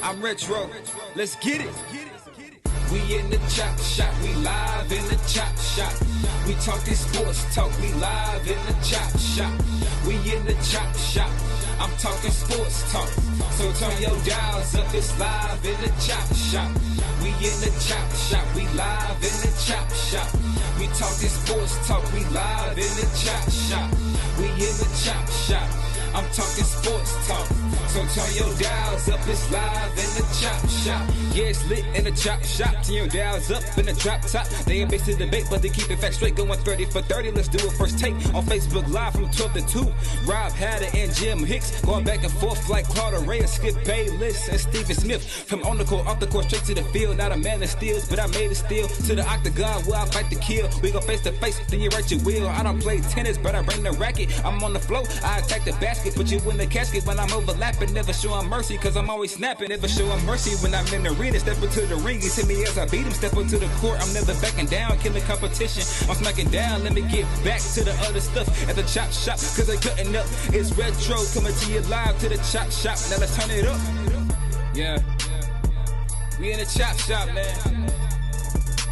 I'm retro. Let's get it. We in the chop shop, we live in the chop shop. We talking sports talk, we live in the chop shop. We in the chop shop, I'm talking sports talk. So turn your dials up, it's live in the chop shop. We in the chop shop, we live in the chop shop. We talking sports talk, we live in the chop shop. We in the chop shop, I'm talking sports talk. So turn your dials up, it's live in the chop shop. Yeah, it's lit in the chop shop. Turn your dials up in the drop top. They ain't based to debate, but they keep it fact straight. Going 30 for 30. Let's do a first take on Facebook Live from 12 to 2. Rob Hatter and Jim Hicks going back and forth like Carter Ray and Skip Bayless and Stephen Smith. From on the court, off the court, straight to the field. Not a man that steals, but I made it steal. To the octagon where I fight the kill. We go face to face, then you write your will. I don't play tennis, but I bring the racket. I'm on the floor, I attack the basket. Put you in the casket when I'm overlapping. Never showing mercy, cause I'm always snapping. Never showing mercy when I'm in the arena. Step into the ring, you see me as I beat him. Step into the court, I'm never backing down. Killing competition, I'm smacking down. Let me get back to the other stuff at the chop shop, cause they cutting up. It's retro, coming to you live to the chop shop. Now let's turn it up. Yeah, we in the chop shop, man.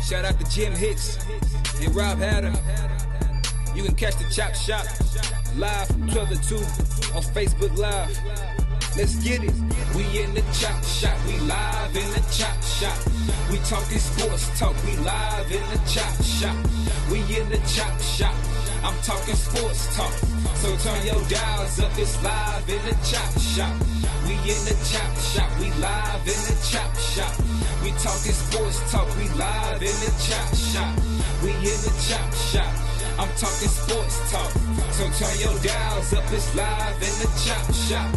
Shout out to Jim Hicks and Rob Hatter. You can catch the chop shop live from 12 to 2 on Facebook Live. Let's get it. We in the chop shop, we live in the chop shop. We talking sports talk, we live in the chop shop. We in the chop shop, I'm talking sports talk. So turn your dials up, it's live in the chop shop. We in the chop shop, we live in the chop shop. We talking sports talk, we live in the chop shop. We in the chop shop, I'm talking sports talk. So turn your dials up, it's live in the chop shop.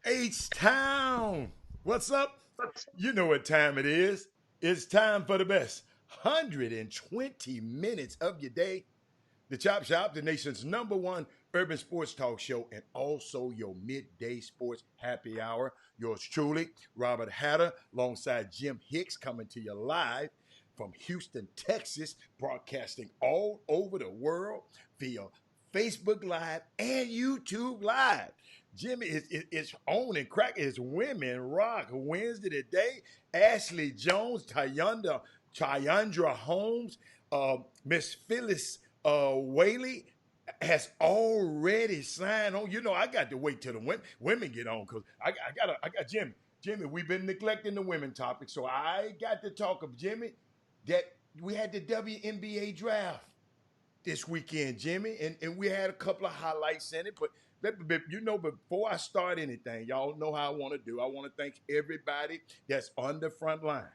H-Town, what's up? You know what time it is. It's time for the best 120 minutes of your day. The Chop Shop, the nation's #1 urban sports talk show, and also your midday sports happy hour. Yours truly, Robert Hatter, alongside Jim Hicks, coming to you live from Houston, Texas, broadcasting all over the world via Facebook Live and YouTube Live. Jimmy is on and cracking his Women Rock Wednesday today. Ashley Jones, Tyandra Holmes, Miss Phyllis Whaley has already signed on. You know, I got to wait till the women get on because I got Jimmy. Jimmy, we've been neglecting the women topic, so I got to talk of Jimmy that we had the WNBA draft this weekend, Jimmy, and we had a couple of highlights in it, but you know, before I start anything, y'all know how I want to do. I want to thank everybody that's on the front line.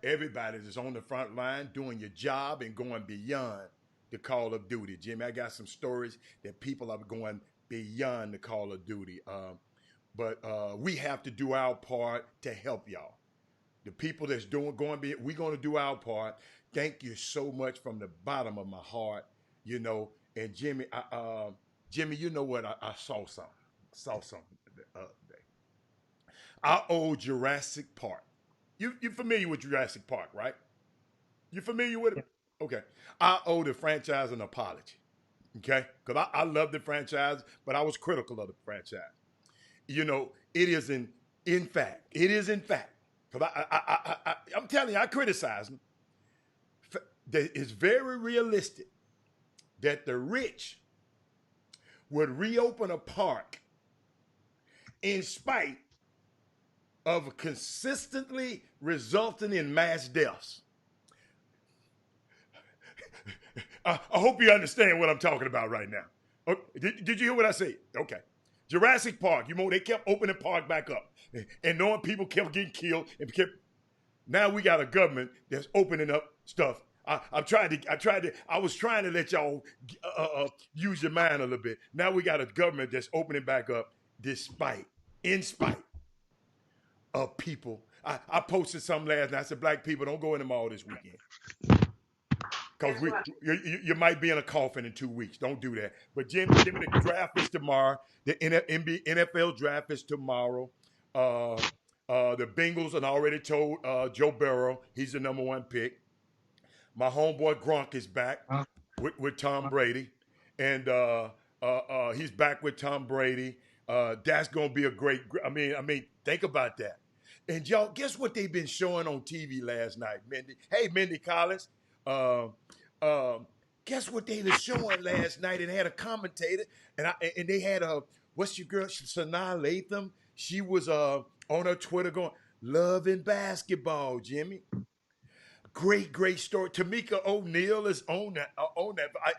Everybody that's on the front line doing your job and going beyond the call of duty. Jimmy, I got some stories that people are going beyond the call of duty. But we have to do our part to help y'all. The people that's we're going to do our part. Thank you so much from the bottom of my heart, you know. And Jimmy, Jimmy, you know what? I saw something the other day. I owe Jurassic Park. You familiar with Jurassic Park, right? You familiar with it? Okay. I owe the franchise an apology. Okay? Because I love the franchise, but I was critical of the franchise. You know, it is in fact, because I'm telling you, I criticize them. It's very realistic that the rich would reopen a park in spite of consistently resulting in mass deaths. I hope you understand what I'm talking about right now. Did you hear what I said? Okay. Jurassic Park, you know, they kept opening park back up, and knowing people kept getting killed, now we got a government that's opening up stuff. I was trying to let y'all use your mind a little bit. Now we got a government that's opening back up in spite of people. I posted something last night. I said, black people, don't go in the mall this weekend. Because you might be in a coffin in 2 weeks. Don't do that. But Jimmy, the draft is tomorrow. The NFL draft is tomorrow. The Bengals, and I already told Joe Burrow he's the number one pick. My homeboy Gronk is back with Tom Brady, and he's back with Tom Brady. That's gonna be a great. I mean, think about that. And y'all, guess what they've been showing on TV last night, Mindy? Hey, Mindy Collins. Uh, guess what they were showing last night? And had a commentator, and they had what's your girl, Sanaa Lathan. She was on her Twitter going, "Loving basketball, Jimmy." Great story. Tamika O'Neal is on that.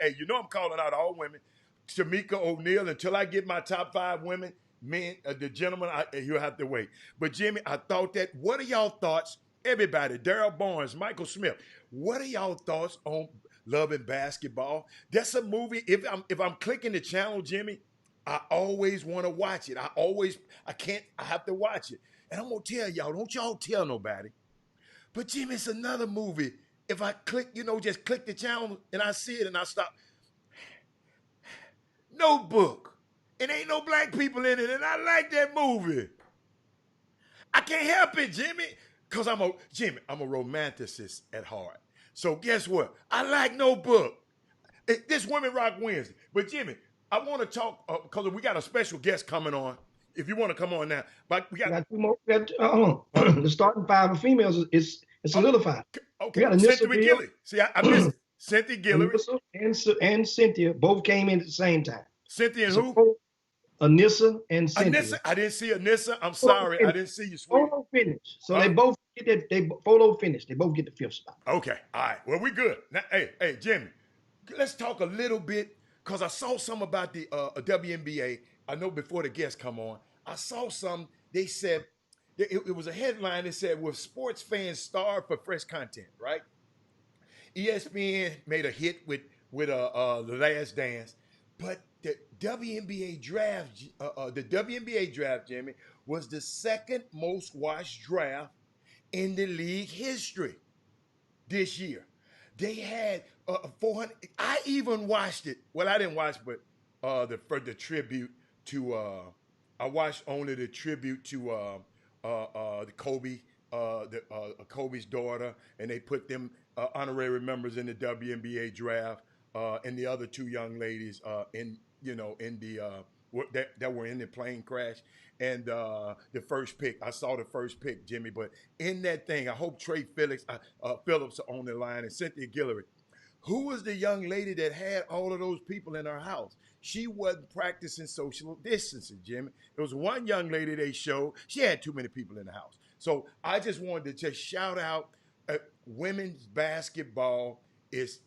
Hey, you know I'm calling out all women. Tamika O'Neal. Until I get my top 5 women, men, the gentlemen, you'll have to wait. But Jimmy, I thought that. What are y'all thoughts? Everybody, Daryl Barnes, Michael Smith. What are y'all thoughts on Loving Basketball? That's a movie. If I'm clicking the channel, Jimmy, I always want to watch it. I have to watch it. And I'm gonna tell y'all, don't y'all tell nobody. But Jimmy, it's another movie. If I click, just click the channel and I see it and I stop. Notebook. It ain't no black people in it, and I like that movie. I can't help it, Jimmy, because I'm a romanticist at heart. So guess what? I like Notebook. This Women Rock Wednesday. But Jimmy, I want to talk because we got a special guest coming on. If you want to come on now, but we got 2 more. The starting 5 of females is solidified. Okay, Cynthia McGilly. See, I missed Cynthia Guillory. And Cynthia both came in at the same time. Cynthia and who? Anissa and Cynthia. Anissa, I didn't see Anissa. I'm sorry, I didn't see you. Photo finish. So they both get that. They photo finish. They both get the 5th spot. Okay, all right. Well, we good now. Hey, Jimmy, let's talk a little bit because I saw some about the WNBA. I know before the guests come on, I saw some. They said it was a headline that said, "Will sports fans starve for fresh content?" Right? ESPN made a hit with The Last Dance, but the WNBA draft, Jimmy, was the second most watched draft in the league history this year. They had 400. I even watched it. Well, I didn't watch, but the tribute to. I watched only the tribute to the Kobe, Kobe's daughter, and they put them honorary members in the WNBA draft, and the other 2 young ladies in the that were in the plane crash, and the first pick. I saw the first pick, Jimmy, but in that thing, I hope Trey Phillips are on the line, and Cynthia Guillory. Who was the young lady that had all of those people in her house? She wasn't practicing social distancing, Jimmy. There was one young lady they showed. She had too many people in the house. So I just wanted to just shout out women's basketball is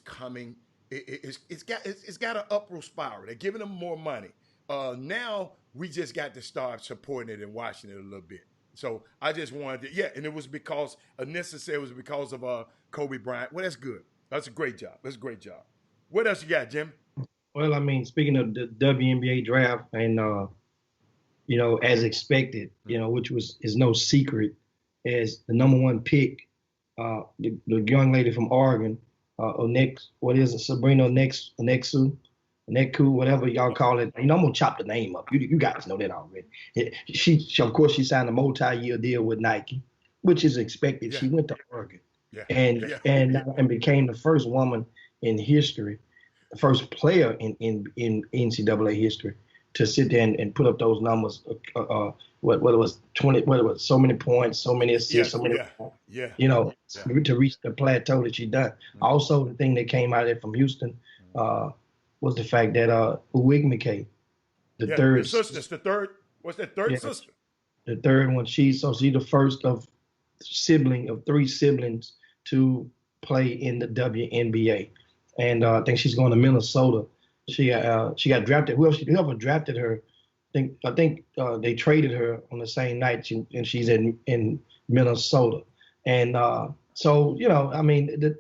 coming. It's got an upward spiral. They're giving them more money. Now we just got to start supporting it and watching it a little bit. So I just wanted to, and it was because Anissa said it was because of Kobe Bryant. Well, that's good. That's a great job. What else you got, Jim? Well, I mean, speaking of the WNBA draft, and as expected, which is no secret, as the number 1 pick, the young lady from Oregon, Sabrina Oneksu, whatever y'all call it. I'm gonna chop the name up. You guys know that already. She of course she signed a multi-year deal with Nike, which is expected. Yeah. She went to Oregon, and became the first woman in history, the first player in NCAA history to sit there and put up those numbers. What it was 20? What it was? So many points, so many assists, so many. To reach the plateau that she done. Mm-hmm. Also, the thing that came out of it from Houston. Was the fact that Uwigmike, the third sister. What's that third sister? The third one. She's the first of 3 siblings to play in the WNBA, and I think she's going to Minnesota. She got drafted. Whoever drafted her, I think they traded her on the same night, and she's in Minnesota. And so I mean, the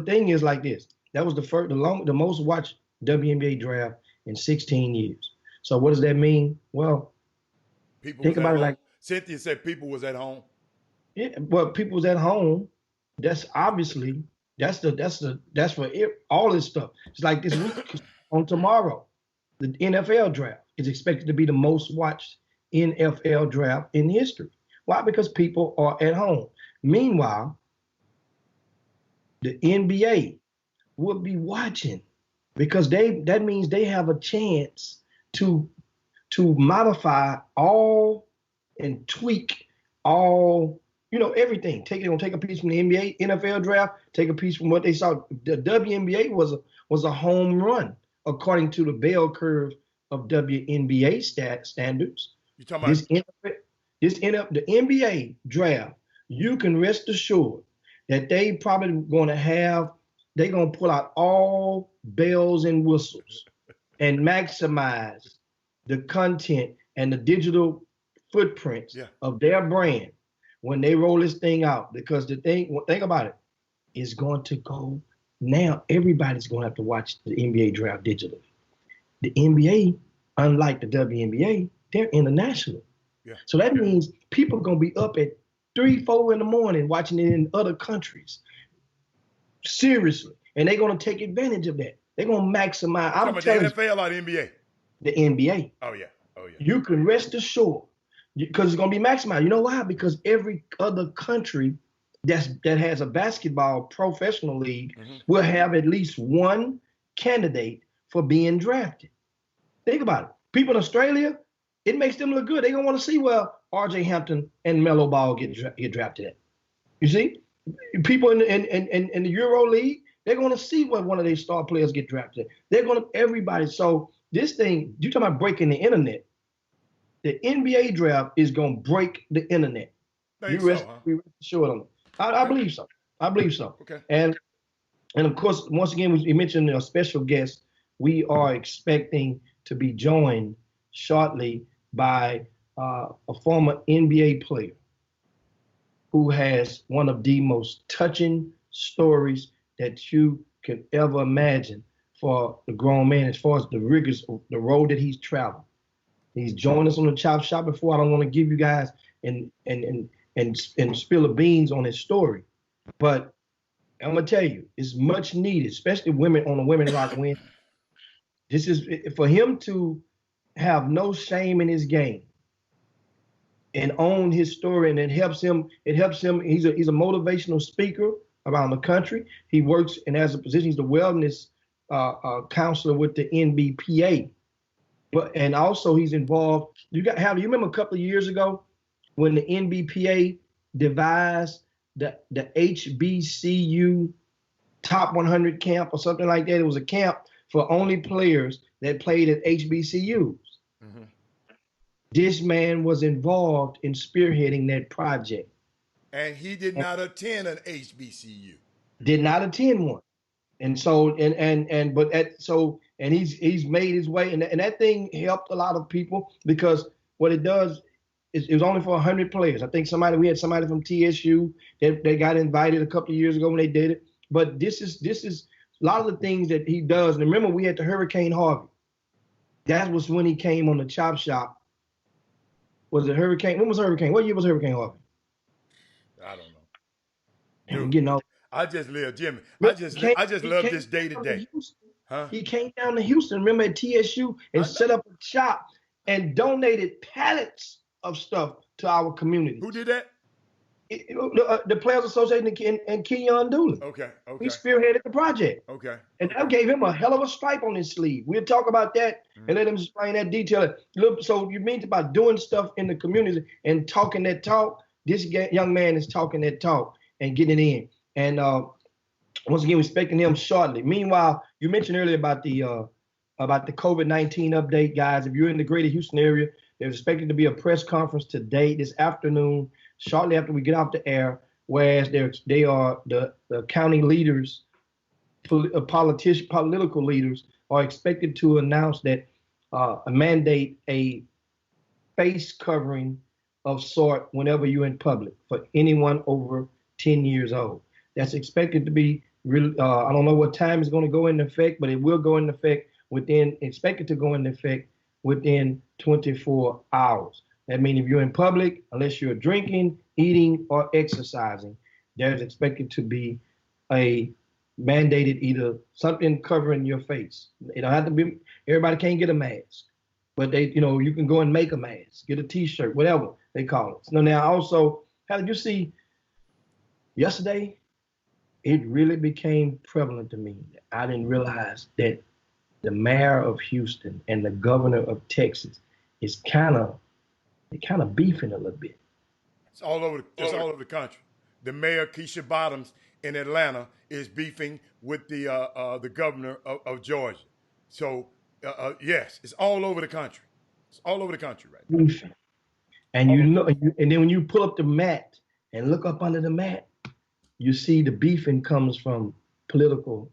thing is like this. That was the most watched WNBA draft in 16 years. So what does that mean? Well, think about it like Cynthia said people was at home. Yeah, well, people was at home. That's obviously that's for all this stuff. It's like this week on tomorrow, the NFL draft is expected to be the most watched NFL draft in history. Why? Because people are at home. Meanwhile, the NBA will be watching because that means they have a chance to modify all and tweak all, everything. They're gonna take a piece from the NBA, NFL draft, take a piece from what they saw. The WNBA was a home run according to the bell curve of WNBA standards. You talking about the NBA draft? You can rest assured that they probably they're gonna pull out all bells and whistles and maximize the content and the digital footprints of their brand when they roll this thing out. Because think about it, it's going to go now. Everybody's going to have to watch the NBA draft digitally. The NBA, unlike the WNBA, they're international. Yeah. So that means people are going to be up at 3, 4 in the morning watching it in other countries. Seriously. And they're going to take advantage of that. They're going to maximize. I'm telling you, the NFL or the NBA? The NBA. Oh, yeah. You can rest assured because it's going to be maximized. You know why? Because every other country that has a basketball professional league will have at least one candidate for being drafted. Think about it. People in Australia, it makes them look good. They're going to want to see where R.J. Hampton and Melo Ball get drafted at. You see? People in the Euro League, they're going to see where one of their star players get drafted. Everybody. So this thing, you're talking about breaking the internet. The NBA draft is going to break the internet. You rest assured on it. I believe so. I believe so. Okay. And of course, once again, we mentioned a special guest. We are expecting to be joined shortly by a former NBA player who has one of the most touching stories that you can ever imagine for the grown man as far as the rigors of the road that he's traveled. He's joined us on the Chop Shop before. I don't want to give you guys and spill the beans on his story, but I'm gonna tell you, it's much needed, especially women on the Women Rock Win. This is for him to have no shame in his game and own his story, and it helps him. He's a motivational speaker around the country. He works and has a position. He's the wellness counselor with the NBPA. And also he's involved. You remember a couple of years ago when the NBPA devised the HBCU top 100 camp or something like that? It was a camp for only players that played at HBCUs. Mm-hmm. This man was involved in spearheading that project. And he did not attend an HBCU. Did not attend one. And so he's made his way, and that thing helped a lot of people because what it does is it was only for 100 players. I think we had somebody from TSU that they got invited a couple of years ago when they did it. But this is a lot of the things that he does. And remember, we had the Hurricane Harvey. That was when he came on the Chop Shop. Was it Hurricane? When was Hurricane? What year was Hurricane Harvey? I don't know. Dude, I just live, Jimmy. I just love this day to day. Huh? He came down to Houston, remember, at TSU and set up a shop and donated pallets of stuff to our community. Who did that? The Players Association and Kenyon Doolin. Okay. He spearheaded the project. Okay. And that gave him a hell of a stripe on his sleeve. We'll talk about that and let him explain that detail. So you mean about doing stuff in the community and talking that talk? This young man is talking that talk and getting it in. And once again, we're expecting him shortly. Meanwhile, you mentioned earlier about the COVID-19 update, guys. If you're in the greater Houston area, there's expected to be a press conference today, this afternoon, shortly after we get off the air, whereas they are the county leaders, political leaders are expected to announce that mandate a face covering of sort whenever you're in public for anyone over 10 years old. That's expected to be really, I don't know what time it's going to go into effect, but it will go into effect expected to go into effect within 24 hours. That means if you're in public, unless you're drinking, eating, or exercising, there's expected to be a mandated either something covering your face. It don't have to be, everybody can't get a mask. but they, you can go and make a mask, get a T-shirt, whatever they call it. So now also, how did you see yesterday? It really became prevalent to me. I didn't realize that the mayor of Houston and the governor of Texas is kind of beefing a little bit. It's all over the country. The mayor, Keisha Bottoms, in Atlanta is beefing with the governor of Georgia. So yes, it's all over the country. It's all over the country right now. Beefing. And and then when you pull up the mat and look up under the mat, you see the beefing comes from political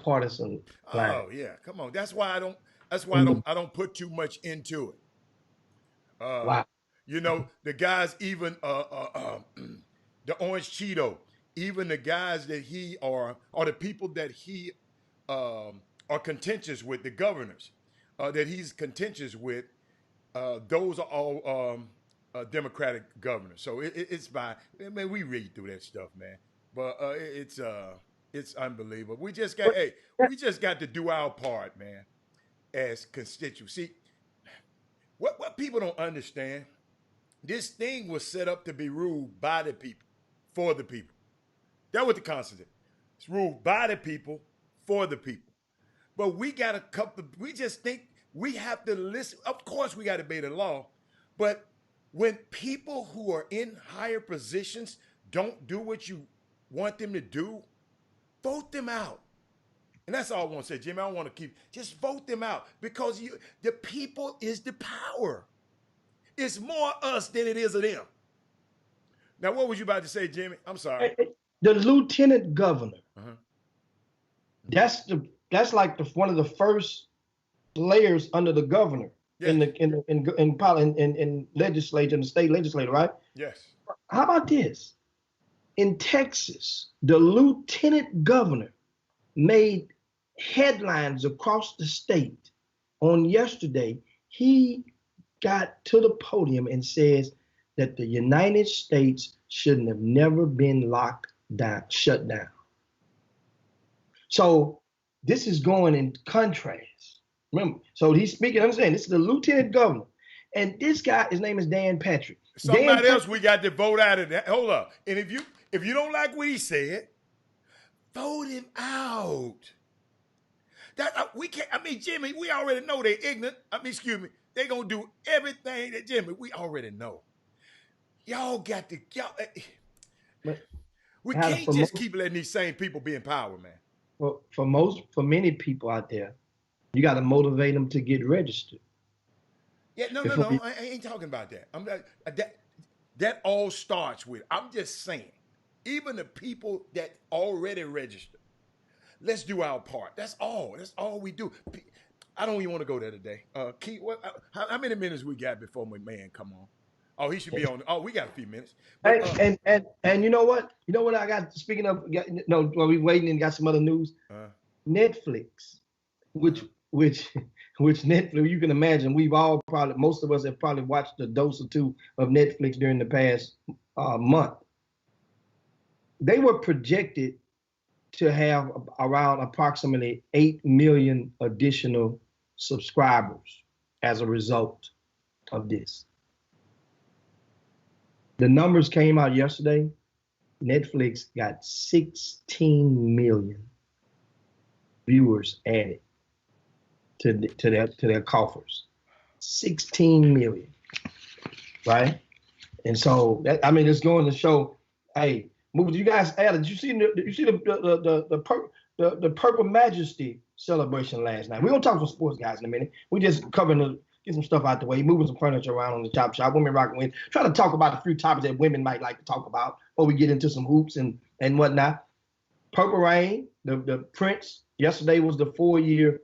partisan lines. Oh yeah, come on. That's why I don't put too much into it. Wow. The guys, even the Orange Cheeto, even the guys that he or the people that he are contentious with, the governors that he's contentious with, those are all Democratic governors. So it's by, man, we read through that stuff, man. But it's unbelievable. We just got to do our part, man, as constituents. See, what people don't understand, this thing was set up to be ruled by the people, for the people. That's what the Constitution is. It's ruled by the people, for the people. But we just think we have to listen. Of course, we got to obey the law. But when people who are in higher positions don't do what you want them to do, vote them out. And that's all I want to say, Jimmy. I don't want to just vote them out, because the people is the power. It's more us than it is of them. Now, what was you about to say, Jimmy? I'm sorry. The lieutenant governor. That's like one of the first layers under the governor in legislature, in the state legislature, right? Yes. How about this? In Texas, the lieutenant governor made headlines across the state on yesterday. He got to the podium and says that the United States shouldn't have never been shut down. So this is going in contrast. Remember, so he's speaking, I'm saying this is the lieutenant governor. And this guy, his name is Dan Patrick. Somebody else we got to vote out of that. Hold up. And if you don't like what he said, vote him out. We can't. I mean, Jimmy, we already know they're ignorant. Excuse me. They're gonna do everything that Jimmy. We already know. Y'all got to. We can't just keep letting these same people be in power, man. Well, for many people out there, you got to motivate them to get registered. Yeah, no. I ain't talking about that. That all starts with. I'm just saying, even the people that already registered, let's do our part. That's all. That's all we do. I don't even want to go there today. Keith, how many minutes we got before my man come on? Oh, he should be on. Oh, we got a few minutes. But, and you know what? You know what I got? Speaking of, while we waiting and got some other news. Netflix, which Netflix, you can imagine, most of us have probably watched a dose or two of Netflix during the past month. They were projected to have around approximately 8 million additional subscribers as a result of this. The numbers came out yesterday. Netflix got 16 million viewers added to their coffers. 16 million, right? And so it's going to show. Hey, you guys added. Did you see the Purple Majesty celebration last night? We're gonna talk some sports guys in a minute. We just covering get some stuff out the way, moving some furniture around on the Chop Shop. Women Rockin' With, trying to talk about a few topics that women might like to talk about before we get into some hoops and whatnot. Purple Rain, the Prince, yesterday was the 4-year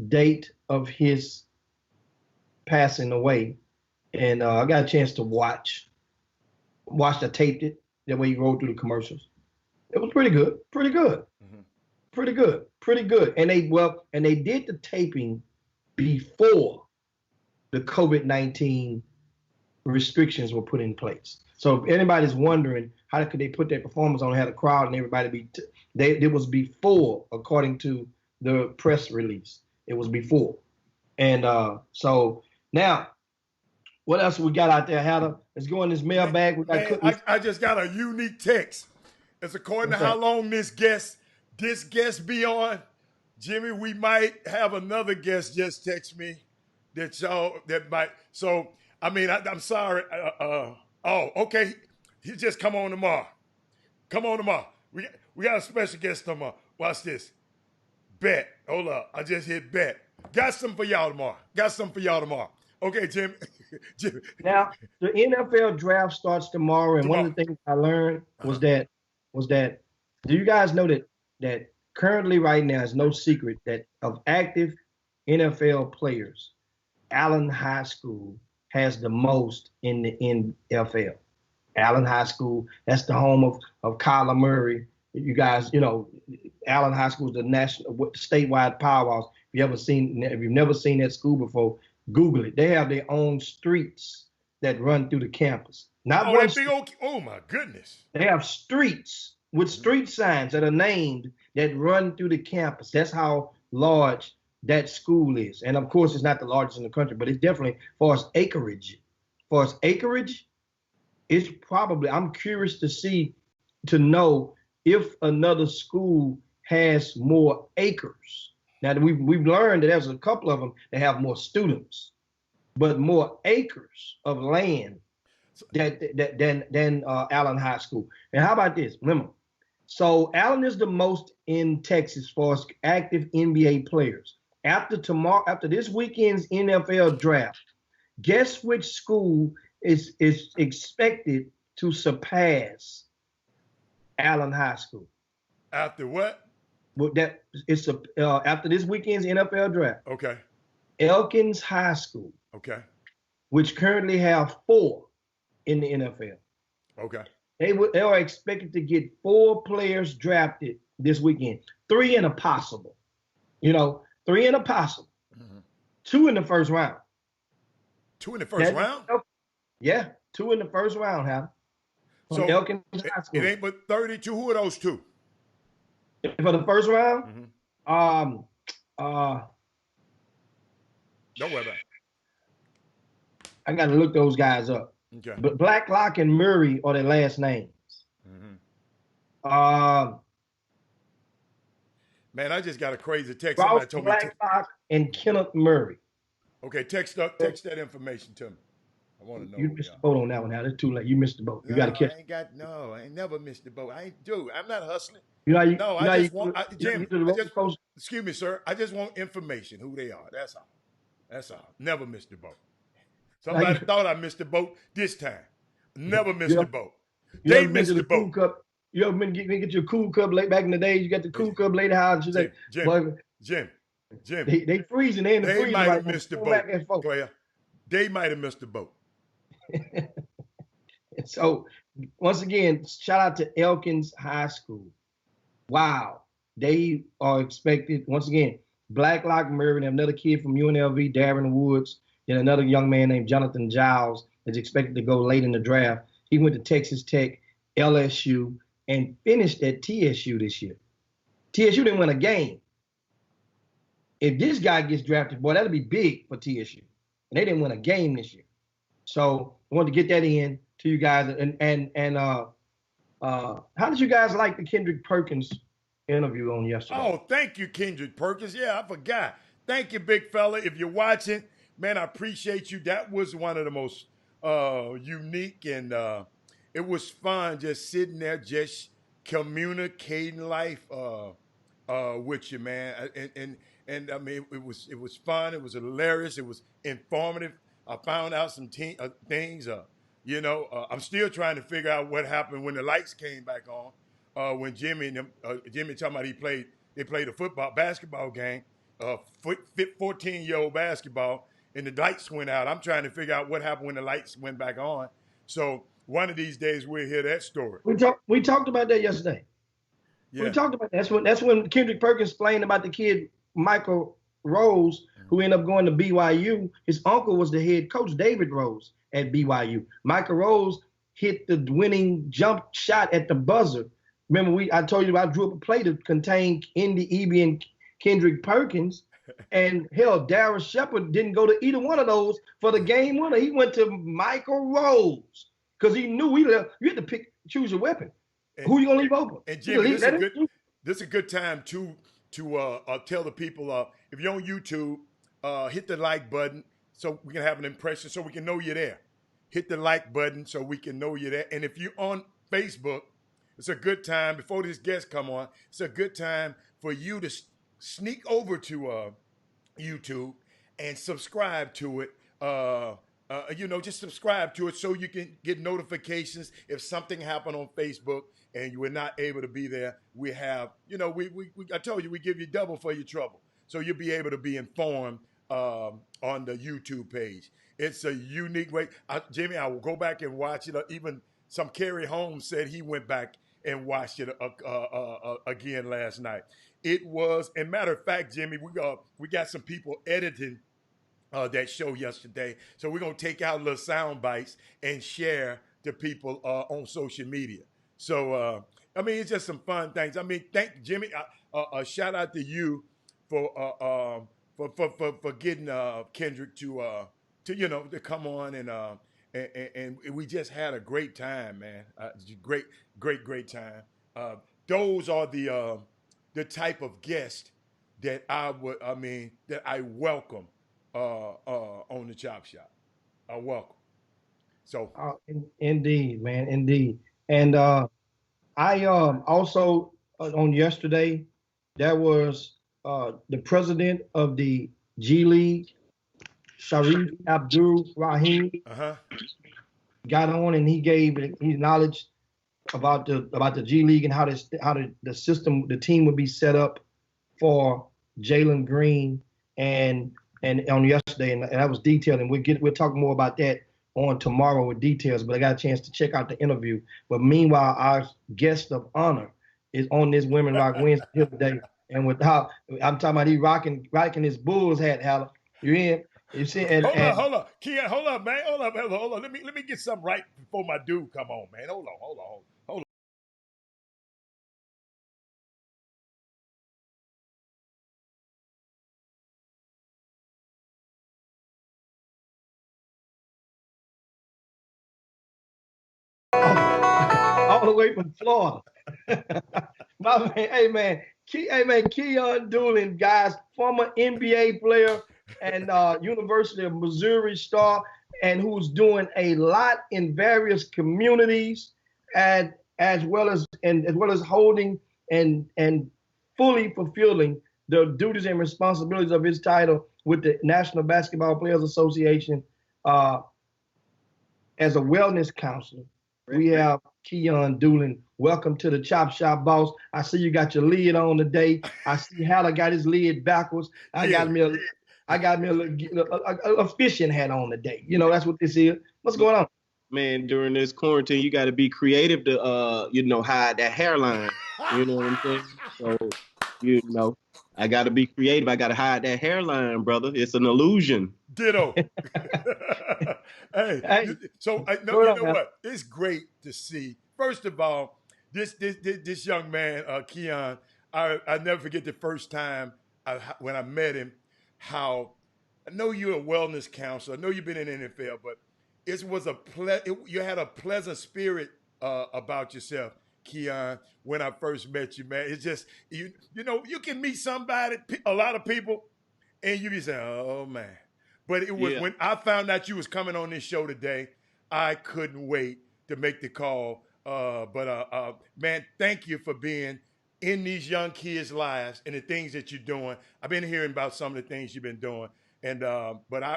date of his passing away. And I got a chance to watch. I taped it, that way he rolled through the commercials. It was pretty good. Mm-hmm. Pretty good. And they did the taping before the COVID-19 restrictions were put in place. So if anybody's wondering how could they put their performance on, had a crowd and everybody it was before, according to the press release. It was before. And so now, what else we got out there, Hatter? Let's go in this mailbag. We got Man, I just got a unique text. It's according to how long this guest be on. Jimmy, we might have another guest just text me that might. So I mean, I'm sorry. Oh, okay. He just come on tomorrow. Come on tomorrow. We got a special guest tomorrow. Watch this. Bet. Hold up. I just hit bet. Got something for y'all tomorrow. Okay, Jim. Now, the NFL draft starts tomorrow, and one of the things I learned was that do you guys know that currently right now it's no secret that of active NFL players, Allen High School has the most in the NFL. Allen High School, that's the home of Kyler Murray. You guys, Allen High School is the national statewide powerhouse. If you've never seen that school before, Google it. They have their own streets that run through the campus. Oh my goodness. They have streets with street signs that are named that run through the campus. That's how large that school is. And of course, it's not the largest in the country, but it's definitely for its acreage. It's probably, I'm curious to know if another school has more acres. Now, we've learned that there's a couple of them that have more students, but more acres of land than Allen High School. And how about this? Remember, so Allen is the most in Texas for active NBA players. After this weekend's NFL draft, guess which school is expected to surpass Allen High School? After what? Well, after this weekend's NFL draft. Okay. Elkins High School. Okay. Which currently have 4 in the NFL. Okay. They are expected to get 4 players drafted this weekend. 3 in a possible. 3 in a possible. Mm-hmm. 2 in the first round. 2 in the first round? Yeah, 2 in the first round, Hal. So Elkins High School. It ain't but 32. Who are those 2? For the first round, don't worry about it. I got to look those guys up. Okay. But Blacklock and Murray are their last names. Mm-hmm. Man, I just got a crazy text. Ross Blacklock and Kenneth Murray. Okay, text that information to me. I want to know. You missed the boat on that one. Now it's too late. You missed the boat. You got to catch. I ain't never missed the boat. I'm not hustling. Excuse me, sir. I just want information, who they are. That's all. Never missed the boat. Somebody thought I missed the boat this time. Never missed the boat. They missed the boat. You ever been get your cool cup late back in the days? You got the cool cup late house. Jim. They freezing. They in the freezer. They might have missed the boat. Claire. They might have missed the boat. So, once again, shout out to Elkins High School. Wow. They are expected, once again, Blacklock Murray, and another kid from UNLV, Darren Woods, and another young man named Jonathan Giles is expected to go late in the draft. He went to Texas Tech, LSU, and finished at TSU this year. TSU didn't win a game. If this guy gets drafted, boy, that'll be big for TSU. And they didn't win a game this year. So I wanted to get that in to you guys. And how did you guys like the Kendrick Perkins interview on yesterday? Oh, thank you, Kendrick Perkins. Yeah, I forgot. Thank you, big fella. If you're watching, man, I appreciate you. That was one of the most unique, and it was fun just sitting there, just communicating life with you, man. And I mean, it was fun. It was hilarious. It was informative. I found out some things. I'm still trying to figure out what happened when the lights came back on. When Jimmy talking about they played a basketball game, 14-year-old basketball, and the lights went out. I'm trying to figure out what happened when the lights went back on. So one of these days we'll hear that story. We talked about that yesterday. Yeah. We talked about that. That's when Kendrick Perkins explained about the kid Michael Rose, who ended up going to BYU. His uncle was the head coach, David Rose, at BYU. Michael Rose hit the winning jump shot at the buzzer. Remember, I told you I drew up a play to contain Indy Eby and Kendrick Perkins. And hell, Darryl Shepard didn't go to either one of those for the game winner. He went to Michael Rose because he knew you had to choose your weapon. Who you gonna leave open? And Jimmy, this is a good time to tell the people if you're on YouTube, hit the like button so we can have an impression, so we can know you're there. Hit the like button so we can know you're there. And if you're on Facebook, it's a good time before this guest come on. It's a good time for you to sneak over to YouTube and subscribe to it. Just subscribe to it so you can get notifications if something happened on Facebook and you were not able to be there. We have, I told you, we give you double for your trouble. So you'll be able to be informed on the YouTube page. It's a unique way. Jimmy, I will go back and watch it. Even some Kerry Holmes said he went back and watched it again last night. It was, and matter of fact, Jimmy, we got some people editing that show yesterday. So we're going to take out little sound bites and share to people on social media. So, it's just some fun things. Thank Jimmy. A shout out to you for getting Kendrick to come on and we just had a great time, man. Great time. Those are the type of guest that I welcome on the Chop Shop. I welcome. So indeed, man, indeed. And I also on yesterday there was the president of the G League, Sharif Abdul Rahim, got on and he acknowledged about the G League and how the system, the team would be set up for Jalen Green and on yesterday, and that was detailed, and we'll talk more about that on tomorrow with details. But I got a chance to check out the interview. But meanwhile, our guest of honor is on this Women Rock Wednesday here today, and with how I'm talking about, he rocking his Bulls hat, Halle. You in? You see? Hold on, Keon, hold up, man, hold on. Let me get something right before my dude come on, man. Hold on. All the way from Florida. My man, hey man, Keon Dooling, guys, former NBA player and University of Missouri star, and who's doing a lot in various communities, and as well as holding and fully fulfilling the duties and responsibilities of his title with the National Basketball Players Association as a wellness counselor. We have Keon Dooling. Welcome to the Chop Shop, boss. I see you got your lid on today. I see Halle got his lid backwards. I got me a fishing hat on today. That's what this is. What's going on? Man, during this quarantine, you got to be creative to, hide that hairline. You know what I'm saying? So, I got to be creative. I got to hide that hairline, brother. It's an illusion. Ditto. Hey, so you know what? It's great to see. First of all, this young man, Keon, I never forget the first time when I met him. How I know you're a wellness counselor. I know you've been in the NFL, but it was you had a pleasant spirit about yourself, Keon. When I first met you, man, it's just you can meet somebody, a lot of people, and you be saying, "Oh man." But it was when I found out you was coming on this show today, I couldn't wait to make the call. Man, thank you for being in these young kids' lives and the things that you're doing. I've been hearing about some of the things you've been doing, and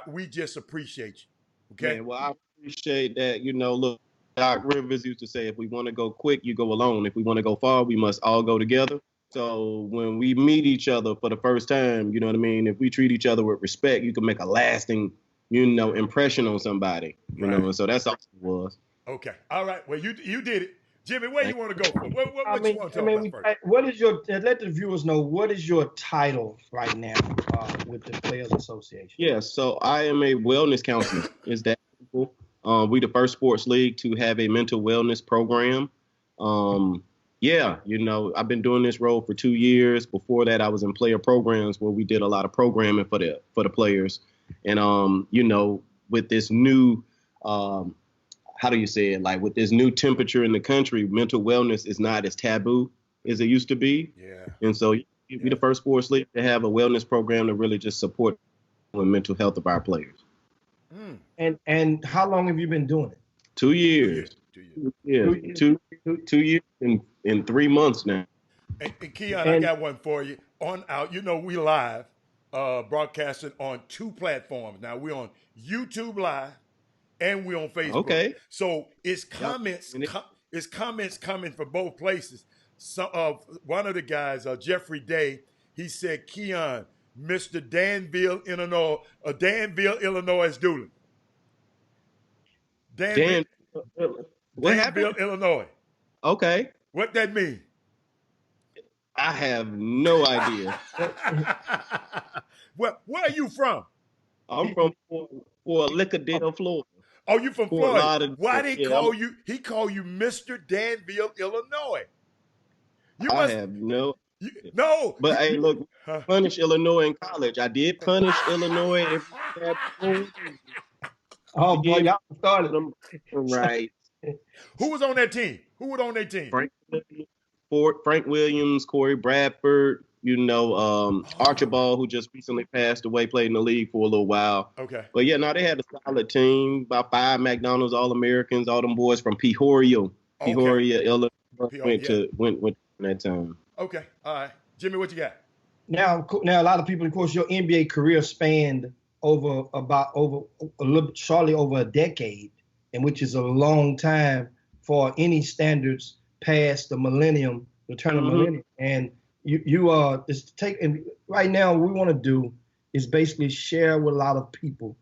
we just appreciate you. Okay. Man, well, I appreciate that. Look, Doc Rivers used to say, if we want to go quick, you go alone. If we want to go far, we must all go together. So when we meet each other for the first time, you know what I mean? If we treat each other with respect, you can make a lasting, impression on somebody, you know? And so that's all it was. Okay. All right. Well, you did it. Jimmy, where you want to go? What you want to talk about first? What is let the viewers know, what is your title right now with the Players Association? Yeah, so I am a wellness counselor. Is that cool? We the first sports league to have a mental wellness program. Yeah, I've been doing this role for 2 years. Before that, I was in player programs where we did a lot of programming for the players. And with this new, how do you say it? Like with this new temperature in the country, mental wellness is not as taboo as it used to be. Yeah. And so you'd be the first sports league to have a wellness program to really just support the mental health of our players. And how long have you been doing it? 2 years. 2 years. Yeah, 2 years in 3 months now. And Keon, I got one for you. We live broadcasting on 2 platforms. Now we're on YouTube Live and we're on Facebook. Okay. So it's comments. It's comments coming from both places. So one of the guys, Jeffrey Day, he said, Keon, Mr. Danville, Illinois, is Doolin. What happened? Danville, Illinois. Okay. What that mean? I have no idea. Where are you from? I'm from Fort Lauderdale, Florida. Oh, you from Florida? Why they call I'm... you? He call you Mr. Danville, Illinois. I have no. No. But hey, look, punish Illinois in college. I did punish Illinois. Oh boy, y'all started them right. Who was on that team? Who was on that team? Frank Williams, Corey Bradford, Archibald, who just recently passed away, played in the league for a little while. Okay. But yeah, they had a solid team, about 5 McDonald's All-Americans, all them boys from Peoria, Illinois, went that time. Okay, all right. Jimmy, what you got? Now, a lot of people, of course, your NBA career spanned shortly over a decade, and which is a long time for any standards past the millennium, the turn of millennium. And you are and right now what we want to do is basically share with a lot of people.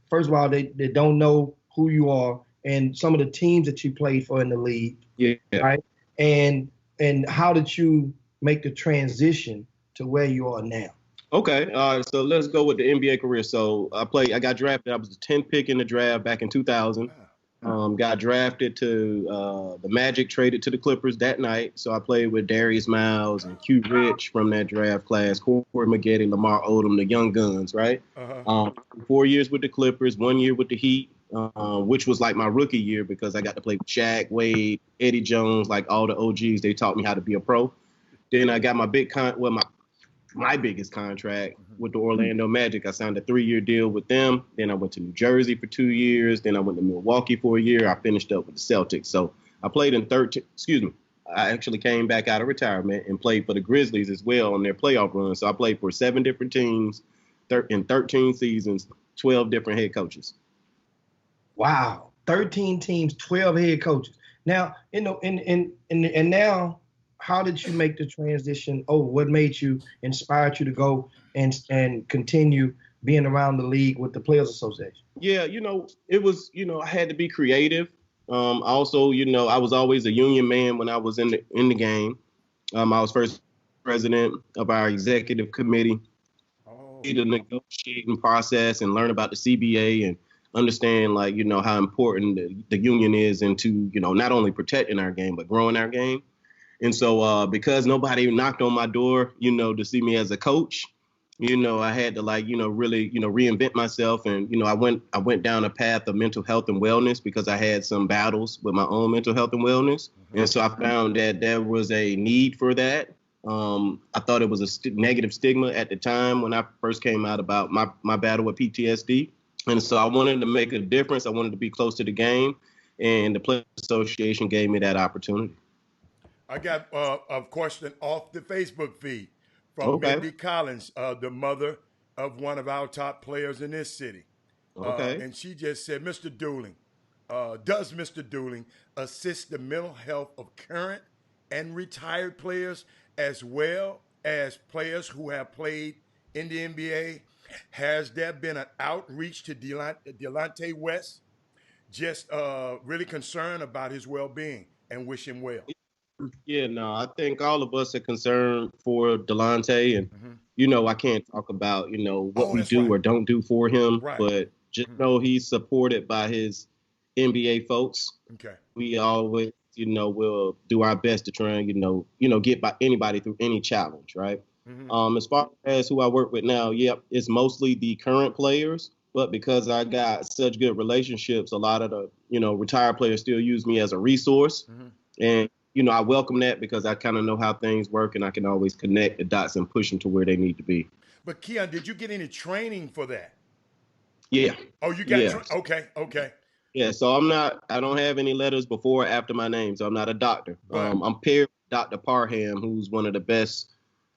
First of all, they don't know who you are and some of the teams that you played for in the league. Yeah. Right. And how did you make the transition to where you are now? Okay, so let's go with the NBA career. So I got drafted. I was the 10th pick in the draft back in 2000. Got drafted to the Magic, traded to the Clippers that night. So I played with Darius Miles and Q Rich from that draft class, Corey Maggette, Lamar Odom, the young guns, right? 4 years with the Clippers, 1 year with the Heat, which was like my rookie year because I got to play with Shaq, Wade, Eddie Jones, like all the OGs. They taught me how to be a pro. Then I got my biggest contract with the Orlando Magic. I signed a 3-year deal with them. Then I went to New Jersey for 2 years. Then I went to Milwaukee for a year. I finished up with the Celtics. So I played in I actually came back out of retirement and played for the Grizzlies as well on their playoff run. So I played for 7 different teams in 13 seasons, 12 different head coaches. Wow. 13 teams, 12 head coaches. Now, and now, how did you make the transition? What made you, inspired you to go and continue being around the league with the Players Association? Yeah, it was, I had to be creative. Also, I was always a union man when I was in the game. I was first president of our executive committee. The negotiating process and learn about the CBA and understand, how important the union is into, not only protecting our game, but growing our game. And so because nobody knocked on my door, to see me as a coach, I had to really, reinvent myself. And, I went down a path of mental health and wellness because I had some battles with my own mental health and wellness. And so I found that there was a need for that. I thought it was a negative stigma at the time when I first came out about my battle with PTSD. And so I wanted to make a difference. I wanted to be close to the game. And the Players Association gave me that opportunity. I got a question off the Facebook feed from Mindy Collins, the mother of one of our top players in this city. And she just said, Mr. Dooling, does Mr. Dooling assist the mental health of current and retired players as well as players who have played in the NBA? Has there been an outreach to Delonte West? Just really concerned about his well-being and wish him well. Yeah, no, I think all of us are concerned for Delonte, and I can't talk about what we do or don't do for him, but just know he's supported by his NBA folks. Okay, we always you know, we'll do our best to try and, get by anybody through any challenge, right? As far as who I work with now, it's mostly the current players, but because I got such good relationships, a lot of the, retired players still use me as a resource. And, I welcome that because I kind of know how things work and I can always connect the dots and push them to where they need to be. But Keon, did you get any training for that? Yeah. Oh, you got okay. Yeah, so I don't have any letters before or after my name, so I'm not a doctor. Right. I'm paired with Dr. Parham, who's one of the best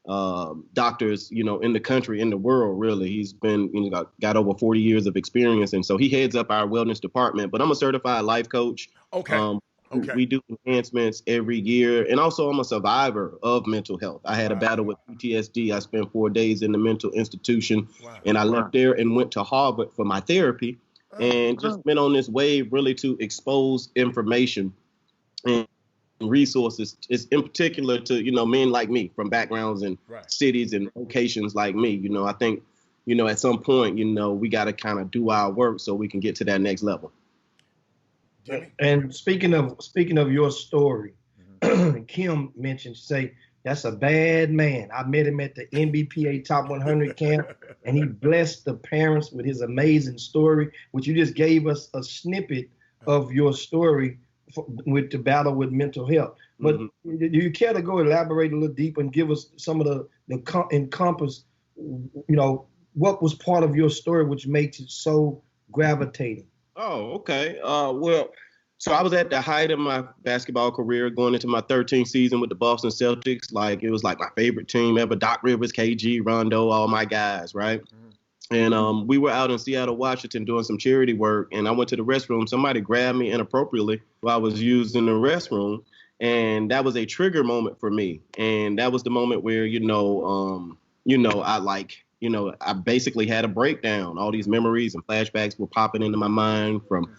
doctors, in the country, in the world, really. He's been, got over 40 years of experience, and so he heads up our wellness department. But I'm a certified life coach. Okay. We do enhancements every year, and also I'm a survivor of mental health. I had a battle with PTSD. I spent 4 days in the mental institution, and I left there and went to Harvard for my therapy, and just been on this wave really to expose information and resources. It's in particular to, men like me from backgrounds and cities and locations like me. I think, at some point, we got to kind of do our work so we can get to that next level. And speaking of your story, Kim mentioned, say, that's a bad man. I met him at the NBPA Top 100 camp, and he blessed the parents with his amazing story, which you just gave us a snippet of your story with the battle with mental health. But do you care to go elaborate a little deeper and give us some of the encompass, what was part of your story which makes it so gravitating? Oh, okay. So I was at the height of my basketball career, going into my 13th season with the Boston Celtics. It was like my favorite team ever. Doc Rivers, KG, Rondo, all my guys, right? And we were out in Seattle, Washington doing some charity work, and I went to the restroom. Somebody grabbed me inappropriately while I was using the restroom, and that was a trigger moment for me. And that was the moment where, I basically had a breakdown. All these memories and flashbacks were popping into my mind from,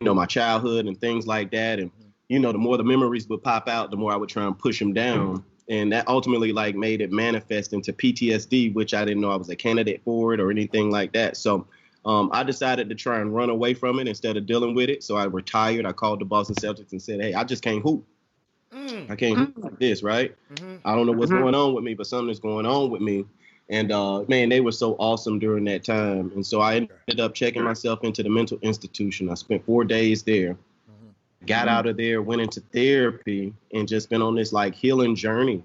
my childhood and things like that. And, the more the memories would pop out, the more I would try and push them down. And that ultimately made it manifest into PTSD, which I didn't know I was a candidate for it or anything like that. So I decided to try and run away from it instead of dealing with it. So I retired. I called the Boston Celtics and said, hey, I just can't hoop. I can't hoop like this, right? I don't know what's going on with me, but something's going on with me. And, man, they were so awesome during that time. And so I ended up checking myself into the mental institution. I spent 4 days there, got out of there, went into therapy, and just been on this healing journey,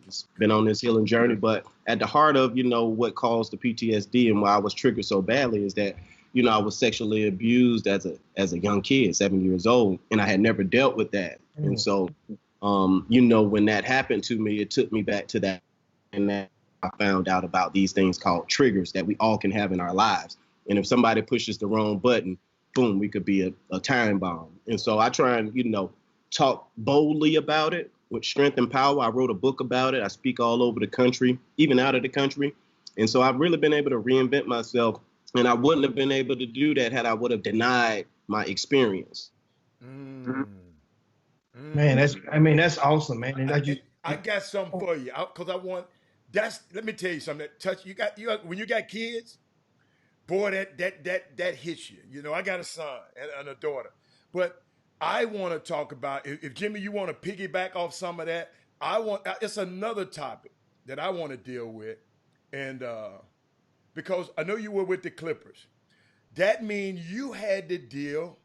It's been on this healing journey. But at the heart of, what caused the PTSD and why I was triggered so badly is that, I was sexually abused as a young kid, 7 years old, and I had never dealt with that. And so, when that happened to me, it took me back to that, and that I found out about these things called triggers that we all can have in our lives. And if somebody pushes the wrong button, boom, we could be a time bomb. And so I try and, talk boldly about it with strength and power. I wrote a book about it. I speak all over the country, even out of the country. And so I've really been able to reinvent myself. And I wouldn't have been able to do that had I would have denied my experience. Man, that's awesome, man. And I got something for you because let me tell you something. You got when you got kids, boy, that hits you. I got a son and a daughter, but I want to talk about if Jimmy, you want to piggyback off some of that. It's another topic that I want to deal with, and because I know you were with the Clippers, that means you had to deal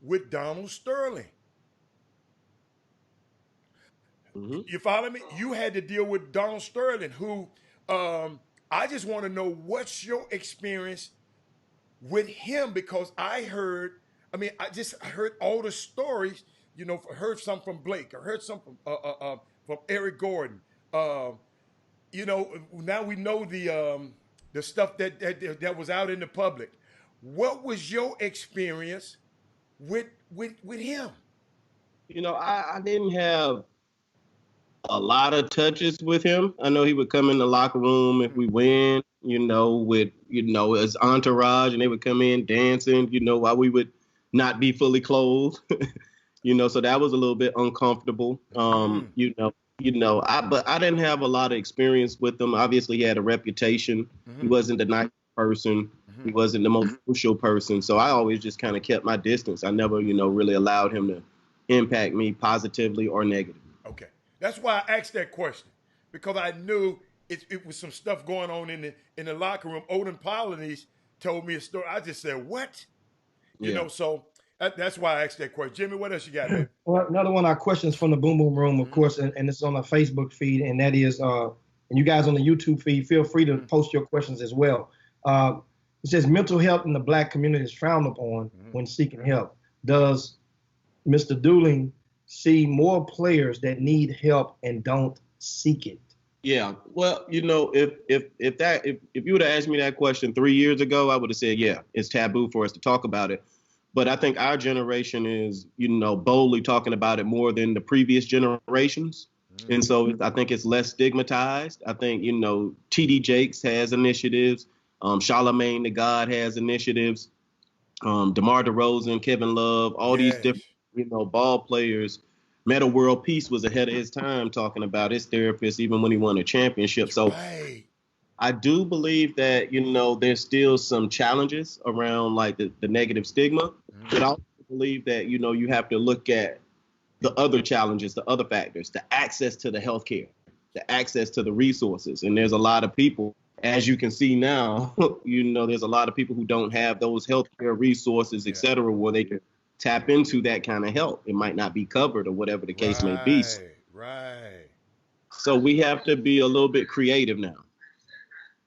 with Donald Sterling. You follow me? You had to deal with Donald Sterling, who I just want to know what's your experience with him, because I heard all the stories, I heard some from Blake, I heard some from Eric Gordon. Now we know the stuff that was out in the public. What was your experience with him? I didn't have a lot of touches with him. I know he would come in the locker room if we win, with, his entourage, and they would come in dancing, while we would not be fully clothed, so that was a little bit uncomfortable. But I didn't have a lot of experience with him. Obviously, he had a reputation. He wasn't the nice person. He wasn't the most social person. So I always just kind of kept my distance. I never, really allowed him to impact me positively or negatively. Okay. That's why I asked that question, because I knew it was some stuff going on in the locker room. Odin Polynice told me a story. I just said, what? You know, so that's why I asked that question. Jimmy, what else you got, man? Well, another one of our questions from the Boom Boom Room, of course, and it's on our Facebook feed, and that is, and you guys on the YouTube feed, feel free to post your questions as well. It says, mental health in the Black community is frowned upon when seeking help. Does Mr. Dooling see more players that need help and don't seek it? Yeah, well, you know, if you would have asked me that question 3 years ago, I would have said, yeah, it's taboo for us to talk about it. But I think our generation is, you know, boldly talking about it more than the previous generations. And so I think it's less stigmatized. I think, you know, TD Jakes has initiatives. Charlamagne the God has initiatives. DeMar DeRozan, Kevin Love, all these different, you know, ball players. Meta World Peace was ahead of his time talking about his therapist even when he won a championship. So I do believe that, you know, there's still some challenges around like the negative stigma. But I also believe that, you know, you have to look at the other challenges, the other factors, the access to the healthcare, the access to the resources. And there's a lot of people, as you can see now, you know, there's a lot of people who don't have those healthcare resources, et cetera, where they can tap into that kind of help. It might not be covered or whatever the case may be. Right. So we have to be a little bit creative now.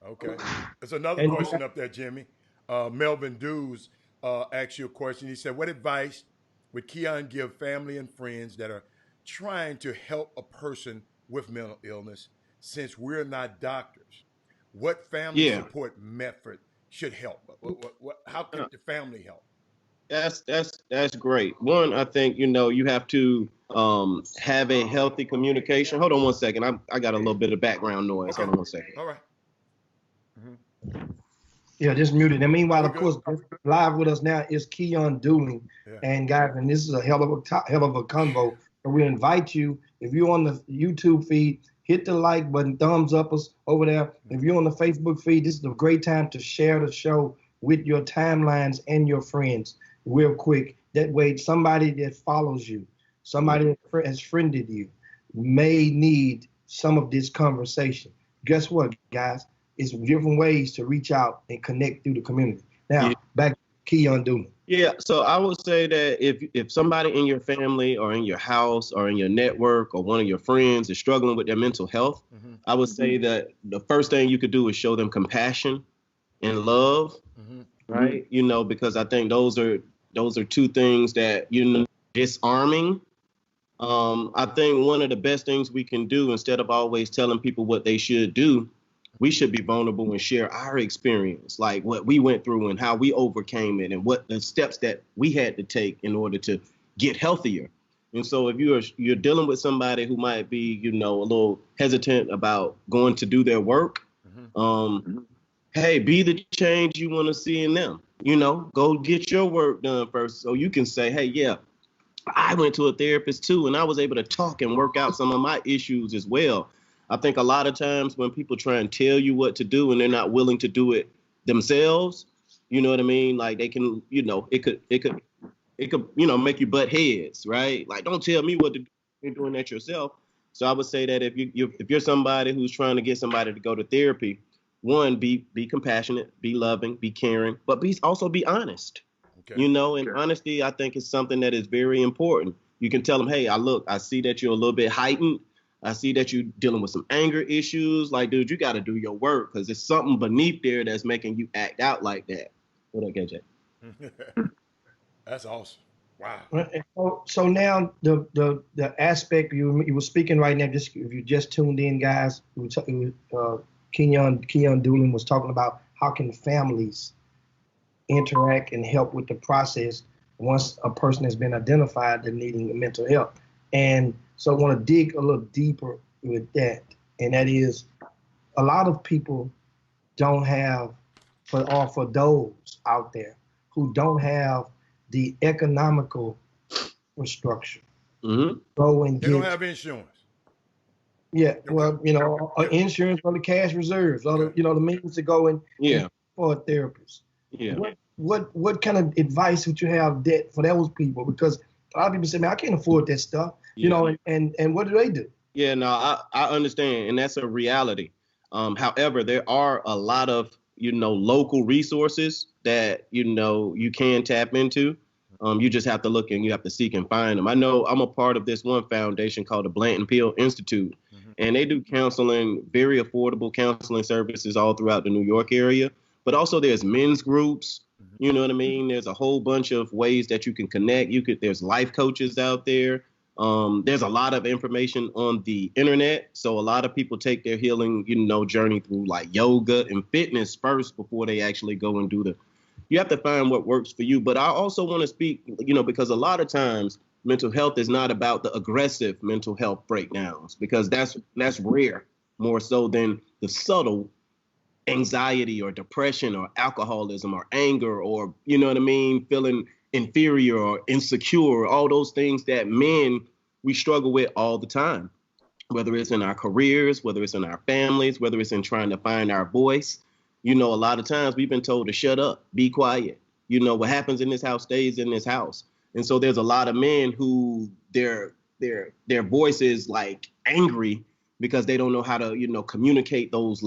Okay. There's another question up there, Jimmy. Melvin Dews asked you a question. He said, what advice would Keon give family and friends that are trying to help a person with mental illness, since we're not doctors? What family support method should help? How can the family help? That's great. One, I think, you know, you have to have a healthy communication. Hold on one second. I got a little bit of background noise. Okay. Hold on one second. All right. Yeah, just muted. And meanwhile, of course, live with us now is Keon Dooling. And guys, and this is a hell of a convo. And we invite you, if you're on the YouTube feed, hit the like button, thumbs up us over there. If you're on the Facebook feed, this is a great time to share the show with your timelines and your friends real quick. That way, somebody that follows you, somebody that has friended you, may need some of this conversation. Guess what, guys? It's different ways to reach out and connect through the community. Now, back to Keon Dooling. Yeah, so I would say that if somebody in your family or in your house or in your network or one of your friends is struggling with their mental health, I would say that the first thing you could do is show them compassion and love, right? You know, because I think those are two things that, you know, disarming. I think one of the best things we can do, instead of always telling people what they should do, we should be vulnerable and share our experience, like what we went through and how we overcame it and what the steps that we had to take in order to get healthier. And so if you're dealing with somebody who might be, you know, a little hesitant about going to do their work, hey, be the change you want to see in them. You know, go get your work done first so you can say, hey, yeah, I went to a therapist too, and I was able to talk and work out some of my issues as well. I think a lot of times when people try and tell you what to do and they're not willing to do it themselves, you know what I mean? Like they can, you know, it could, you know, make you butt heads, right? Like, don't tell me what to do. You're doing that yourself. So I would say that if you're somebody who's trying to get somebody to go to therapy, one, be compassionate, be loving, be caring, but also be honest. Okay. You know, and honesty, I think, is something that is very important. You can tell them, hey, I see that you're a little bit heightened. I see that you're dealing with some anger issues. Like, dude, you got to do your work because there's something beneath there that's making you act out like that. What up, KJ? That's awesome. Wow. So now the aspect you were speaking right now, just if you just tuned in, guys, Keon Dooling was talking about how can families interact and help with the process once a person has been identified as needing mental health. And so I want to dig a little deeper with that. And that is, a lot of people don't have, for those out there who don't have the economical infrastructure, go and they don't have insurance. Yeah, well, you know, insurance or the cash reserves, or the, you know, the means to go and for a therapist. Yeah. What kind of advice would you have for those people? Because A lot of people say, man, I can't afford that stuff. Yeah. You know, and what do? Yeah, no, I understand, and that's a reality. However, there are a lot of, local resources that, you can tap into. You just have to look and you have to seek and find them. I know I'm a part of this one foundation called the Blanton Peel Institute, and they do counseling, very affordable counseling services all throughout the New York area. But also there's men's groups, you know what I mean? There's a whole bunch of ways that you can connect. There's life coaches out there. There's a lot of information on the internet. So a lot of people take their healing, journey through like yoga and fitness first before they actually go and do you have to find what works for you. But I also want to speak, because a lot of times mental health is not about the aggressive mental health breakdowns, because that's rare more so than the subtle anxiety or depression or alcoholism or anger or, feeling inferior or insecure, all those things that men, we struggle with all the time, whether it's in our careers, whether it's in our families, whether it's in trying to find our voice. A lot of times we've been told to shut up, be quiet. What happens in this house stays in this house. And so there's a lot of men who their voice is like angry because they don't know how to, communicate those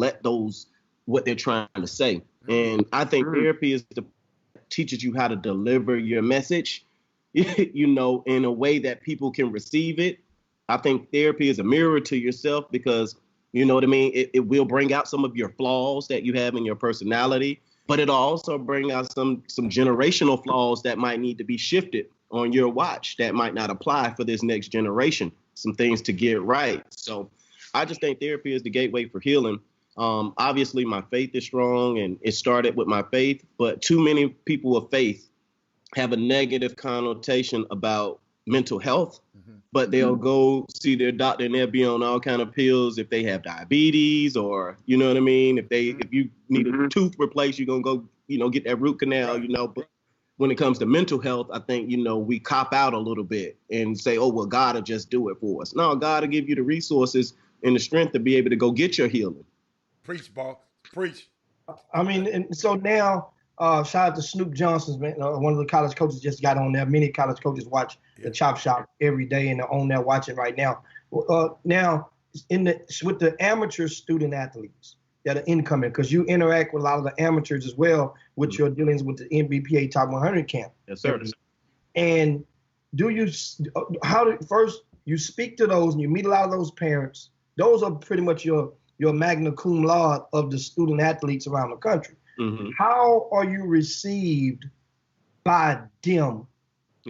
what they're trying to say. And I think therapy teaches you how to deliver your message, in a way that people can receive it. I think therapy is a mirror to yourself because, you know what I mean? It will bring out some of your flaws that you have in your personality, but it'll also bring out some generational flaws that might need to be shifted on your watch that might not apply for this next generation, some things to get right. So I just think therapy is the gateway for healing. Obviously, my faith is strong and it started with my faith, but too many people of faith have a negative connotation about mental health, but they'll go see their doctor and they'll be on all kind of pills if they have diabetes or, you know what I mean? If you need a tooth replaced, you're going to go, get that root canal, but when it comes to mental health, I think, we cop out a little bit and say, oh, well, God will just do it for us. No, God will give you the resources and the strength to be able to go get your healing. Preach, Paul. Preach. I mean, and so now, shout out to Snoop Johnson, man. One of the college coaches just got on there. Many college coaches watch the Chop Shop every day, and they're on there watching right now. Now, with the amateur student athletes that are incoming, because you interact with a lot of the amateurs as well with your dealings with the NBPA Top 100 camp. Yes, sir. And first you speak to those and you meet a lot of those parents. Those are pretty much your magna cum laude of the student athletes around the country. How are you received by them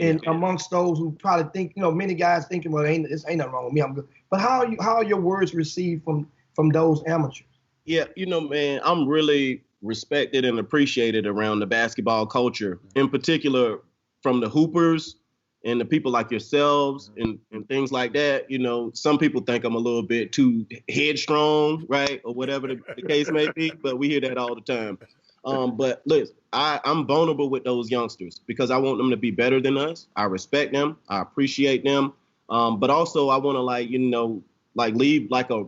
and amongst those who probably think, many guys thinking, well, ain't nothing wrong with me, I'm good. But how are your words received from those amateurs? Yeah, man, I'm really respected and appreciated around the basketball culture, in particular from the hoopers and the people like yourselves and things like that. Some people think I'm a little bit too headstrong, right? Or whatever the case may be, but we hear that all the time. But listen, I'm vulnerable with those youngsters because I want them to be better than us. I respect them. I appreciate them. But also I want to leave like a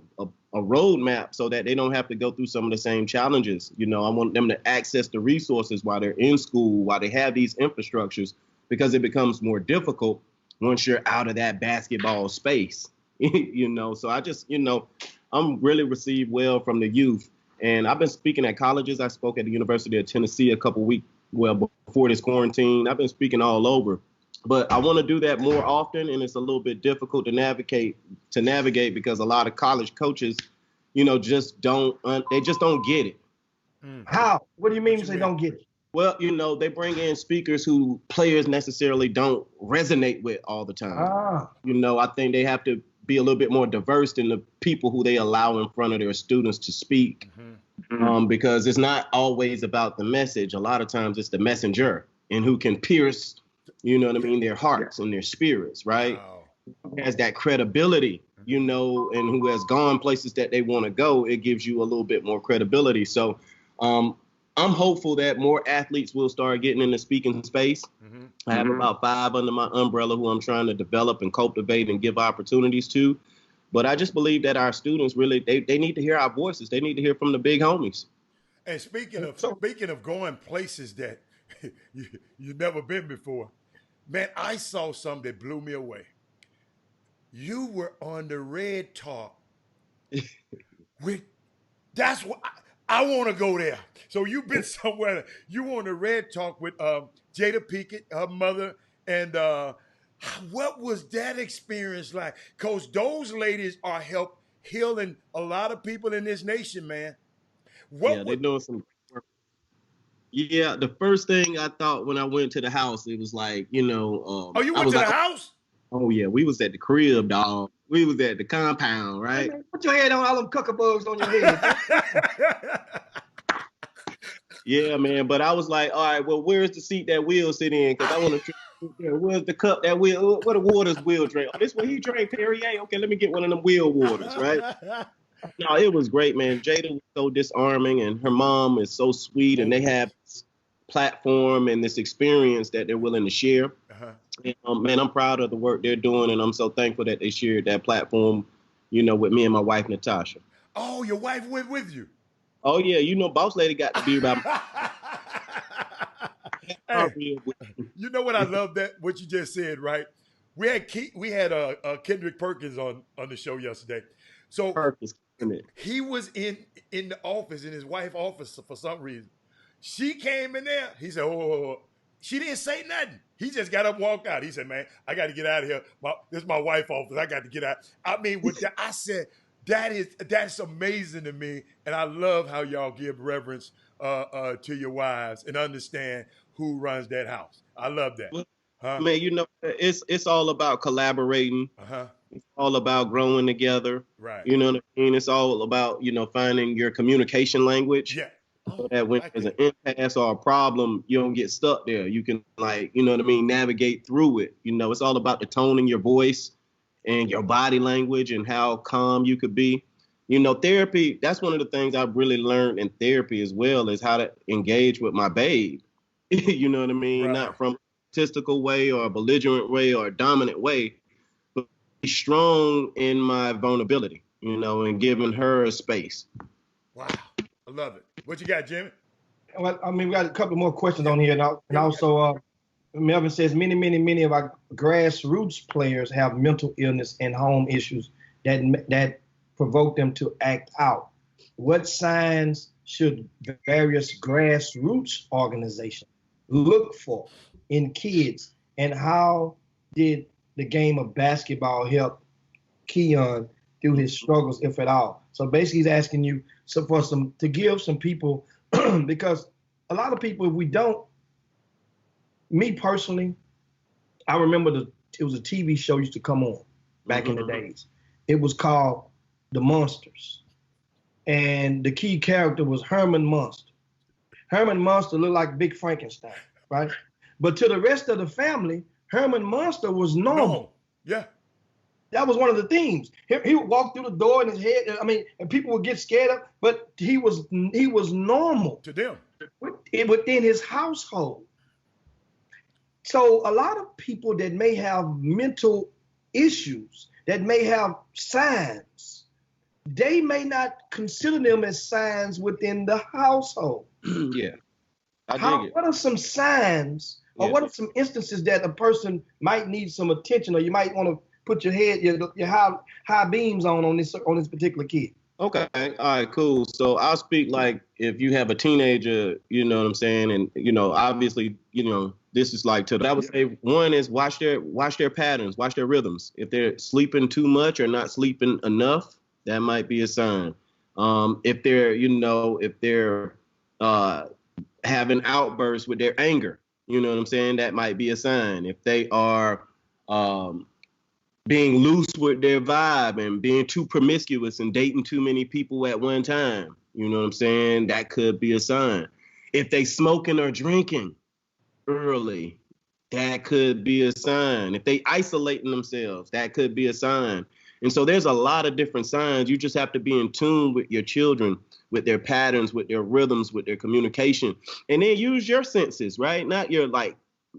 roadmap so that they don't have to go through some of the same challenges. I want them to access the resources while they're in school, while they have these infrastructures, because it becomes more difficult once you're out of that basketball space, So I just, I'm really received well from the youth. And I've been speaking at colleges. I spoke at the University of Tennessee a couple weeks, before this quarantine. I've been speaking all over. But I want to do that more often, and it's a little bit difficult to navigate because a lot of college coaches, just don't get it. How? What do you mean they don't get it? Well, they bring in speakers who players necessarily don't resonate with all the time. I think they have to be a little bit more diverse in the people who they allow in front of their students to speak, because it's not always about the message. A lot of times it's the messenger and who can pierce, their hearts and their spirits, right? Wow. Who has that credibility, and who has gone places that they want to go. It gives you a little bit more credibility. So, I'm hopeful that more athletes will start getting in the speaking space. I have about 5 under my umbrella who I'm trying to develop and cultivate and give opportunities to. But I just believe that our students really, they need to hear our voices. They need to hear from the big homies. And speaking of going places that you've never been before, Man, I saw something that blew me away. You were on the Red Talk with, that's what I want to go there. So you've been somewhere. You on the Red Talk with Jada Pinkett, her mother, and what was that experience like? Because those ladies are healing a lot of people in this nation, man. Yeah, they're doing some work. Yeah, the first thing I thought when I went to the house, it was like, Oh, you I went was to the like, house? oh yeah, we was at the crib, dog. We was at the compound, right? Hey, man, put your head on all them cuckabugs on your head. Yeah, man. But I was like, all right, well, where's the seat that Will sit in? Because I want to. Where's the cup that Will? What the waters Will drink? Oh, this what he drank, Perrier. Okay, let me get one of them Will waters, right? No, it was great, man. Jada was so disarming, and her mom is so sweet, and they have this platform and this experience that they're willing to share. Uh-huh. And, man, I'm proud of the work they're doing, and I'm so thankful that they shared that platform, with me and my wife, Natasha. Oh, your wife went with you? Oh, yeah, Boss Lady got to be about. Hey, you know what I love what you just said, right? We had Kendrick Perkins on the show yesterday. So Perkins, he was in the office, in his wife's office for some reason. She came in there. He said, oh. She didn't say nothing. He just got up and walked out. He said, man, I got to get out of here. This is my wife's office. I got to get out. I mean, I said, that's amazing to me. And I love how y'all give reverence to your wives and understand who runs that house. I love that. Huh? Man, it's all about collaborating. Uh-huh. It's all about growing together. Right. You know what I mean? It's all about, finding your communication language. Yeah. So that when there's an impasse or a problem, you don't get stuck there. You can navigate through it. It's all about the tone in your voice and your body language and how calm you could be. Therapy, that's one of the things I've really learned in therapy as well, is how to engage with my babe. You know what I mean? Right. Not from a statistical way or a belligerent way or a dominant way, but be strong in my vulnerability, and giving her a space. Wow. I love it. What you got, Jimmy? Well, I mean, we got a couple more questions on here. And also, Melvin says many of our grassroots players have mental illness and home issues that provoke them to act out. What signs should various grassroots organizations look for in kids, and how did the game of basketball help Keon through his struggles, if at all? So basically, he's asking you to give some people, because a lot of people, if we don't, me personally, I remember it was a TV show used to come on back in the days. It was called The Monsters. And the key character was Herman Munster. Herman Munster looked like Big Frankenstein, right? But to the rest of the family, Herman Munster was normal. Yeah. That was one of the themes. He would walk through the door in his head. And people would get scared of, but he was normal to them within his household. So a lot of people that may have mental issues, that may have signs, they may not consider them as signs within the household. Yeah, I dig it. What are some signs, or what are some instances that a person might need some attention, or you might want to put your high beams on this particular kid? Okay, all right, cool. So I'll speak like if you have a teenager, you know what I'm saying, and obviously, this is like I would say one is watch their patterns, watch their rhythms. If they're sleeping too much or not sleeping enough, that might be a sign. If they're having outbursts with their anger, you know what I'm saying, that might be a sign. If they are being loose with their vibe and being too promiscuous and dating too many people at one time, you know what I'm saying, that could be a sign. If they smoking or drinking early, that could be a sign. If they isolating themselves, that could be a sign. And so there's a lot of different signs. You just have to be in tune with your children, with their patterns, with their rhythms, with their communication, and then use your senses, right? Not your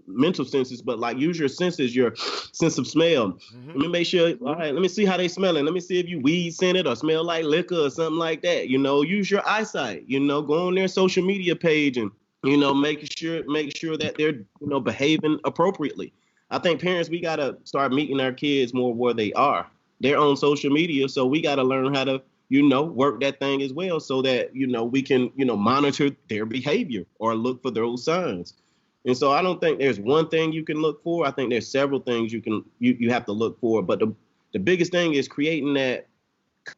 mental senses, but use your senses, your sense of smell. Let me make sure, all right, let me see how they smelling. Let me see if you weed scented or smell like liquor or something like that. Use your eyesight, go on their social media page and, make sure that they're, behaving appropriately. I think parents, we got to start meeting our kids more where they are. They're on social media, so we got to learn how to, work that thing as well so that, we can, monitor their behavior or look for those signs. And so I don't think there's one thing you can look for. I think there's several things you have to look for. But the biggest thing is creating that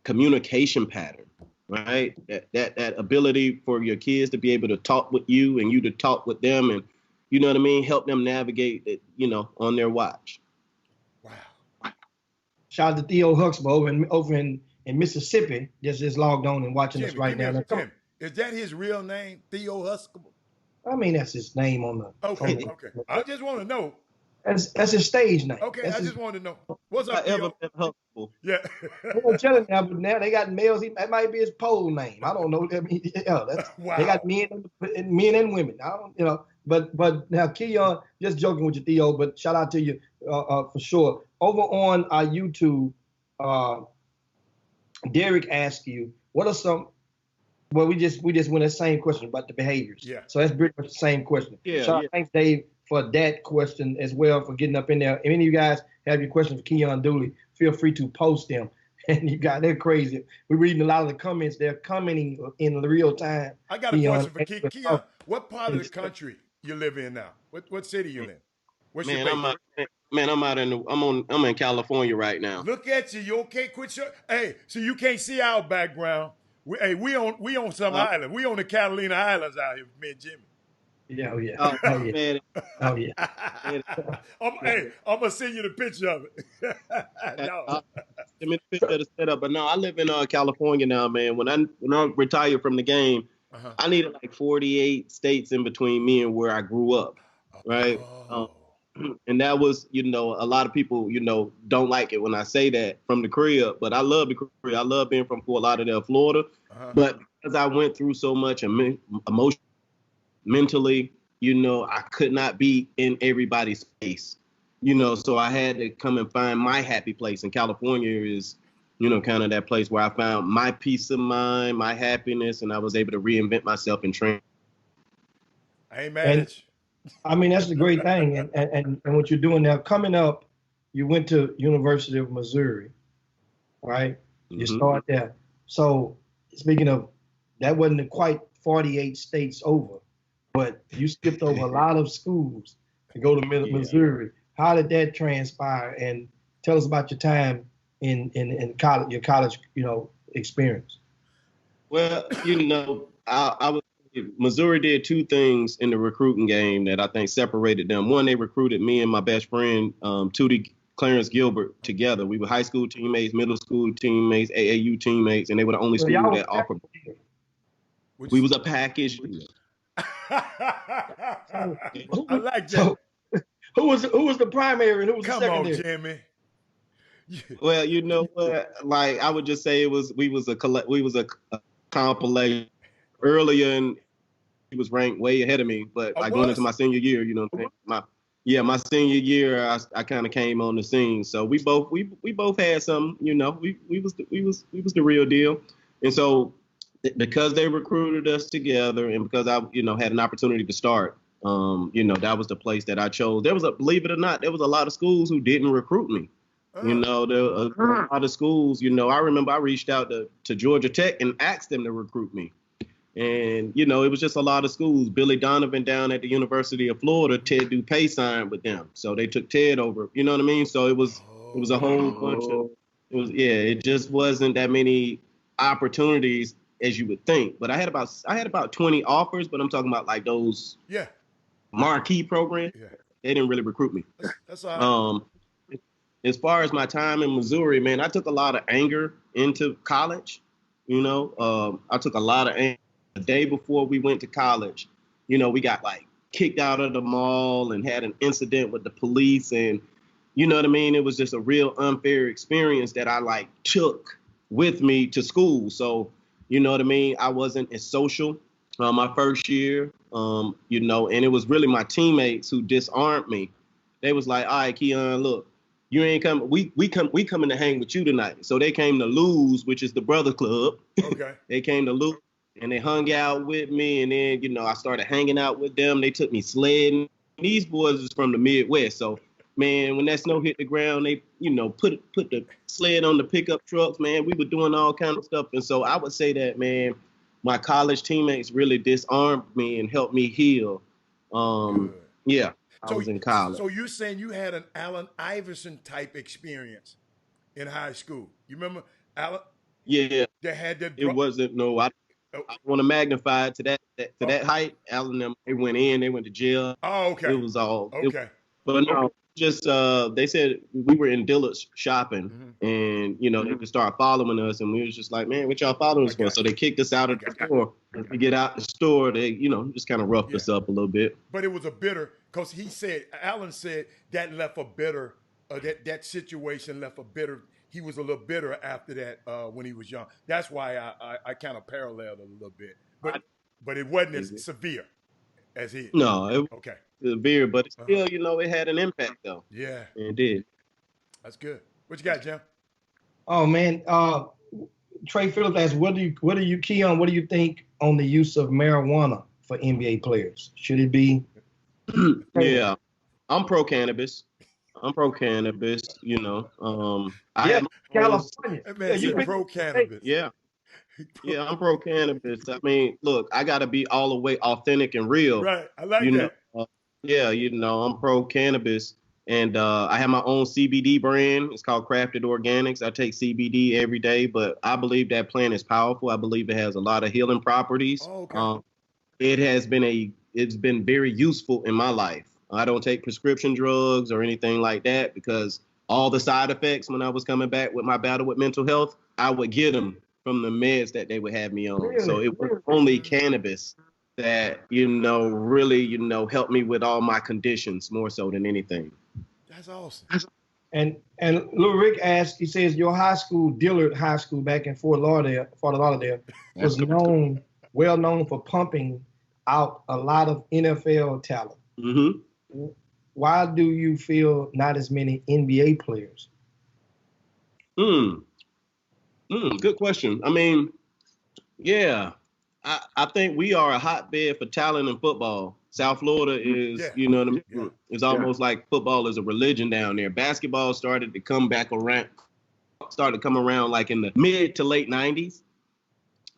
communication pattern, right? That ability for your kids to be able to talk with you and you to talk with them and, help them navigate it, on their watch. Wow. Shout out to Theo Huxtable over in Mississippi. Just logged on and watching us right now. Tim, is that his real name, Theo Huxtable? I mean, that's his name on the. Okay. I just want to know. That's his stage name. Okay, that's I just wanted to know. What's up, Theo? Yeah. I'm telling you, but now they got males. That might be his pole name. I don't know. I mean, wow. They got men and women. I don't, But now, Keon, just joking with you, Theo. But shout out to you for sure. Over on our YouTube, Derek asked you, what are some? Well, we just went the same question about the behaviors. Yeah. So that's pretty much the same question. Yeah. Thanks, Dave, for that question as well, for getting up in there. If any of you guys have your questions for Keon Dooley, feel free to post them. And they're crazy. We're reading a lot of the comments. They're commenting in real time. I got a question for Keon. What part of the country you live in now? What city you in? What's your I'm in California right now. Look at you. You okay? Quit your. Hey, so you can't see our background. We on some island. We on the Catalina Islands out here, me and Jimmy. Yeah, oh yeah. Oh yeah. Oh yeah. I'm gonna send you the picture of it. No. Send me the picture of the setup. But no, I live in California now, man. When I retire from the game, I needed like 48 states in between me and where I grew up, right? And that was, a lot of people, don't like it when I say that from the crib, but I love the crib. I love being from Fort Lauderdale, Florida. But because I went through so much emotionally, mentally, I could not be in everybody's space, so I had to come and find my happy place. And California is, kind of that place where I found my peace of mind, my happiness, and I was able to reinvent myself and train. I ain't mad at you. I mean, that's the great thing. And what you're doing now, coming up, you went to University of Missouri, right? You start there. So speaking of, that wasn't quite 48 states over, but you skipped over a lot of schools to go to Missouri. How did that transpire? And tell us about your time in college, your college, experience. Well, I was. Missouri did two things in the recruiting game that I think separated them. One, they recruited me and my best friend, Tootie Clarence Gilbert, together. We were high school teammates, middle school teammates, AAU teammates, and they were the only school that offered. We was a package. I like that. So, who was the primary and who was the secondary? Come on, Jimmy. Well, you know what? Like I would just say we was a compilation. Earlier, and he was ranked way ahead of me, but like going into my senior year, my senior year, I kind of came on the scene. So we both had some, we was the real deal, and so because they recruited us together, and because I had an opportunity to start, that was the place that I chose. Believe it or not, there was a lot of schools who didn't recruit me. There were a lot of schools. I remember I reached out to Georgia Tech and asked them to recruit me. And, it was just a lot of schools. Billy Donovan down at the University of Florida, Ted Dupay signed with them. So they took Ted over, you know what I mean? So it was a whole bunch of, it just wasn't that many opportunities as you would think. But I had about 20 offers, but I'm talking about like those marquee programs. Yeah. They didn't really recruit me. That's all right. As far as my time in Missouri, man, I took a lot of anger into college. I took a lot of anger. The day before we went to college, we got like kicked out of the mall and had an incident with the police. And you know what I mean? It was just a real unfair experience that I like took with me to school. So, you know what I mean? I wasn't as social my first year, and it was really my teammates who disarmed me. They was like, all right, Keon, look, you ain't coming. We coming to hang with you tonight. So they came to Lose, which is the brother club. Okay. They came to Lose. And they hung out with me, and then, I started hanging out with them. They took me sledding. These boys is from the Midwest, so man, when that snow hit the ground, they, put the sled on the pickup trucks, man. We were doing all kind of stuff. And so I would say that, man, my college teammates really disarmed me and helped me heal. Yeah, I was in college. So you're saying you had an Allen Iverson type experience in high school. You remember Allen? Yeah. They had that. It wasn't, no, I want to magnify it to that height. Allen, them, they went to jail. Oh, okay. It was all. Okay. But no, just they said we were in Dillard's shopping, and they just started following us, and we was just like, man, what y'all following us for? So they kicked us out of the store. As we get out the store, they just kind of roughed us up a little bit. But it was a bitter, because Allen said that left a bitter, that situation left a bitter. He was a little bitter after that when he was young. That's why I kind of paralleled a little bit, but it wasn't as severe as he. No. Okay. Severe, but still, it had an impact though. Yeah, it did. That's good. What you got, Jim? Oh man, Trey Phillips asked, what do you key on? What do you think on the use of marijuana for NBA players? Should it be? Yeah, I'm pro cannabis. California. Man, you're pro cannabis. Yeah. Yeah, I'm pro cannabis. I mean, look, I got to be all the way authentic and real. Right. I like that. I'm pro cannabis, and I have my own CBD brand. It's called Crafted Organics. I take CBD every day, but I believe that plant is powerful. I believe it has a lot of healing properties. Oh, okay. It's been very useful in my life. I don't take prescription drugs or anything like that, because all the side effects when I was coming back with my battle with mental health, I would get them from the meds that they would have me on. Really? So it was only cannabis that, really, helped me with all my conditions more so than anything. That's awesome. And Lil Rick asked, he says, your high school, Dillard High School back in Fort Lauderdale, was well known for pumping out a lot of NFL talent. Mm-hmm. Why do you feel not as many NBA players? Good question. I mean, yeah, I think we are a hotbed for talent in football. South Florida is, it's almost like football is a religion down there. Basketball started to come around like in the mid to late 90s.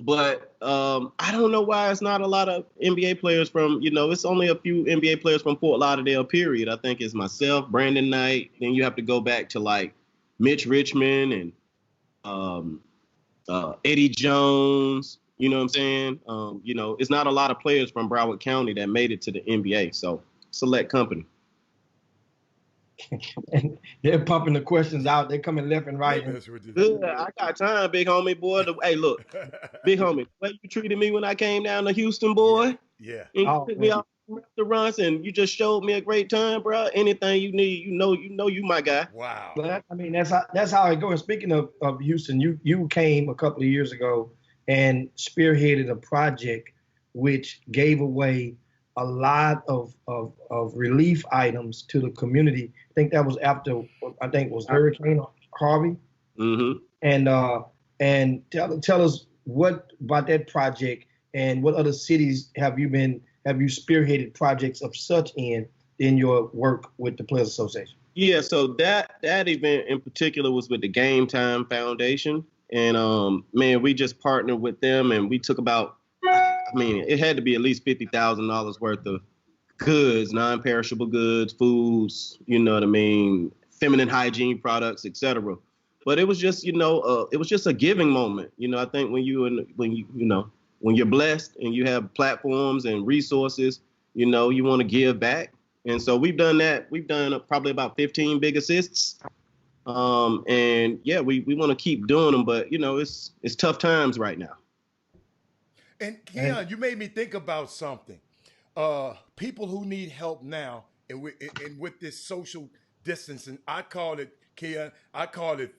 But I don't know why it's not a lot of NBA players from, it's only a few NBA players from Fort Lauderdale, period. I think it's myself, Brandon Knight. Then you have to go back to like Mitch Richmond and Eddie Jones, you know what I'm saying? It's not a lot of players from Broward County that made it to the NBA. So select company. And they're pumping the questions out. They're coming left and right. I got time, big homie, boy. Hey, look, big homie, the way you treated me when I came down to Houston, boy. Yeah. And you took me out to restaurants and you just showed me a great time, bro. Anything you need, you my guy. Wow. But that's how it goes. And speaking of Houston, you came a couple of years ago and spearheaded a project which gave away a lot of relief items to the community. I think that was after, Hurricane Harvey. Mm-hmm. And tell us what about that project and what other cities have you spearheaded projects of such in your work with the Players Association? Yeah, so that event in particular was with the Game Time Foundation. And man, we just partnered with them and we took about, it had to be at least $50,000 worth of goods, non-perishable goods, foods, feminine hygiene products, etc. But it was just, it was just a giving moment. I think when you're blessed and you have platforms and resources, you want to give back. And so we've done that. We've done probably about 15 big assists. And yeah, we want to keep doing them, but it's tough times right now. And Keon, you made me think about something. People who need help now, and with this social distancing, I call it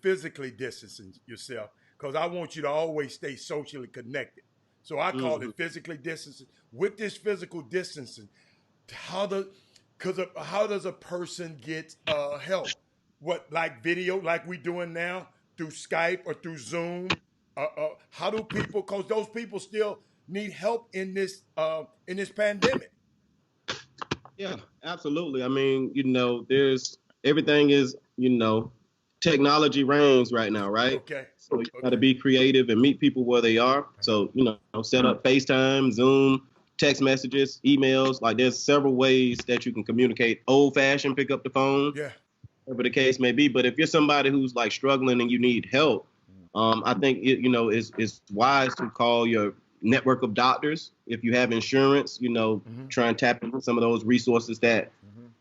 physically distancing yourself, because I want you to always stay socially connected. So I call it physically distancing. With this physical distancing, how does a person get help? What, like video, like we doing now, through Skype or through Zoom? How do people? Because those people still need help in this pandemic. Yeah, absolutely. I mean, there's everything is, technology reigns right now, right? Okay. So you got to be creative and meet people where they are. So, set up FaceTime, Zoom, text messages, emails. Like there's several ways that you can communicate. Old fashioned, pick up the phone. Yeah. Whatever the case may be. But if you're somebody who's like struggling and you need help, I think it's wise to call your network of doctors. If you have insurance, try and tap into some of those resources that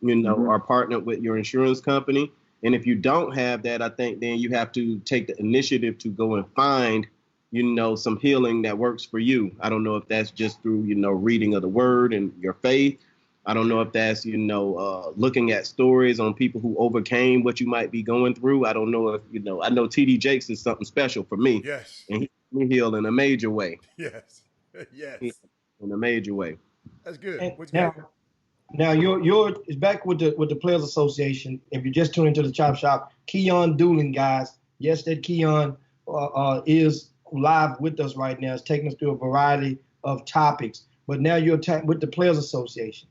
are partnered with your insurance company. And if you don't have that, I think then you have to take the initiative to go and find, some healing that works for you. I don't know if that's just through, reading of the word and your faith. I don't know if that's, looking at stories on people who overcame what you might be going through. I don't know if, I know TD Jakes is something special for me. Yes. And he healed in a major way. Yes. Yes. In a major way. That's good. Now you're is back with the Players Association. If you just tune into the Chop Shop, Keon Dooling, guys. Yes, that Keon is live with us right now. It's taking us through a variety of topics. But now you're with the Players Association.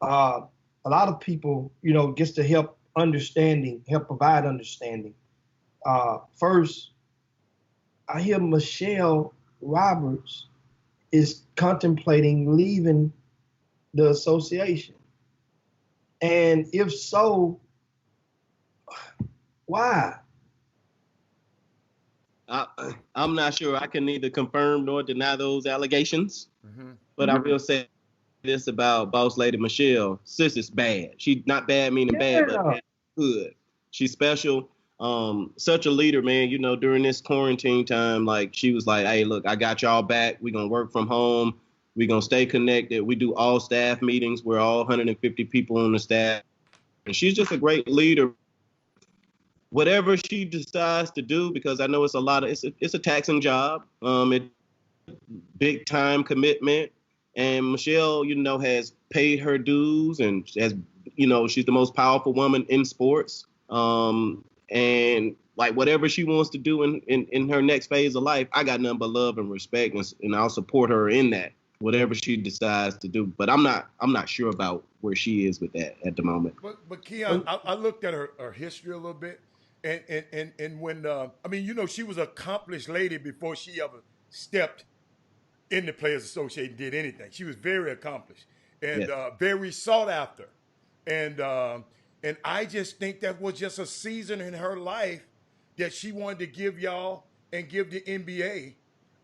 A lot of people, gets to help provide understanding. First, I hear Michelle Roberts is contemplating leaving the association. And if so, why? I'm not sure. I can neither confirm nor deny those allegations. But I will say this about Boss Lady Michelle. Sis is bad. She's not bad meaning bad, but good. She's special. Such a leader, man. During this quarantine time, like she was like, hey, look, I got y'all back. We're going to work from home. We're going to stay connected. We do all staff meetings. We're all 150 people on the staff. And she's just a great leader. Whatever she decides to do, because I know it's a taxing job. It's big time commitment. And Michelle, has paid her dues and she's the most powerful woman in sports. And like whatever she wants to do in her next phase of life, I got nothing but love and respect, and I'll support her in that, whatever she decides to do. But I'm not sure about where she is with that at the moment. But Keon, I looked at her history a little bit, and when she was an accomplished lady before she ever stepped in the Players Association, did anything. She was very accomplished and very sought after, and I just think that was just a season in her life that she wanted to give y'all and give the NBA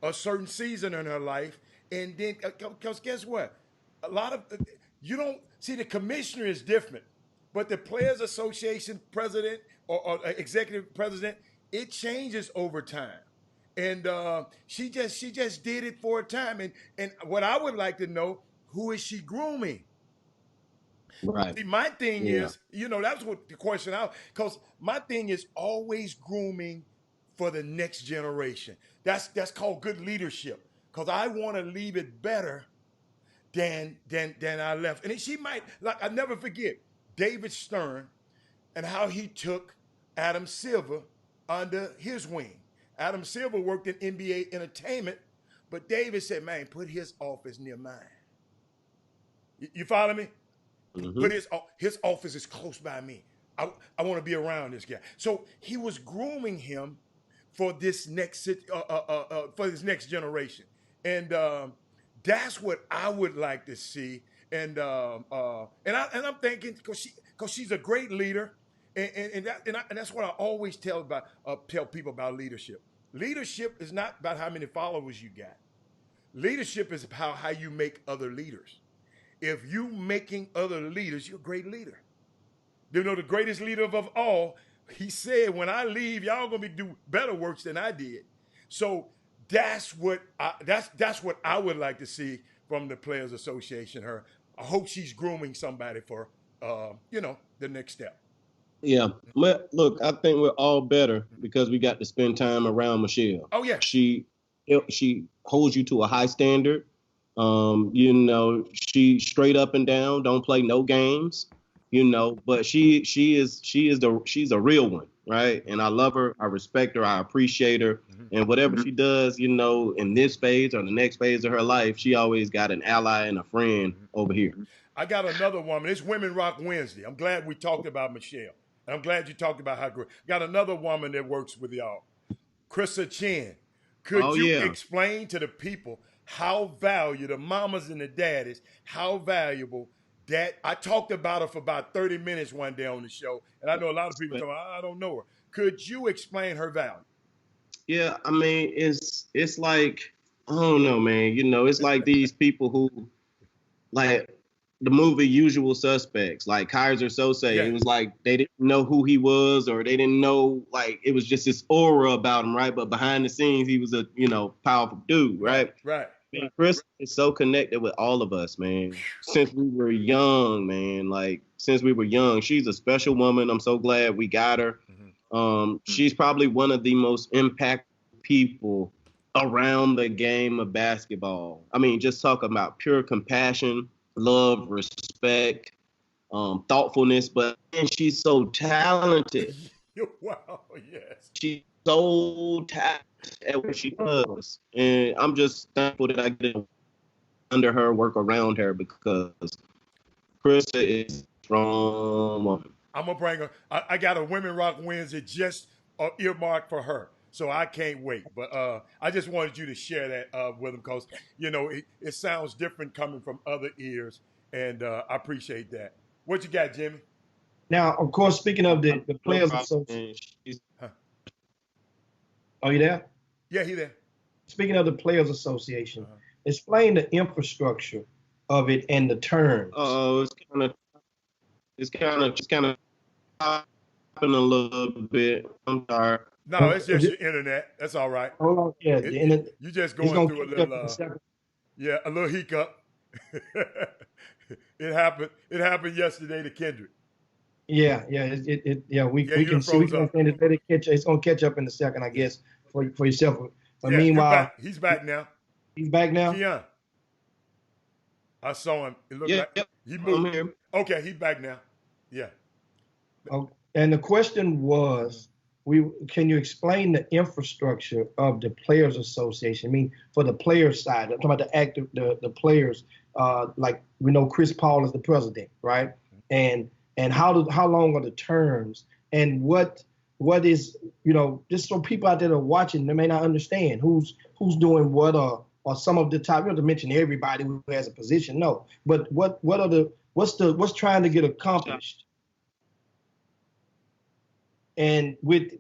a certain season in her life. And then, because guess what? A lot of, you don't see, the commissioner is different, but the Players Association president or executive president, it changes over time. And she just did it for a time. And what I would like to know, who is she grooming? Right. See, my thing is, that's what the question because my thing is always grooming for the next generation. That's called good leadership. Because I want to leave it better than I left. And she might, I never forget David Stern and how he took Adam Silver under his wing. Adam Silver worked in NBA entertainment, but David said, man, put his office near mine. You follow me? Mm-hmm. But his office is close by me. I want to be around this guy. So he was grooming him for this next generation, and that's what I would like to see. And I'm thinking because she's a great leader, and that's what I always tell people about leadership. Leadership is not about how many followers you got. Leadership is how you make other leaders. If you making other leaders, you're a great leader. The greatest leader of all, he said, when I leave, y'all gonna do better works than I did. So that's what I would like to see from the Players Association. I hope she's grooming somebody for the next step. Yeah, look, I think we're all better because we got to spend time around Michelle. Oh yeah, she holds you to a high standard. She straight up and down, don't play no games, but she's a real one, right? And I love her, I respect her, I appreciate her. Mm-hmm. And whatever she does, in this phase or the next phase of her life, she always got an ally and a friend over here. I got another woman. It's Women Rock Wednesday. I'm glad we talked about Michelle. I'm glad you talked about how great. Got another woman that works with y'all, Krista Chin. Could Oh, you yeah. explain to the people how valuable, the mamas and the daddies, how valuable that I talked about her for about 30 minutes one day on the show, and I know a lot of people talking, I don't know her. Could you explain her value? Yeah, I mean, it's like, I don't know, man. You know, it's like these people who, like the movie Usual Suspects, like Kaiser Sose. Yeah. It was like they didn't know who he was, or they didn't know, like, it was just this aura about him, right? But behind the scenes, he was a, powerful dude, right? Right. Man, Chris is so connected with all of us, man. Since we were young, man. Like, since we were young. She's a special woman. I'm so glad we got her. She's probably one of the most impactful people around the game of basketball. I mean, just talk about pure compassion, love, respect, thoughtfulness, but man, she's so talented. Wow, yes. She's so talented at what she does. And I'm just thankful that I get under her, work around her, because Krista is a strong woman. I'm going to bring her. I got a Women Rock Wednesday just earmarked for her. So I can't wait. But I just wanted you to share that with them because, it sounds different coming from other ears. And I appreciate that. What you got, Jimmy? Now, of course, speaking of the Players Association. Are you there? Yeah, he there. Speaking of the Players Association, explain the infrastructure of it and the terms. It's kind of happening a little bit. I'm sorry. No, it's just your internet. That's all right. Hold on, yeah. You just going through a little, a little hiccup. It happened yesterday to Kendrick. Yeah. We can see. It's gonna catch up in a second, I guess, for yourself. But meanwhile, he's back now. He's back now. Keon. I saw him. It looked like he moved. Okay, he's back now. Yeah. Oh, and the question was, can you explain the infrastructure of the Players Association? I mean, for the players side, I'm talking about the players. Like we know Chris Paul is the president, right? And how long are the terms? And what is, just so people out there that are watching, they may not understand who's doing what, or some of the top. You don't have to mention everybody who has a position, no. But what's trying to get accomplished? And with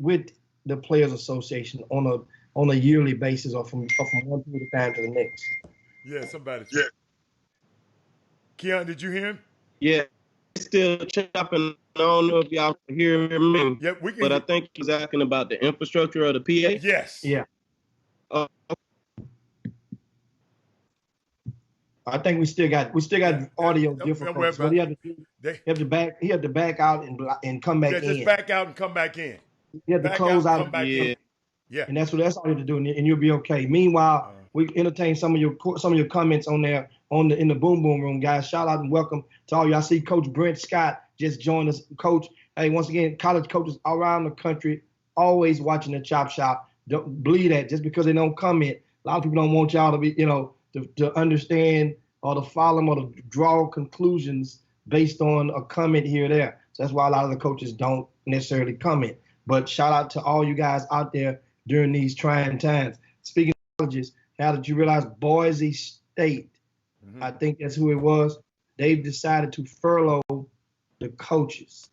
the Players Association on a yearly basis, or from one period of time to the next. Yeah, somebody. Yeah. Keon, did you hear him? Yeah, it's still chopping. I don't know if y'all can hear me. Yeah, we can. But I think he's asking about the infrastructure of the PA. Yes. Yeah. I think we still got audio difficulties. So he had to back out and come back in. Just back out and come back in. He had to close out. Yeah. And that's all you have to do, and you'll be okay. Meanwhile, we entertain some of your comments on there in the Boom Boom Room, guys. Shout out and welcome to all you. I see Coach Brent Scott just joined us. Coach, hey, once again, college coaches around the country always watching the Chop Shop. Don't believe that just because they don't comment. A lot of people don't want y'all to be, to understand or to follow them or to draw conclusions based on a comment here or there. So that's why a lot of the coaches don't necessarily comment. But shout out to all you guys out there during these trying times. Speaking of colleges, now that you realize Boise State, I think that's who it was, they've decided to furlough the coaches.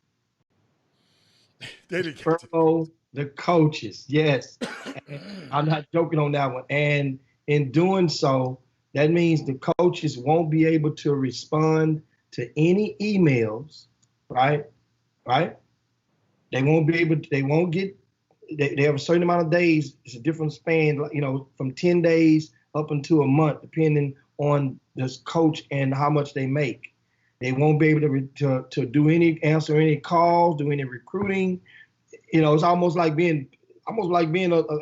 Furlough the coaches, yes. I'm not joking on that one. And in doing so, that means the coaches won't be able to respond to any emails, right? They won't be able to, they have a certain amount of days. It's a different span, from 10 days up until a month, depending on this coach and how much they make. They won't be able to answer any calls, do any recruiting. It's almost like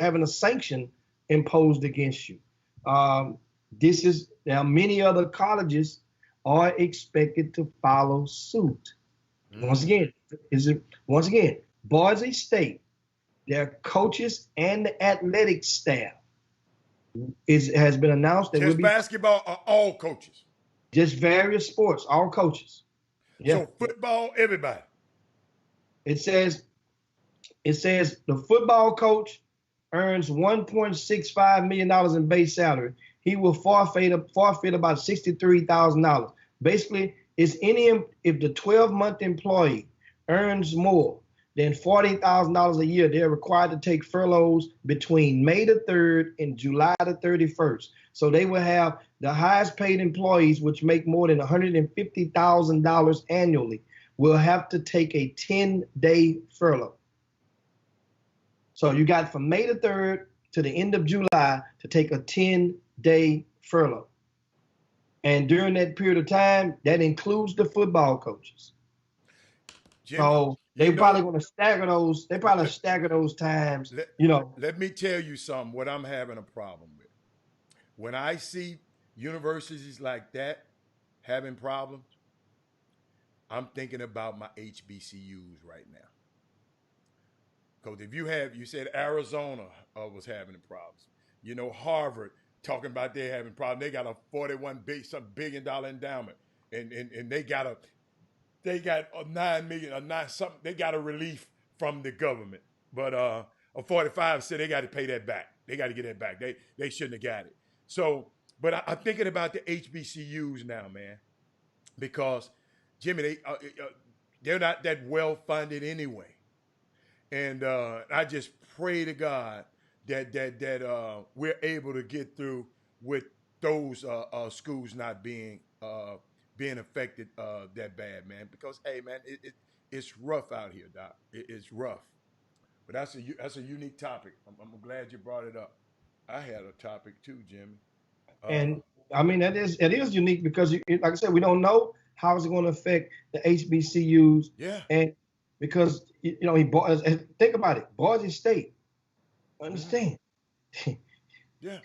having a sanction imposed against you. Now many other colleges are expected to follow suit. Once again, Boise State, their coaches and the athletic staff has been announced that just basketball or all coaches? Just various sports, all coaches. Yeah. So football, everybody. It says the football coach earns $1.65 million in base salary. He will forfeit about $63,000. Basically, if the 12-month employee earns more than $40,000 a year, they're required to take furloughs between May the 3rd and July the 31st. So they will have the highest paid employees, which make more than $150,000 annually, will have to take a 10-day furlough. So you got from May the 3rd to the end of July to take a 10-day furlough. And during that period of time, that includes the football coaches. Jimmy, so they probably going to stagger those. They probably stagger those times. Let me tell you something. What I'm having a problem with, when I see universities like that having problems, I'm thinking about my HBCUs right now. Because if you said Arizona was having problems. Harvard talking about they having problems. They got a $41 billion endowment, and they got a $9 million or not something. They got a relief from the government, but a 45 said they got to pay that back. They got to get that back. They shouldn't have got it. So, but I'm thinking about the HBCUs now, man, because Jimmy, they're not that well funded anyway, and I just pray to God that we're able to get through with those schools not being affected that bad, man. Because hey, man, it's rough out here, Doc. It's rough, but that's a unique topic. I'm glad you brought it up. I had a topic too, Jimmy. And I mean it is unique because like I said, we don't know how it's going to affect the HBCUs. Yeah. And because think about it, Boise State. Understand? Yeah.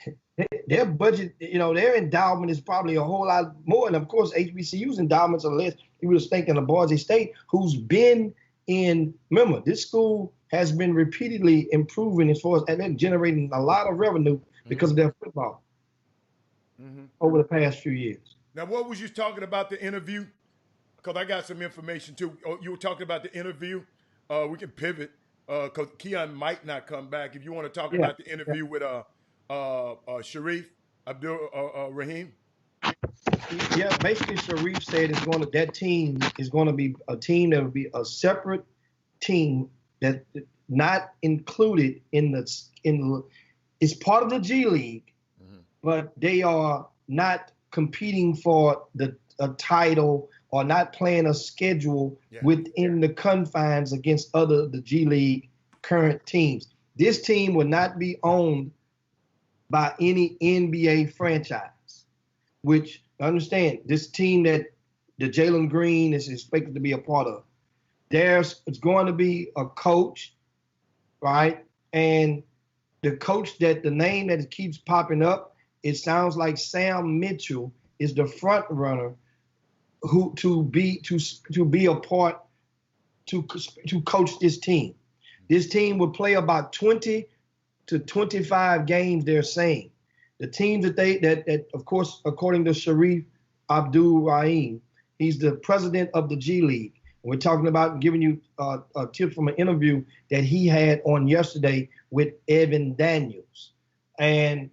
Their budget, their endowment is probably a whole lot more. And of course, HBCU's endowments are less. You was thinking of Boise State, who's been remember, this school has been repeatedly improving as far as, and they're generating a lot of revenue because of their football over the past few years. Now, what was you talking about the interview? Because I got some information too. You were talking about the interview. We can pivot because Keon might not come back. If you want to talk about the interview with Shareef Abdur-Rahim. Yeah, basically Shareef said that team is going to be a team that will be a separate team that not included it's part of the G League, but they are not competing for a title or not playing a schedule within the confines against the G League current teams. This team will not be owned by any NBA franchise, which understand this team that the Jalen Green is expected to be a part of. It's going to be a coach, right? And the coach the name that keeps popping up, it sounds like Sam Mitchell is the front runner to be a part to coach this team. This team will play about 20 to 25 games, they're saying. The teams that of course, according to Shareef Abdur-Rahim, he's the president of the G League. We're talking about giving you a tip from an interview that he had on yesterday with Evan Daniels. And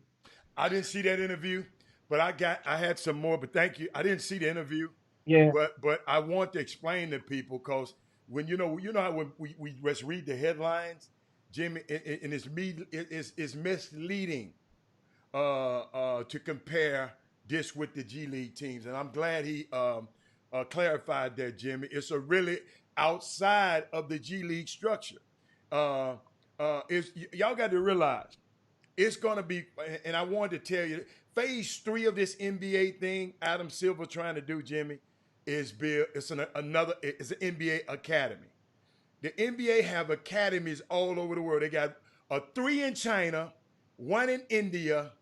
I didn't see that interview, but I had some more, but thank you. I didn't see the interview. Yeah. But I want to explain to people because when you know how when we just read the headlines, Jimmy, and it's misleading to compare this with the G League teams. And I'm glad he clarified that, Jimmy. It's a really outside of the G League structure. Y'all got to realize it's going to be, and I wanted to tell you, phase 3 of this NBA thing Adam Silver trying to do, Jimmy, it's an NBA academy. The NBA have academies all over the world. They got 3 in China, 1 in India,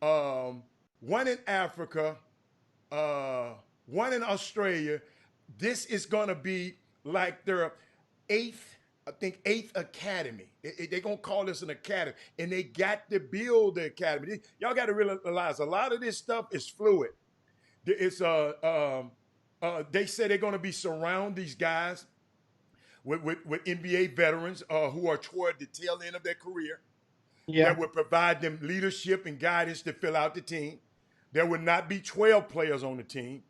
1 in Africa, 1 in Australia. This is going to be like their 8th academy. They're going to call this an academy. And they got to build the academy. Y'all got to realize a lot of this stuff is fluid. It's they say they're going to be surround these guys with NBA veterans who are toward the tail end of their career. Yeah. That would provide them leadership and guidance to fill out the team. There would not be 12 players on the team.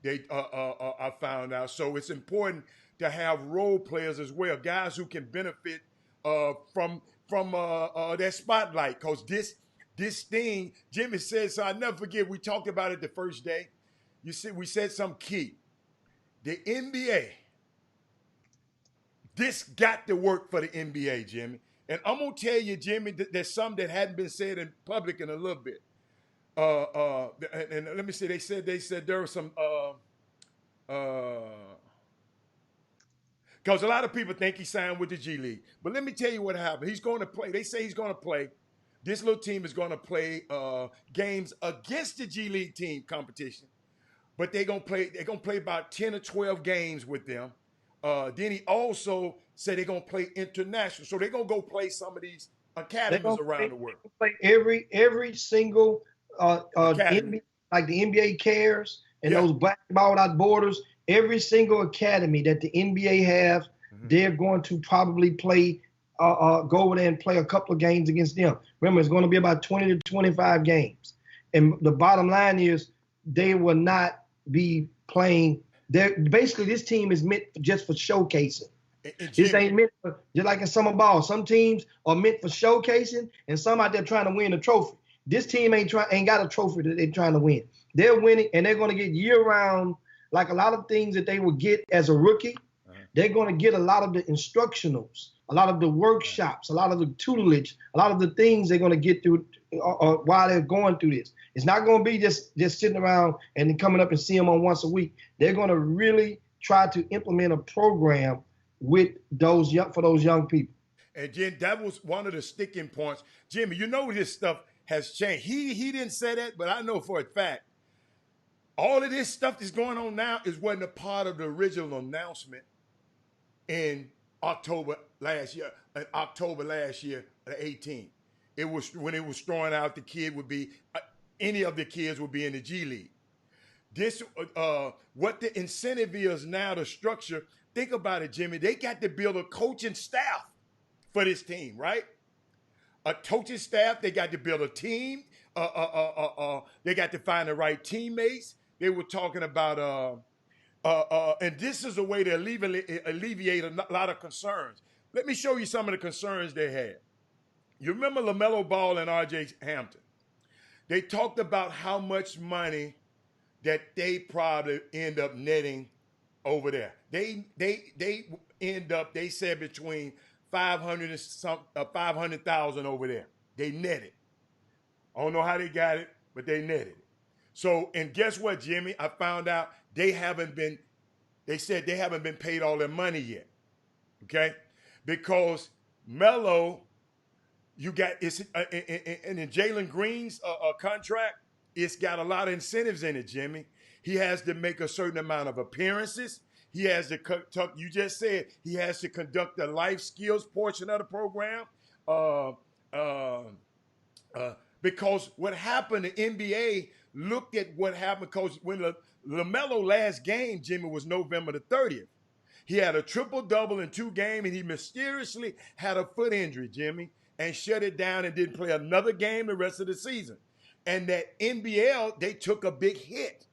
I found out. So it's important to have role players as well, guys who can benefit from that spotlight. Because this thing, Jimmy said, so I never forget, we talked about it the first day. You said we said something key. The NBA, this got to work for the NBA, Jimmy. And I'm gonna tell you, Jimmy, there's some that hadn't been said in public in a little bit. And let me see. They said there was some. Because a lot of people think he signed with the G League, but let me tell you what happened. He's going to play. They say he's going to play. This little team is going to play games against the G League team competition, but they're gonna play. They're gonna play about 10 or 12 games with them. Then he also said they're gonna play international, so they're gonna go play some of these academies around the world. Play every single NBA, like the NBA cares and those basketball without borders. Every single academy that the NBA have, they're going to probably play. Go over there and play a couple of games against them. Remember, it's going to be about 20 to 25 games, and the bottom line is they will not be playing. Basically, this team is meant just for showcasing. This ain't meant for, just like in summer ball. Some teams are meant for showcasing, and some out there trying to win a trophy. This team ain't got a trophy that they're trying to win. They're winning, and they're going to get year-round, like a lot of things that they will get as a rookie. They're going to get a lot of the instructionals, a lot of the workshops, a lot of the tutelage, a lot of the things they're going to get through while they're going through this. It's not going to be just sitting around and then coming up and seeing them once a week. They're going to really try to implement a program with those young people. And Jim, that was one of the sticking points. Jimmy, you know this stuff has changed. He didn't say that, but I know for a fact all of this stuff that's going on now wasn't a part of the original announcement in October last year, the 18th. It was when it was throwing out the kid would be, any of the kids would be in the G League. This, what the incentive is now, the structure, think about it, Jimmy. They got to build a coaching staff for this team, right? A coaching staff, they got to build a team. They got to find the right teammates. They were talking about, and this is a way to alleviate a lot of concerns. Let me show you some of the concerns they had. You remember LaMelo Ball and R.J. Hampton? They talked about how much money that they probably end up netting over there. They said between 500 and some 500,000 over there. They netted. I don't know how they got it, but they netted it. So, and guess what, Jimmy? I found out they said they haven't been paid all their money yet. Okay? Because Melo, you got, it's in Jalen Green's contract, it's got a lot of incentives in it, Jimmy. He has to make a certain amount of appearances. He has to, you just said, he has to conduct the life skills portion of the program. Because what happened, the NBA looked at what happened, because when LaMelo last game, Jimmy, was November the 30th. He had a triple-double in 2 games, and he mysteriously had a foot injury, Jimmy, and shut it down and didn't play another game the rest of the season. And that NBL, they took a big hit.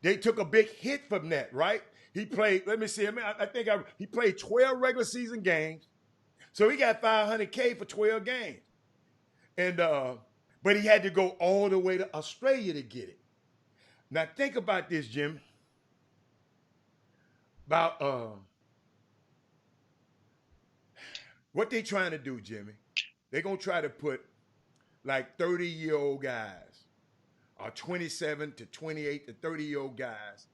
They took a big hit from that, right? He played, let me see, he played 12 regular season games. So he got $500K for 12 games. And but he had to go all the way to Australia to get it. Now think about this, Jim. About what they trying to do, Jimmy. They're going to try to put like 30-year-old guys or 27 to 28 to 30-year-old guys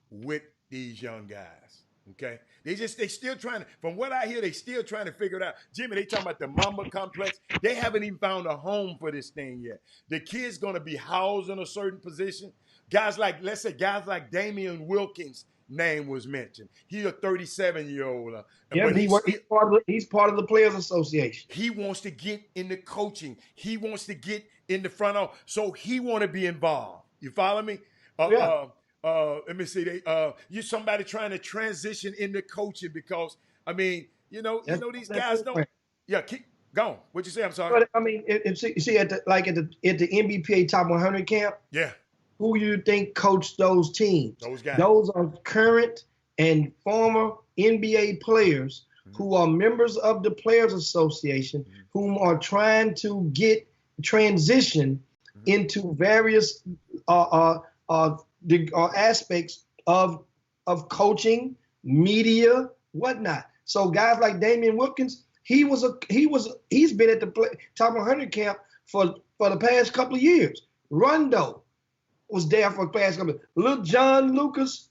with these young guys, okay? They still trying to, from what I hear, they still trying to figure it out. Jimmy, they talking about the Mamba complex. They haven't even found a home for this thing yet. The kid's going to be housed in a certain position. Guys like, let's say guys like Damian Wilkins' name was mentioned. He's a 37-year-old. Yeah, he's part of the Players Association. He wants to get into coaching. He wants to get in the front office. So he want to be involved. You follow me? let me see, you somebody trying to transition into coaching because I mean, these guys don't. Yeah, keep going. What'd you say? I'm sorry. But I mean, see at the NBPA Top 100 camp, Yeah, who you think coach those teams? those guys. Those are current and former NBA players who are members of the Players Association, whom are trying to get transition into various aspects of coaching, media, whatnot. So guys like Damian Wilkins, he's been at the Top 100 camp for the past couple of years. Rondo was there for the past couple of years. Lil John Lucas,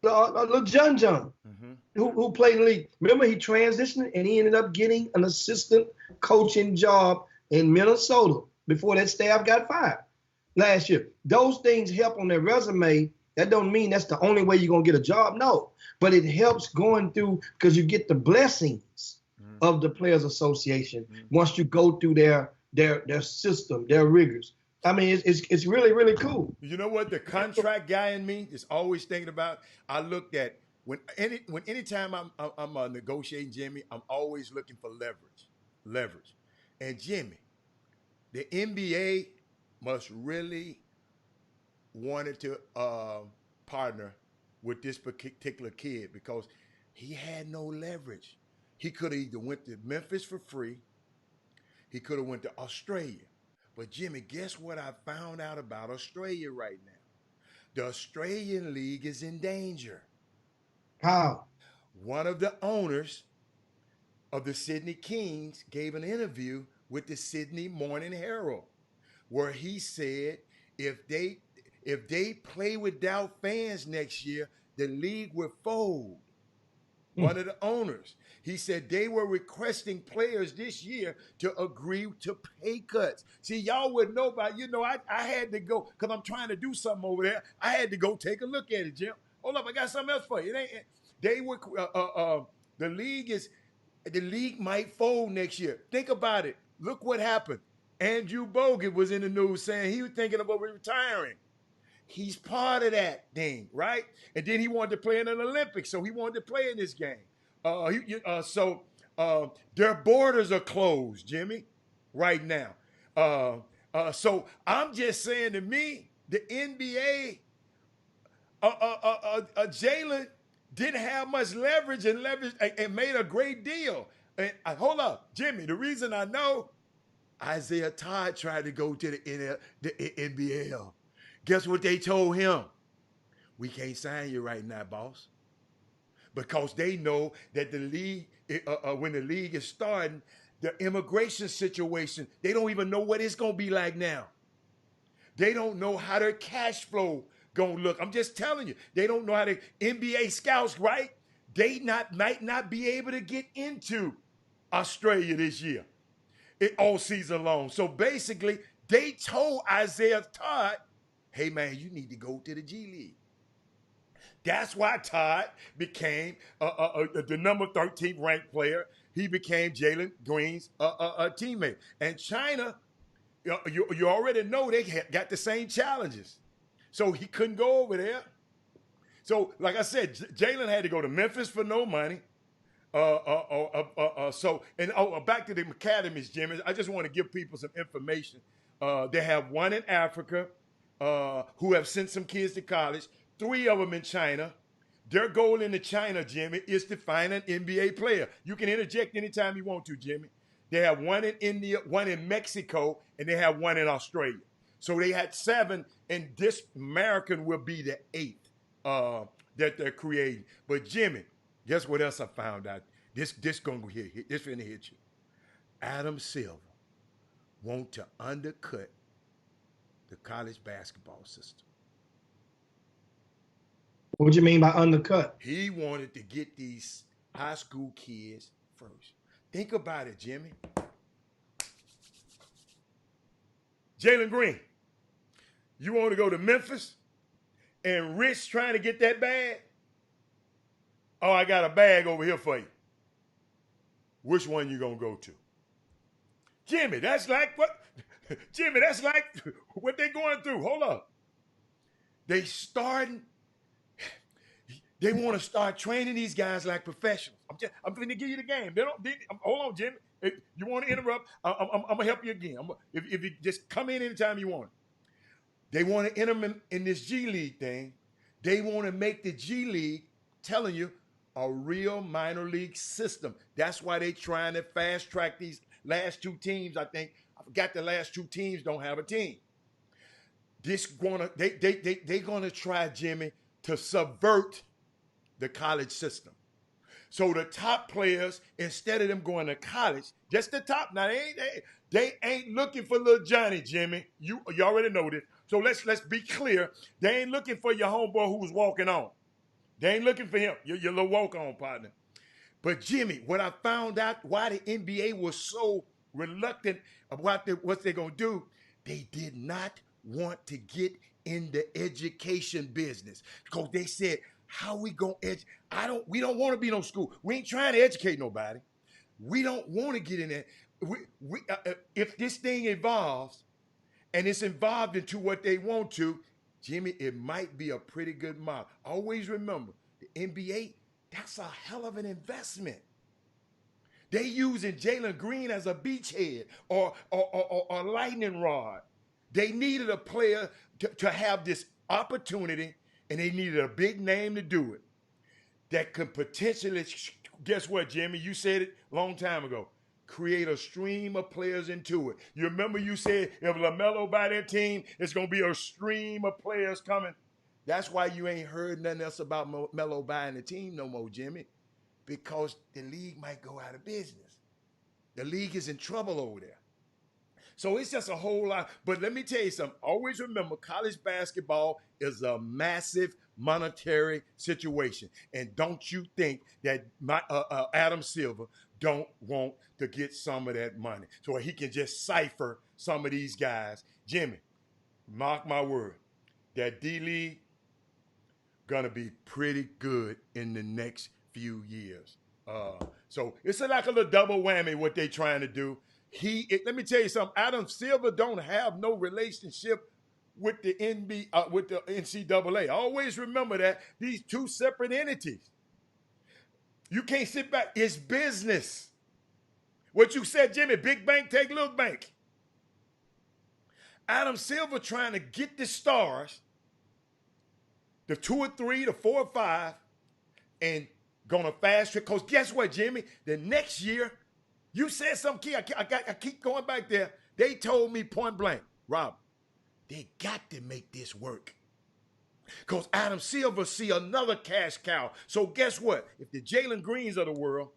Lil John, who played in the league. Remember, he transitioned and he ended up getting an assistant coaching job in Minnesota before that staff got fired last year. Those things help on their resume. That don't mean that's the only way you're going to get a job. No, but it helps going through because you get the blessings of the Players Association once you go through their system, their rigors. I mean, it's really, really cool. You know what? The contract guy in me is always thinking about. I looked at anytime I'm negotiating, Jimmy, I'm always looking for leverage. And Jimmy, the NBA must really wanted to partner with this particular kid because he had no leverage. He could have either went to Memphis for free. He could have went to Australia. But Jimmy, guess what I found out about Australia right now? The Australian League is in danger. How? One of the owners of the Sydney Kings gave an interview with the Sydney Morning Herald where he said if they play without fans next year, the league will fold. One of the owners. He said they were requesting players this year to agree to pay cuts. See, y'all wouldn't know about, I had to go, because I'm trying to do something over there. I had to go take a look at it, Jim. Hold up, I got something else for you. The league might fold next year. Think about it. Look what happened. Andrew Bogut was in the news saying he was thinking about retiring. He's part of that thing, right? And then he wanted to play in an Olympics, so he wanted to play in this game. So their borders are closed, Jimmy, right now. So I'm just saying to me, the NBA, Jalen didn't have much leverage and made a great deal. And hold up, Jimmy, the reason I know Isaiah Todd tried to go to the NBL. Guess what they told him? We can't sign you right now, boss. Because they know that the league, when the league is starting, the immigration situation, they don't even know what it's going to be like now. They don't know how their cash flow going to look. I'm just telling you. They don't know how the NBA scouts, right? They might not be able to get into Australia this year all season long. So basically, they told Isaiah Todd, hey, man, you need to go to the G League. That's why Todd became the number 13th ranked player. He became Jalen Green's teammate. And China, you already know they got the same challenges. So he couldn't go over there. So, like I said, Jalen had to go to Memphis for no money. Back to the academies, Jimmy. I just want to give people some information. They have one in Africa who have sent some kids to college. 3 of them in China. Their goal in China, Jimmy, is to find an NBA player. You can interject anytime you want to, Jimmy. They have one in India, one in Mexico, and they have one in Australia. So they had 7, and this American will be the 8th that they're creating. But Jimmy, guess what else I found out? This gonna hit. This finna hit you. Adam Silver want to undercut the college basketball system. What do you mean by undercut? He wanted to get these high school kids first. Think about it, Jimmy. Jalen Green, you want to go to Memphis and Rich trying to get that bag? Oh, I got a bag over here for you. Which one you gonna go to? Jimmy, that's like what? Jimmy, that's like what they going through. Hold up. They starting They want to start training these guys like professionals. I'm going to give you the game. Hold on, Jimmy. If you want to interrupt, I'm going to help you again. If you just come in anytime you want. They want to enter them in this G League thing. They want to make the G League, telling you, a real minor league system. That's why they trying to fast track these last two teams. I forgot the last two teams don't have a team. They gonna try, Jimmy, to subvert the college system. So the top players, instead of them going to college, just the top. Now they ain't looking for little Johnny, Jimmy. You already know this. So let's be clear. They ain't looking for your homeboy who's walking on. They ain't looking for him, your little walk-on partner. But, Jimmy, when I found out why the NBA was so reluctant about what they're going to do, they did not want to get in the education business. Because they said, how we going to educate? We don't want to be no school. We ain't trying to educate nobody. We don't want to get in there. If this thing evolves and it's involved into what they want to, Jimmy, it might be a pretty good model. Always remember, the NBA, that's a hell of an investment. They using Jalen Green as a beachhead or a lightning rod. They needed a player to have this opportunity, and they needed a big name to do it that could potentially, guess what, Jimmy? You said it a long time ago. Create a stream of players into it. You remember you said if LaMelo buy their team, it's going to be a stream of players coming. That's why you ain't heard nothing else about Melo buying the team no more, Jimmy, because the league might go out of business. The league is in trouble over there. So it's just a whole lot. But let me tell you something. Always remember, college basketball is a massive monetary situation. And don't you think that Adam Silver don't want to get some of that money so he can just cipher some of these guys. Jimmy, mark my word, that D-League going to be pretty good in the next few years. So it's like a little double whammy what they trying to do. Let me tell you something. Adam Silver don't have no relationship with the NCAA. Always remember that. These two separate entities. You can't sit back. It's business. What you said, Jimmy, big bank take little bank. Adam Silver trying to get the stars, the 2 or 3, the 4 or 5, and gonna fast track. Because guess what, Jimmy? The next year, you said something key. I keep going back there. They told me point blank, Rob, they got to make this work. Because Adam Silver see another cash cow. So guess what? If the Jalen Greens of the world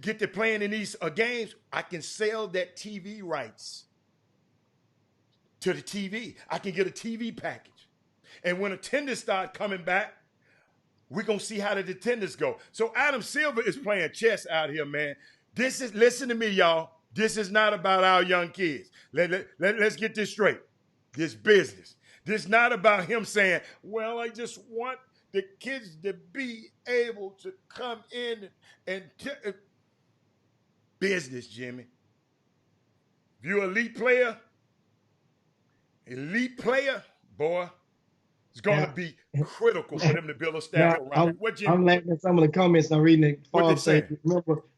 get to playing in these games, I can sell that TV rights to the TV. I can get a TV package. And when attendance start coming back, we're going to see how the attendance go. So Adam Silver is playing chess out here, man. Listen to me, y'all. This is not about our young kids. Let's get this straight. This business. This is not about him saying, well, I just want the kids to be able to come in and business, Jimmy. If you're an elite player, boy, it's going to be critical for them to build a staff around it. I'm laughing at some of the comments I'm reading.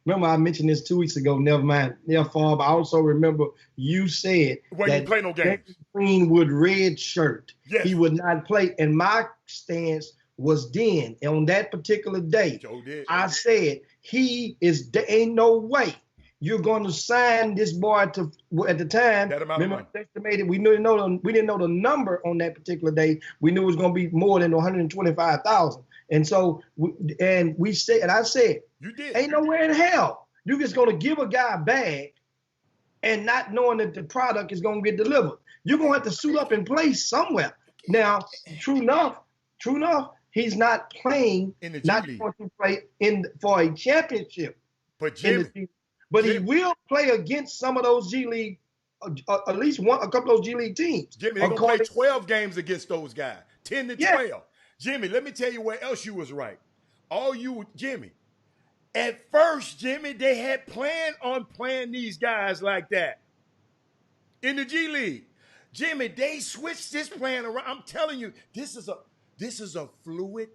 Remember I mentioned this 2 weeks ago. Never mind. Therefore, but I also remember you said that you play no games. Green would red shirt. Yes. He would not play. And my stance was then, on that particular day, I said, ain't no way you're going to sign this boy to, at the time, remember, estimated, we didn't know the number on that particular day. We knew it was going to be more than 125,000. And so, I said, you did. Ain't nowhere in hell you're just going to give a guy a bag and not knowing that the product is going to get delivered. You're going to have to suit up and play somewhere. Now, true enough, he's not playing, not going to play for a championship. But Jimmy, he will play against some of those G League, at least a couple of those G League teams. Jimmy, they're going to play 12 games against those guys, 10 to 12. Jimmy, let me tell you where else you was right. Jimmy, at first, Jimmy, they had planned on playing these guys like that in the G League. Jimmy, they switched this plan around. I'm telling you, this is a fluid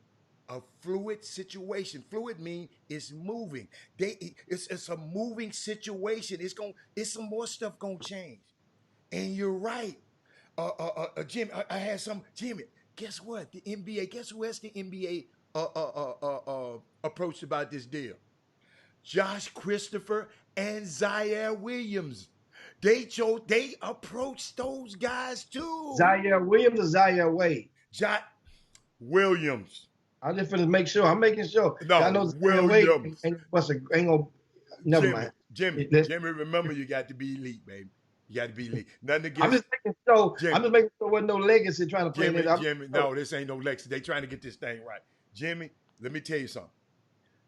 a fluid situation. Fluid mean it's moving. It's a moving situation. It's some more stuff gonna change. And you're right. Jimmy, I had some. Jimmy, guess what? The NBA. Guess who else the NBA approached about this deal? Josh Christopher and Zaire Williams. They approached those guys too. Zaire Williams or Zaire Wade? Josh Williams. I'm just finna make sure. I'm making sure. No, I know Williams. Wade ain't gonna. Never mind. Jimmy, remember you got to be elite, baby. You got to be elite. Nothing against. I'm just making sure. Jimmy. I'm just making sure there's no legacy trying to play it. Jimmy, no, this ain't no legacy. They trying to get this thing right. Jimmy, let me tell you something.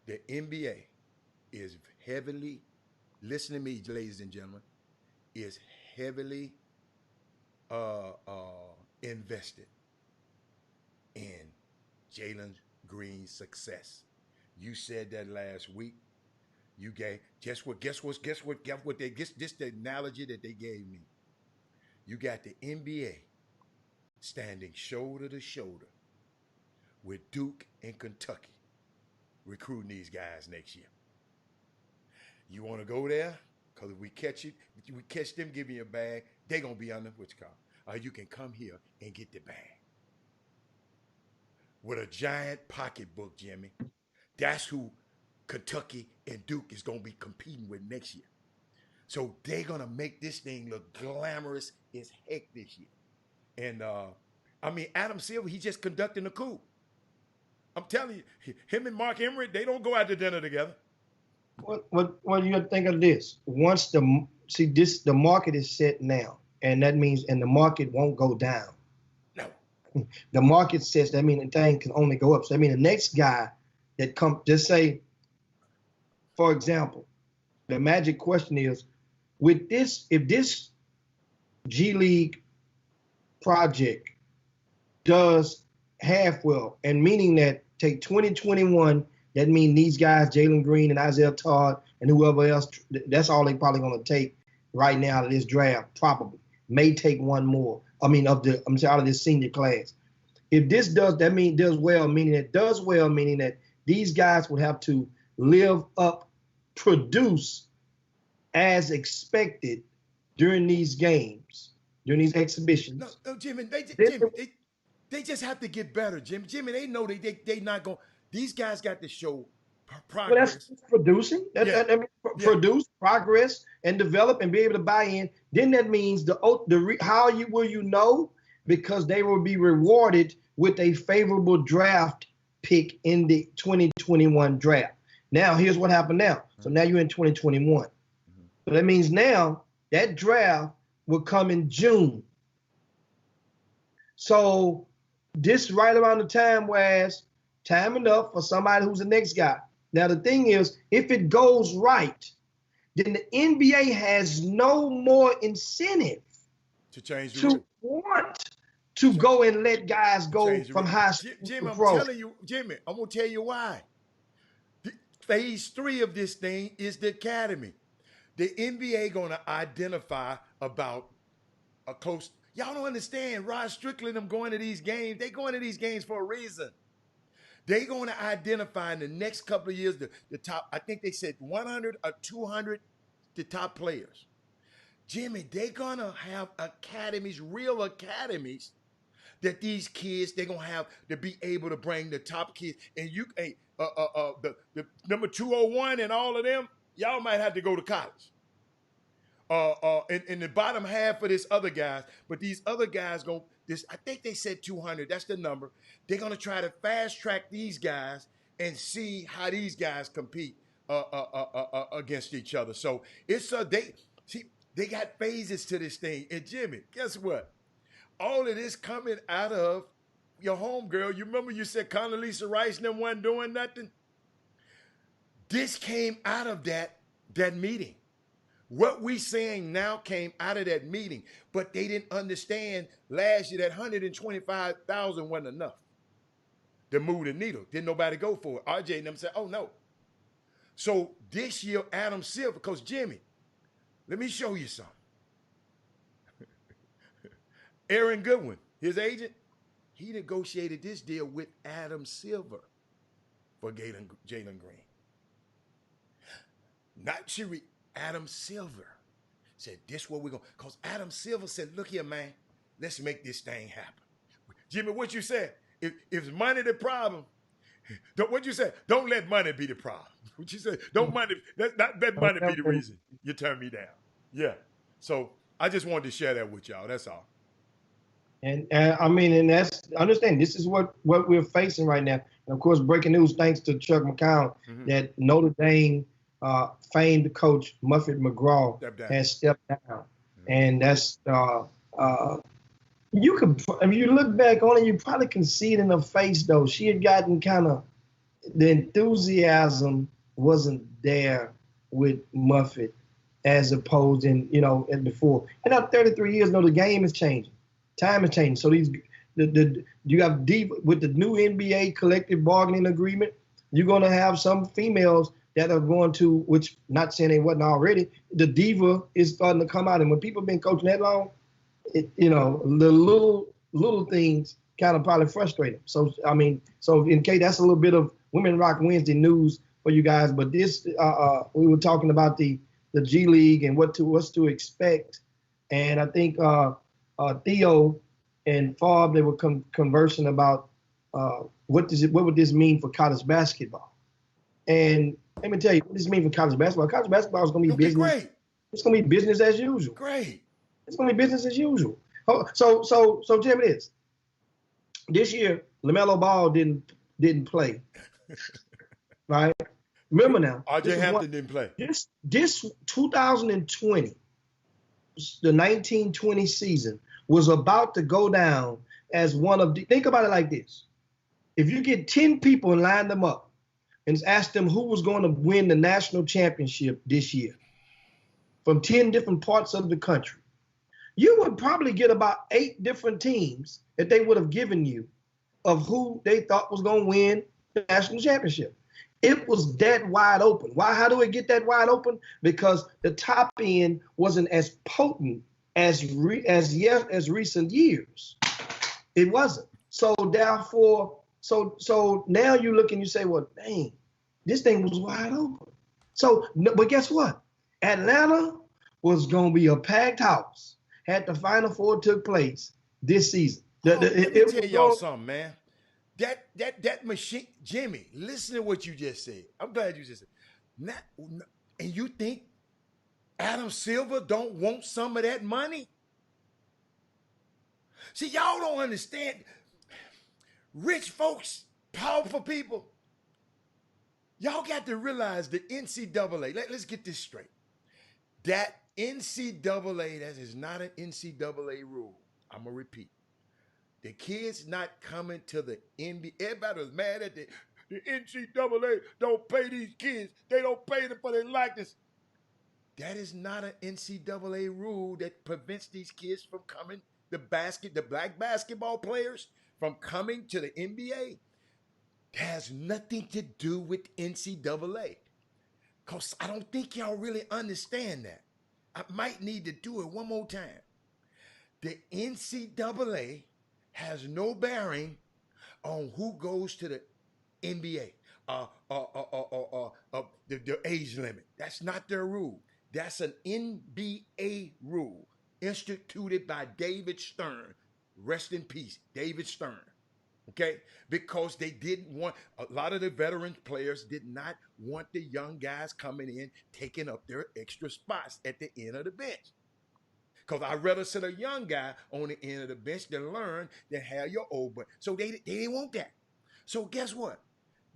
The NBA is heavily, listen to me, ladies and gentlemen, is heavily invested in Jalen Green's success. You said that last week. You gave guess what they guess this the analogy that they gave me. You got the NBA standing shoulder to shoulder with Duke and Kentucky recruiting these guys next year. You want to go there? Because if we catch them giving you a bag, they're gonna be under what you call. You can come here and get the bag. With a giant pocketbook, Jimmy. That's who Kentucky and Duke is going to be competing with next year. So they're going to make this thing look glamorous as heck this year. And, Adam Silver, he's just conducting a coup. I'm telling you, him and Mark Emmert, they don't go out to dinner together. What do you think of this? Once the market is set now, and that means, and the market won't go down. No. The market says that means the thing can only go up. So I mean, the next guy that come, just say, for example, the magic question is, with this, if this G League project does half well, and meaning that take 2021, that means these guys, Jalen Green and Isaiah Todd and whoever else, that's all they probably going to take right now out of this draft, probably. May take one more. Out of this senior class. If this does well, meaning that these guys would have to live up, produce as expected during these games, during these exhibitions. No, Jimmy, they just have to get better, Jimmy. Jimmy, they know they not going. These guys got to show progress. Well, that's producing. Produce, progress, and develop, and be able to buy in. Then that means will you know? Because they will be rewarded with a favorable draft pick in the 2021 draft. Now, here's what happened now. So now you're in 2021. So that means now that draft will come in June. So this right around the time whereas time enough for somebody who's the next guy. Now, the thing is, if it goes right, then the NBA has no more incentive to change the to want to go and let guys go from high school Jimmy, to pro. I'm telling you, Jimmy, I'm going to tell you why. Phase 3 of this thing is the academy. The NBA going to identify about a close. Y'all don't understand. Rod Strickland, them going to these games. They going to these games for a reason. They're going to identify in the next couple of years the top. I think they said 100 or 200 the top players. Jimmy, they're going to have academies, real academies, that these kids, they're going to have to be able to bring the top kids. And the number 201 and all of them, y'all might have to go to college. In the bottom half of this other guys, but these other guys I think they said 200, that's the number. They're going to try to fast track these guys and see how these guys compete against each other. So it's they got phases to this thing. And Jimmy, guess what? All of this coming out of your homegirl. You remember you said Condoleezza Rice and them wasn't doing nothing? This came out of that meeting. What we saying now came out of that meeting, but they didn't understand last year that 125,000 wasn't enough to move the needle. Didn't nobody go for it. RJ and them said, oh no. So this year, Adam Silver, because Jimmy, let me show you something. Aaron Goodwin, his agent, he negotiated this deal with Adam Silver. for Jalen Green. Not Cherie, Adam Silver said, this what we're going to, because Adam Silver said, look here, man, let's make this thing happen. Jimmy, what you said, if money the problem, what you said, don't let money be the problem. What you said, don't money, let money be the reason you turn me down. Yeah. So I just wanted to share that with y'all. That's all. And I mean, and that's, understand, this is what we're facing right now. And of course, breaking news, thanks to Chuck McCown, that Notre Dame famed coach Muffet McGraw has stepped down. And that's, you could, I mean, you look back on it, you probably can see it in her face, though. She had gotten kind of, the enthusiasm wasn't there with Muffet as opposed in, as before. And now 33 years, the game is changing. Time is changing. So you have deep with the new NBA collective bargaining agreement, you're going to have some females that are going to, which not saying they wasn't already, the diva is starting to come out. And when people have been coaching that long, the little things kind of probably frustrate them. So, I mean, in case that's a little bit of Women Rock Wednesday news for you guys. But this, we were talking about the G League and what's to expect. And I think Theo and Favre, they were conversing about what would this mean for college basketball. And let me tell you what this means for college basketball. College basketball is going to be business. Great. It's going to be business as usual. Great. It's going to be business as usual. So Jim, it is. This year, LaMelo Ball didn't play. Right? Remember now. RJ Hampton didn't play. This 2020, the 1920 season, was about to go down as one of the, think about it like this. If you get 10 people and line them up and ask them who was going to win the national championship this year from 10 different parts of the country, you would probably get about 8 different teams that they would have given you of who they thought was going to win the national championship. It was that wide open. Why? How do it get that wide open? Because the top end wasn't as potent as recent years. It wasn't. So therefore, so now you look and you say, well, dang, this thing was wide open. So, but guess what? Atlanta was going to be a packed house had the Final Four took place this season. Let me tell y'all something, man. That machine, Jimmy, listen to what you just said. I'm glad you just said. And you think Adam Silver don't want some of that money? See, y'all don't understand. Rich folks, powerful people, y'all got to realize the NCAA, let's get this straight. That NCAA, that is not an NCAA rule. I'm going to repeat. The kids not coming to the NBA. Everybody was mad at the NCAA don't pay these kids. They don't pay them for their likeness. That is not an NCAA rule that prevents these kids from coming, the black basketball players from coming to the NBA. It has nothing to do with NCAA. Because I don't think y'all really understand that. I might need to do it one more time. The NCAA has no bearing on who goes to the NBA, the age limit. That's not their rule. That's an NBA rule instituted by David Stern. Rest in peace, David Stern. Okay? Because they didn't want, a lot of the veteran players did not want the young guys coming in, taking up their extra spots at the end of the bench. Because I'd rather sit a young guy on the end of the bench than learn than have your old boy. So they didn't want that. So guess what?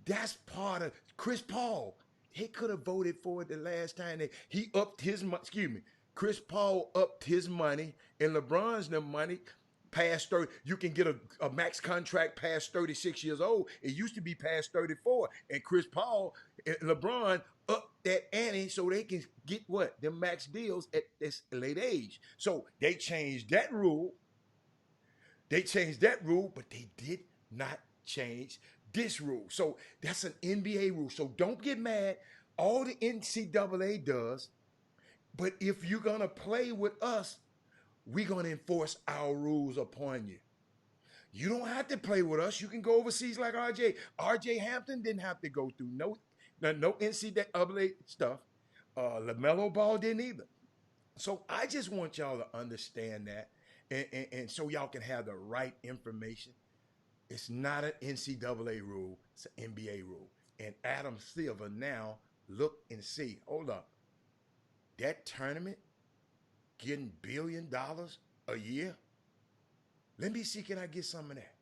That's part of Chris Paul. He could have voted for it the last time he upped his money. Excuse me. Chris Paul upped his money and LeBron's the money past 30. You can get a max contract past 36 years old. It used to be past 34. And Chris Paul and LeBron upped that ante so they can get what? Them max deals at this late age. So they changed that rule. But they did not change this rule. So that's an NBA rule. So don't get mad. All the NCAA does, but if you're going to play with us, we're going to enforce our rules upon you. You don't have to play with us. You can go overseas like RJ. RJ Hampton didn't have to go through no NCAA stuff. LaMelo Ball didn't either. So I just want y'all to understand that, and so y'all can have the right information. It's not an NCAA rule; it's an NBA rule. And Adam Silver now look and see. Hold up, that tournament getting $1 billion a year. Let me see, can I get some of that?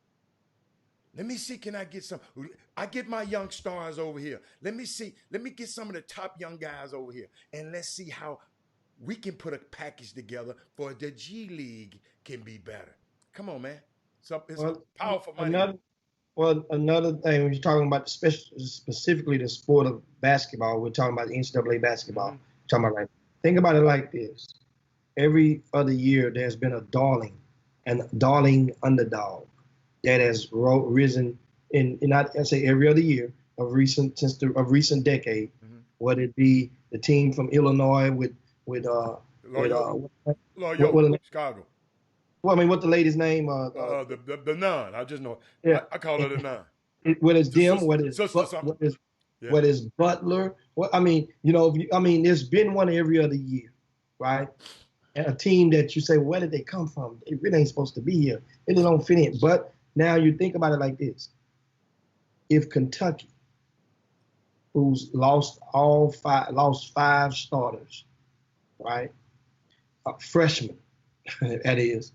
Let me see, can I get some? I get my young stars over here. Let me see, let me get some of the top young guys over here. And let's see how we can put a package together for the G League can be better. Come on, man. So it's powerful money. Another thing, when you're talking about specifically the sport of basketball, we're talking about the NCAA basketball. Talking about think about it like this. Every other year, there's been a darling underdog that has risen in I say every other year of recent decade, whether it be the team from Illinois with Chicago. Well, I mean, what the lady's name? The nun. I just know. Yeah. I call her the nun. Whether it's them, whether it's Butler. I mean, there's been one every other year, right? And a team that you say, where did they come from? They really ain't supposed to be here. They don't fit in. But now you think about it like this. If Kentucky, who's lost five starters, right? Freshmen, that is.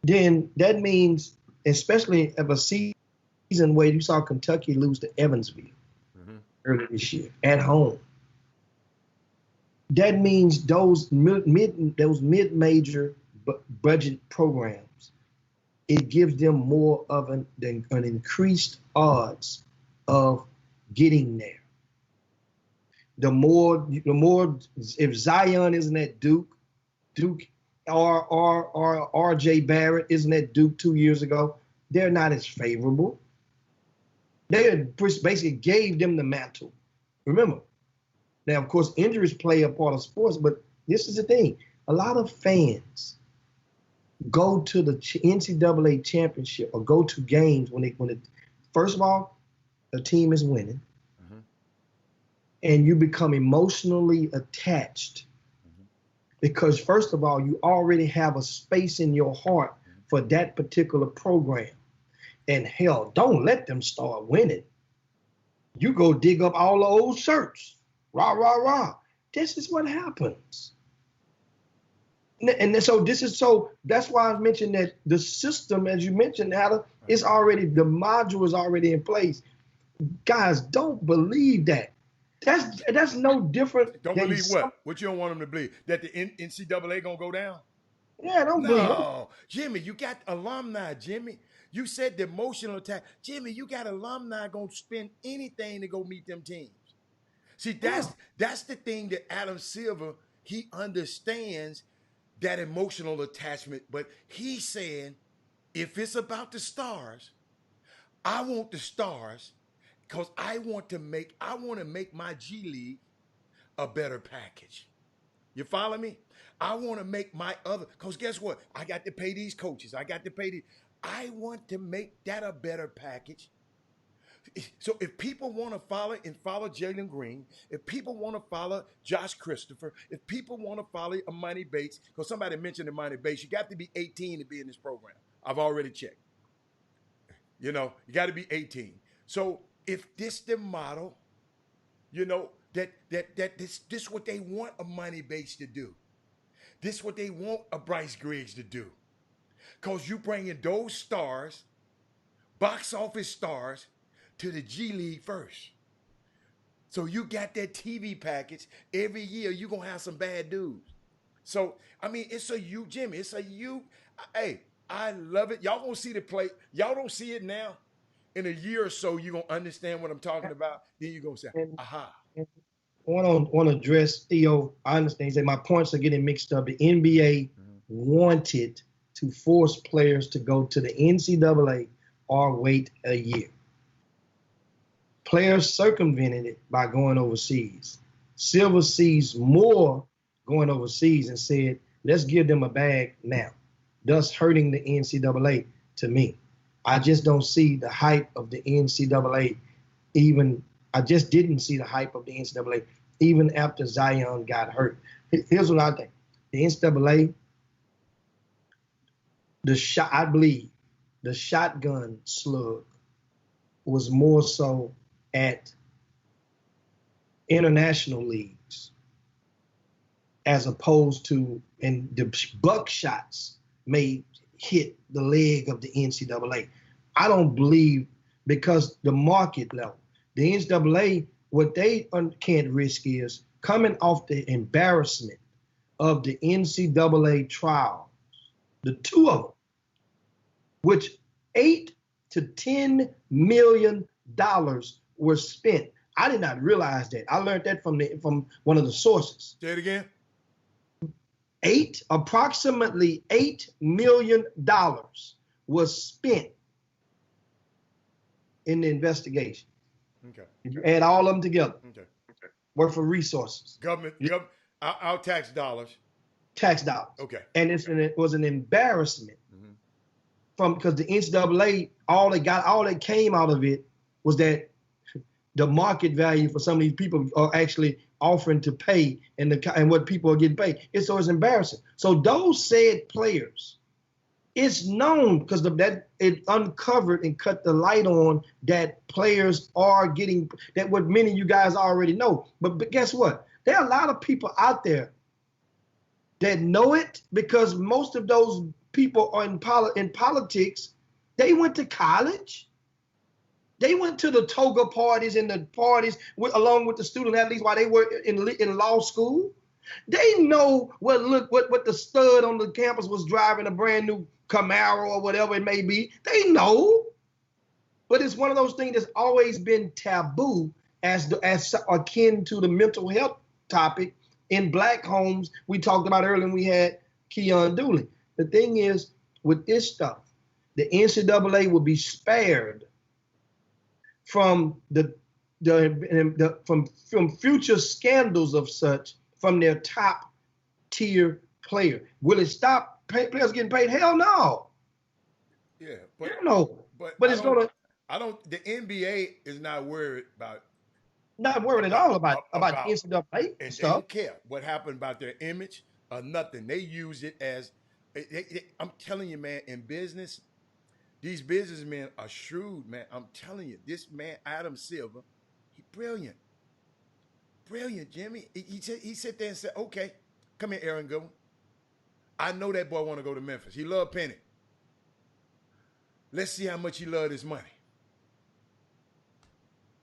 Then that means, especially of a season where you saw Kentucky lose to Evansville earlier this year at home. That means those mid-major budget programs, it gives them more of an increased odds of getting there. The more if Zion isn't at Duke or RJ Barrett isn't at Duke 2 years ago, they're not as favorable. They basically gave them the mantle. Remember. Now, of course, injuries play a part of sports, but this is the thing. A lot of fans go to the NCAA championship or go to games first of all, the team is winning, and you become emotionally attached because, first of all, you already have a space in your heart for that particular program. And hell, don't let them start winning. You go dig up all the old shirts. Rah, rah, rah. This is what happens. And that's why I mentioned that the system, as you mentioned, Adam, the module is already in place. Guys, don't believe that. That's no different. Don't believe what? What you don't want them to believe? That the NCAA gonna go down? Yeah, don't believe it. No, Jimmy, you got alumni, Jimmy. You said the emotional attack. Jimmy, you got alumni gonna spend anything to go meet them teams. See, that's the thing that Adam Silver, he understands that emotional attachment, but he's saying, if it's about the stars, I want the stars because I want to make my G League a better package. You follow me? I want to make my because guess what? I got to pay these coaches. I want to make that a better package. So if people want to follow Jalen Green, if people want to follow Josh Christopher, if people want to follow Imani Bates, because somebody mentioned Imani Bates, you got to be 18 to be in this program. I've already checked. You got to be 18. So if this the model, that this what they want Imani Bates to do. This what they want a Bryce Griggs to do. Because you bring in those stars, box office stars, to the G League first. So you got that TV package. Every year you're going to have some bad dudes. So, I mean, it's a you, Jimmy. It's a you. Hey, I love it. Y'all going to see the play. Y'all don't see it now. In a year or so, you're going to understand what I'm talking about. Then you're going to say, aha. I want to address Theo. I understand. He said my points are getting mixed up. The NBA wanted to force players to go to the NCAA or wait a year. Players circumvented it by going overseas. Silver sees more going overseas and said, let's give them a bag now, thus hurting the NCAA to me. I just don't see the hype of the NCAA even. I just didn't see the hype of the NCAA even after Zion got hurt. Here's what I think. The NCAA, I believe the shotgun slug was more so at international leagues as opposed to, and the buckshots may hit the leg of the NCAA. I don't believe, because the market level, the NCAA, what they can't risk is coming off the embarrassment of the NCAA trials, the two of them, which $8 to $10 million were spent. I did not realize that. I learned that from one of the sources. Say it again. Approximately $8 million was spent in the investigation. Okay. If you add all of them together, Okay. worth of resources, Government, our tax dollars. tax dollars. Okay. And it was an embarrassment because the NCAA, all that came out of it was that the market value for some of these people are actually offering to pay and what people are getting paid. So it's embarrassing. So those said players, it's known because that it uncovered and cut the light on that players are getting, that what many of you guys already know. But guess what? There are a lot of people out there that know it, because most of those people are in politics. They went to college. They went to the toga parties and the parties along with the student athletes while they were in law school. They know what the stud on the campus was driving, a brand new Camaro or whatever it may be. They know, but it's one of those things that's always been taboo as akin to the mental health topic in black homes we talked about earlier when we had Keon Dooley. The thing is, with this stuff, the NCAA will be spared from from future scandals of such from their top tier player. Will it stop players getting paid? Hell no. Yeah, but no. But it's gonna. The NBA is not worried about. Not worried at all about the NCAA and stuff. They don't care what happened about their image or nothing. They use it as. I'm telling you, man. In business, these businessmen are shrewd, man. I'm telling you, this man Adam Silver, he's brilliant. Brilliant, Jimmy. He sat there and said, "Okay, come here, Aaron Goodwin. I know that boy want to go to Memphis. He love Penny. Let's see how much he love his money.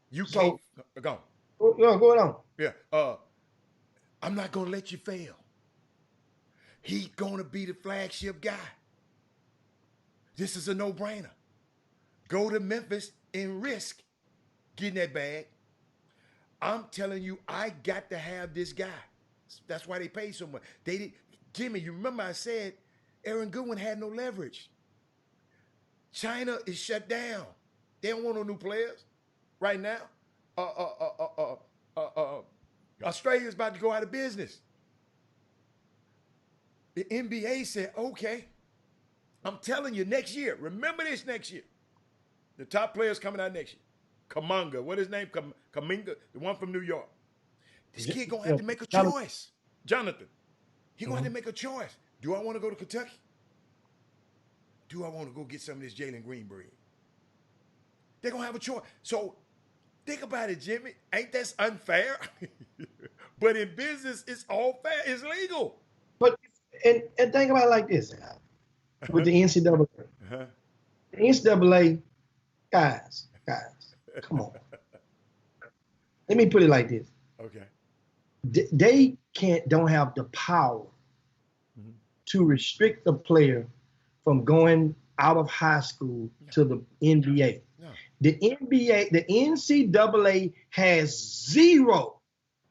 You can't go on. No, go on. Yeah. I'm not gonna let you fail. He's gonna be the flagship guy. This is a no-brainer. Go to Memphis and risk getting that bag. I'm telling you, I got to have this guy. That's why they pay so much. They did. Jimmy, you remember I said Aaron Goodwin had no leverage. China is shut down. They don't want no new players right now. Australia's about to go out of business. The NBA said, okay, I'm telling you, next year, remember this next year. The top players coming out next year. Kuminga, what his name? Kuminga, the one from New York. This kid gonna have to make a choice. Jonathan, he gonna have to make a choice. Do I want to go to Kentucky? Do I want to go get some of this Jalen Green bread? They're gonna have a choice. So think about it, Jimmy. Ain't that unfair? But in business, it's all fair. It's legal. But and think about it like this with the NCAA. The NCAA, guys, come on. Let me put it like this. Okay. They don't have the power to restrict the player from going out of high school to the NBA. No. The NCAA has zero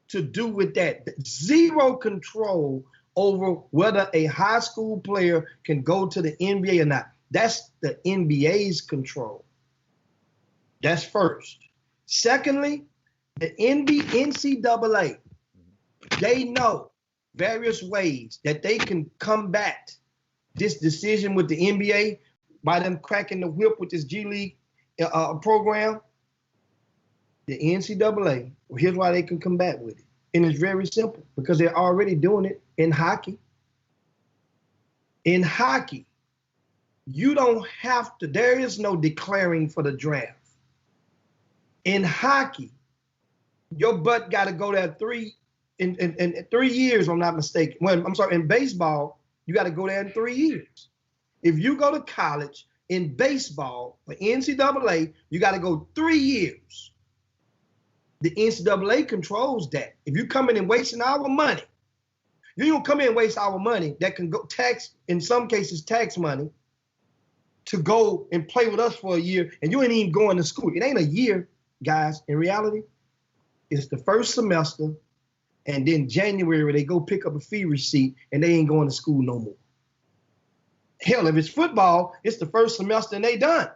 to do with that. Zero control over whether a high school player can go to the NBA or not. That's the NBA's control. That's first. Secondly, the NCAA, they know various ways that they can combat this decision with the NBA by them cracking the whip with this G League program, the NCAA, well, here's why they can come back with it. And it's very simple, because they're already doing it in hockey. In hockey, you don't have to, there is no declaring for the draft. In hockey, your butt got to go there in 3 years, if I'm not mistaken. Well, I'm sorry, in baseball, you got to go there in 3 years. If you go to college in baseball for NCAA, you got to go 3 years. The NCAA controls that. If you come in and wasting our money, you don't come in and waste our money that can go tax, in some cases, tax money, to go and play with us for a year, and you ain't even going to school. It ain't a year, guys. In reality, it's the first semester, and then January they go pick up a fee receipt, and they ain't going to school no more. Hell, if it's football, it's the first semester and they done.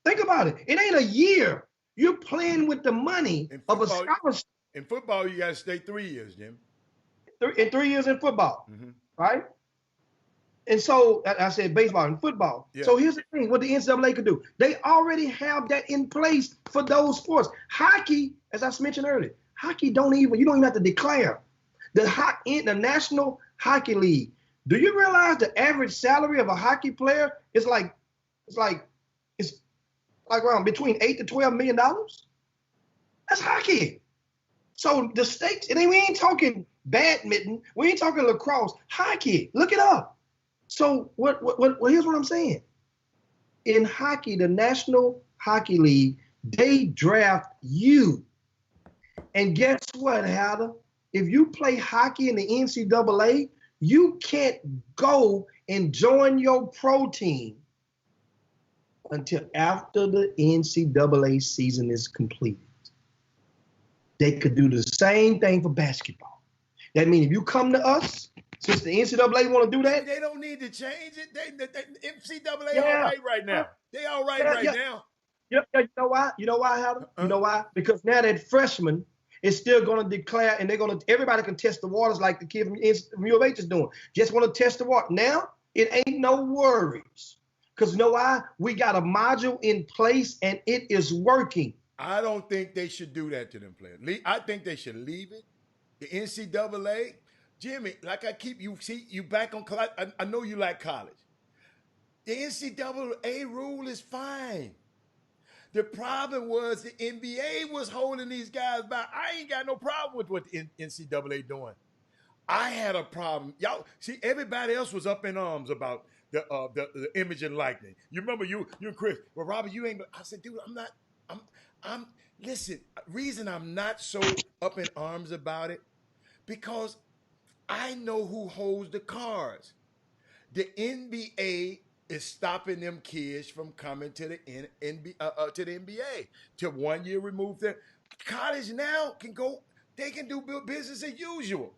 Think about it. It ain't a year. You're playing with the money of a scholarship. In football, you got to stay 3 years, Jim. In 3 years in football, right? And so I said baseball and football. Yeah. So here's the thing: what the NCAA could do, they already have that in place for those sports. Hockey, as I mentioned earlier, hockey you don't even have to declare. The National Hockey League. Do you realize the average salary of a hockey player is like around between $8 to $12 million? That's hockey. So the stakes, and we ain't talking badminton, we ain't talking lacrosse, hockey. Look it up. So here's what I'm saying. In hockey, the National Hockey League, they draft you. And guess what, Heather? If you play hockey in the NCAA, you can't go and join your pro team until after the NCAA season is completed. They could do the same thing for basketball. That means if you come to us, since the NCAA want to do that, they don't need to change it. The NCAA all right now. They all right now. You know why? You know why, Heather? You know why? Because now that freshman is still going to declare, and everybody can test the waters like the kid from U of H is doing. Just want to test the water. Now, it ain't no worries. Because you know why? We got a module in place, and it is working. I don't think they should do that to them players. I think they should leave it. The NCAA, Jimmy, like I keep you back on college. I know you like college. The NCAA rule is fine. The problem was the NBA was holding these guys back. I ain't got no problem with what the NCAA doing. I had a problem. Y'all see, everybody else was up in arms about the image and likeness. You remember you and Chris. Well, Robert, you ain't. I said, dude, I'm not. Listen. Reason I'm not so up in arms about it, because I know who holds the cards. The NBA is stopping them kids from coming to the NBA to 1 year removed. Their college now can go. They can do business as usual.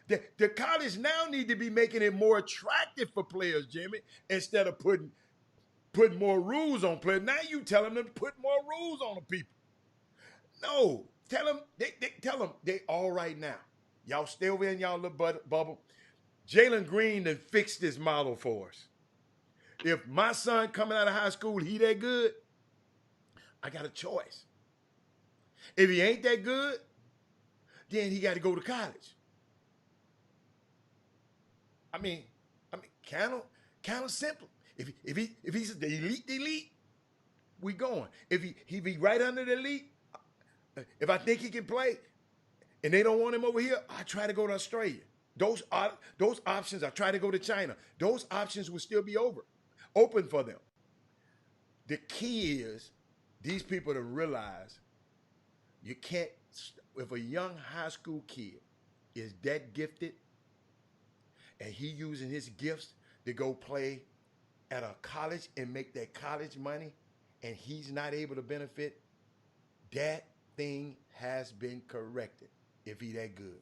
The college now need to be making it more attractive for players, Jimmy, instead of putting more rules on players. Now you telling them to put more rules on the people. No, tell them they all right now. Y'all stay over in y'all little bubble. Jalen Green done fixed this model for us. If my son coming out of high school, he that good, I got a choice. If he ain't that good, then he got to go to college. I mean, kind of simple. If he's the elite, we going. If he be right under the elite, if I think he can play, and they don't want him over here, I try to go to Australia. Those options, I try to go to China. Those options will still be open for them. The key is these people to realize you can't. If a young high school kid is that gifted, and he using his gifts to go play at a college and make that college money, and he's not able to benefit, that thing has been corrected if he that good.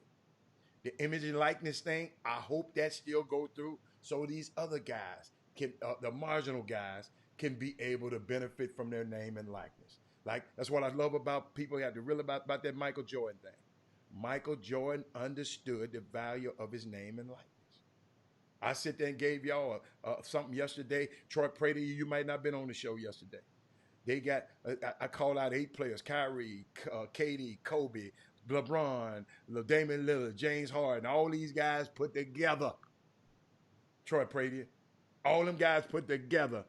The image and likeness thing, I hope that still go through so these other guys, the marginal guys, can be able to benefit from their name and likeness. Like, that's what I love about people who have to real about that Michael Jordan thing. Michael Jordan understood the value of his name and likeness. I sit there and gave y'all something yesterday. Troy Prater, you might not have been on the show yesterday. They got, I called out 8 players: Kyrie, KD, Kobe, LeBron, Damian Lillard, James Harden, all these guys put together. Troy Prater, all them guys put together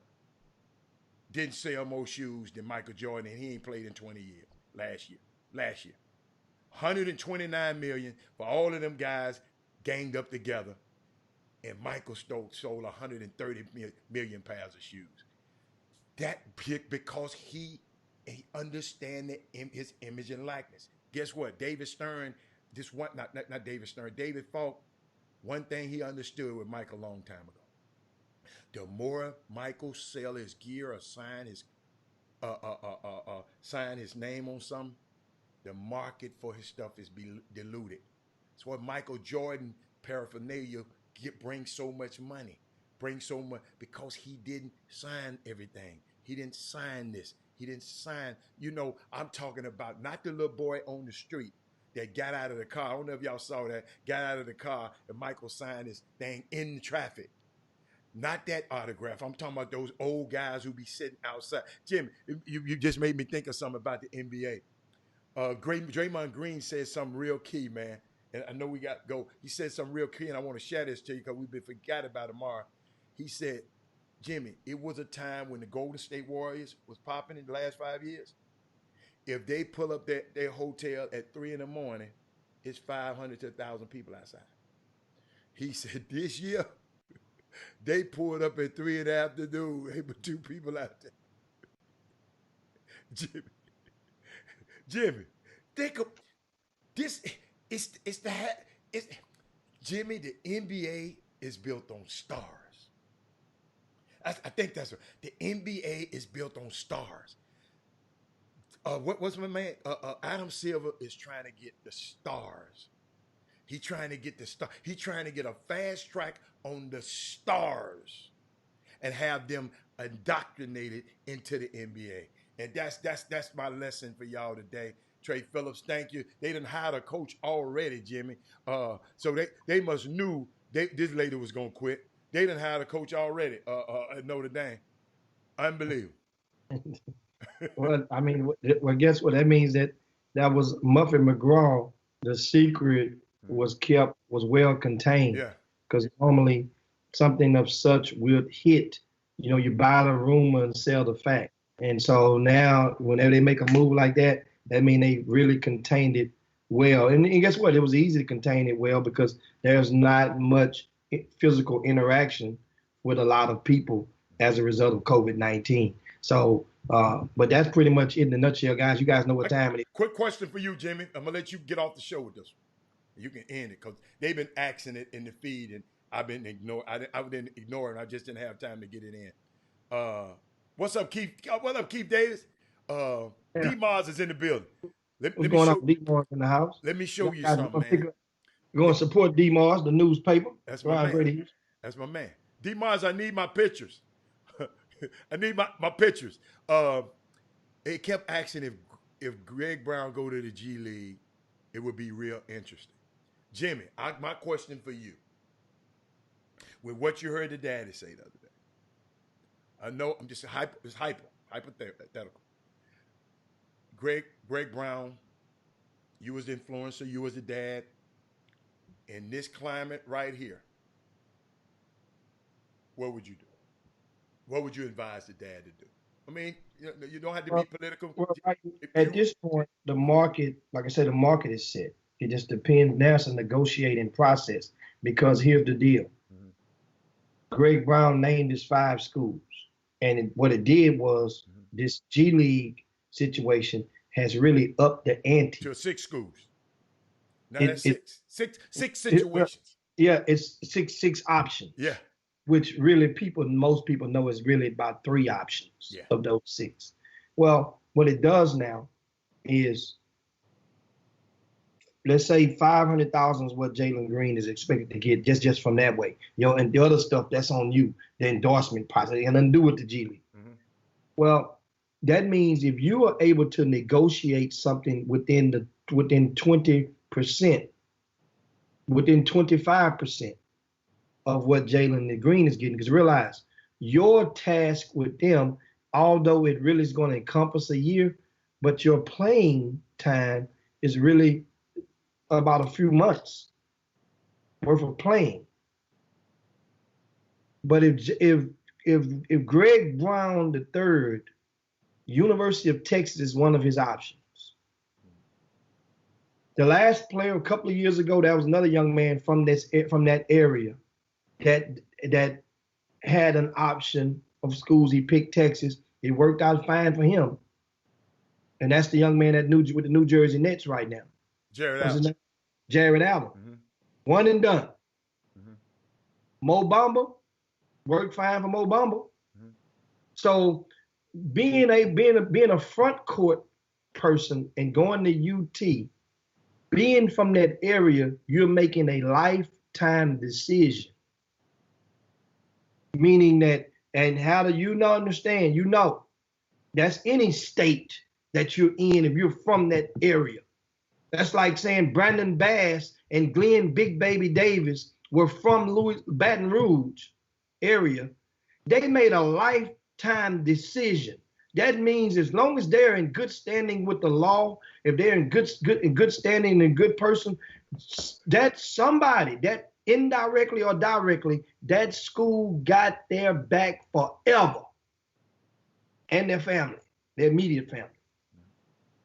didn't sell more shoes than Michael Jordan, and he ain't played in 20 years. Last year. 129 million for all of them guys ganged up together, and Michael Stokes sold 130 million pairs of shoes. That because he understands his image and likeness. Guess what? David Stern, not David Stern, David Falk, one thing he understood with Michael a long time ago. The more Michael sell his gear or sign his name on something, the market for his stuff is diluted. That's why Michael Jordan paraphernalia brings so much money, because he didn't sign everything. He didn't sign this. He didn't sign, I'm talking about not the little boy on the street that got out of the car. I don't know if y'all saw that, got out of the car and Michael signed his thing in the traffic. Not that autograph. I'm talking about those old guys who be sitting outside. Jim, you just made me think of something about the NBA. Draymond Green said something real key, man. And I know we got to go. He said something real key, and I want to share this to you because we've been forgot about it tomorrow. He said, Jimmy, it was a time when the Golden State Warriors was popping in the last 5 years. If they pull up their hotel at 3 a.m, it's 500 to 1,000 people outside. He said this year, they pulled up at 3 in the afternoon. They put 2 people out there. Jimmy, think of this. Jimmy, the NBA is built on stars. I think that's right. The NBA is built on stars. What's my man? Adam Silver is trying to get the stars. He's trying to get the star. He's trying to get a fast track on the stars and have them indoctrinated into the NBA. And that's my lesson for y'all today. Trey Phillips, thank you. They done hired a coach already, Jimmy. So they must knew this lady was gonna quit. They done hired a coach already at Notre Dame. Unbelievable. Well, I mean, guess what? That means that was Muffet McGraw. The secret was well contained. Yeah. Because normally something of such would hit. You buy the rumor and sell the fact. And so now, whenever they make a move like that, that means they really contained it well. And guess what? It was easy to contain it well because there's not much physical interaction with a lot of people as a result of COVID-19. So, but that's pretty much it in a nutshell, guys. You guys know what time it is. Quick question for you, Jimmy. I'm going to let you get off the show with this one. You can end it because they've been asking it in the feed and I've been ignoring. I didn't ignore it. I just didn't have time to get it in. What's up, Keith? What up, Keith Davis? D-Mars is in the building. What's going on? D-Mars in the house. Let me show you something, man. You're going to support D-Mars, the newspaper. That's my man. That's my man. D-Mars, I need my pictures. I need my pictures. They kept asking if Greg Brown go to the G League, it would be real interesting. Jimmy, my question for you. With what you heard the daddy say the other day, I know I'm just hypothetical. Greg Brown, you was the influencer, you was the dad. In this climate right here, what would you do? What would you advise the dad to do? I mean, you don't have to be political. Well, at this point, the market, like I said, the market is set. It just depends. Now it's a negotiating process because here's the deal. Mm-hmm. Greg Brown named his 5 schools. And what it did was this G League situation has really upped the ante. To 6 schools. Now that's six situations. It's six options. Yeah. Which really most people know is really about 3 options of those 6. Well, what it does now is, let's say 500,000 is what Jalen Green is expected to get just from that way. And the other stuff, that's on you, the endorsement process, and nothing to do with the G League. Mm-hmm. Well, that means if you are able to negotiate something within 20%, within 25%, of what Jalen Green is getting. Because realize your task with them, although it really is going to encompass a year, but your playing time is really about a few months worth of playing. But if Greg Brown III, University of Texas is one of his options. The last player a couple of years ago, that was another young man from that area that had an option of schools. He picked Texas. It worked out fine for him. And that's the young man with the New Jersey Nets right now. Jared Allen. Jared Allen. Mm-hmm. One and done. Mm-hmm. Mo Bamba worked fine for Mo Bamba. Mm-hmm. So being a front court person and going to UT, being from that area, you're making a lifetime decision. Meaning that, and how do you not understand? You know, that's any state that you're in if you're from that area. That's like saying Brandon Bass and Glenn Big Baby Davis were from Baton Rouge area. They made a lifetime decision. That means as long as they're in good standing with the law, if they're in good standing and a good person, that somebody that indirectly or directly, that school got their back forever, and their family, their immediate family.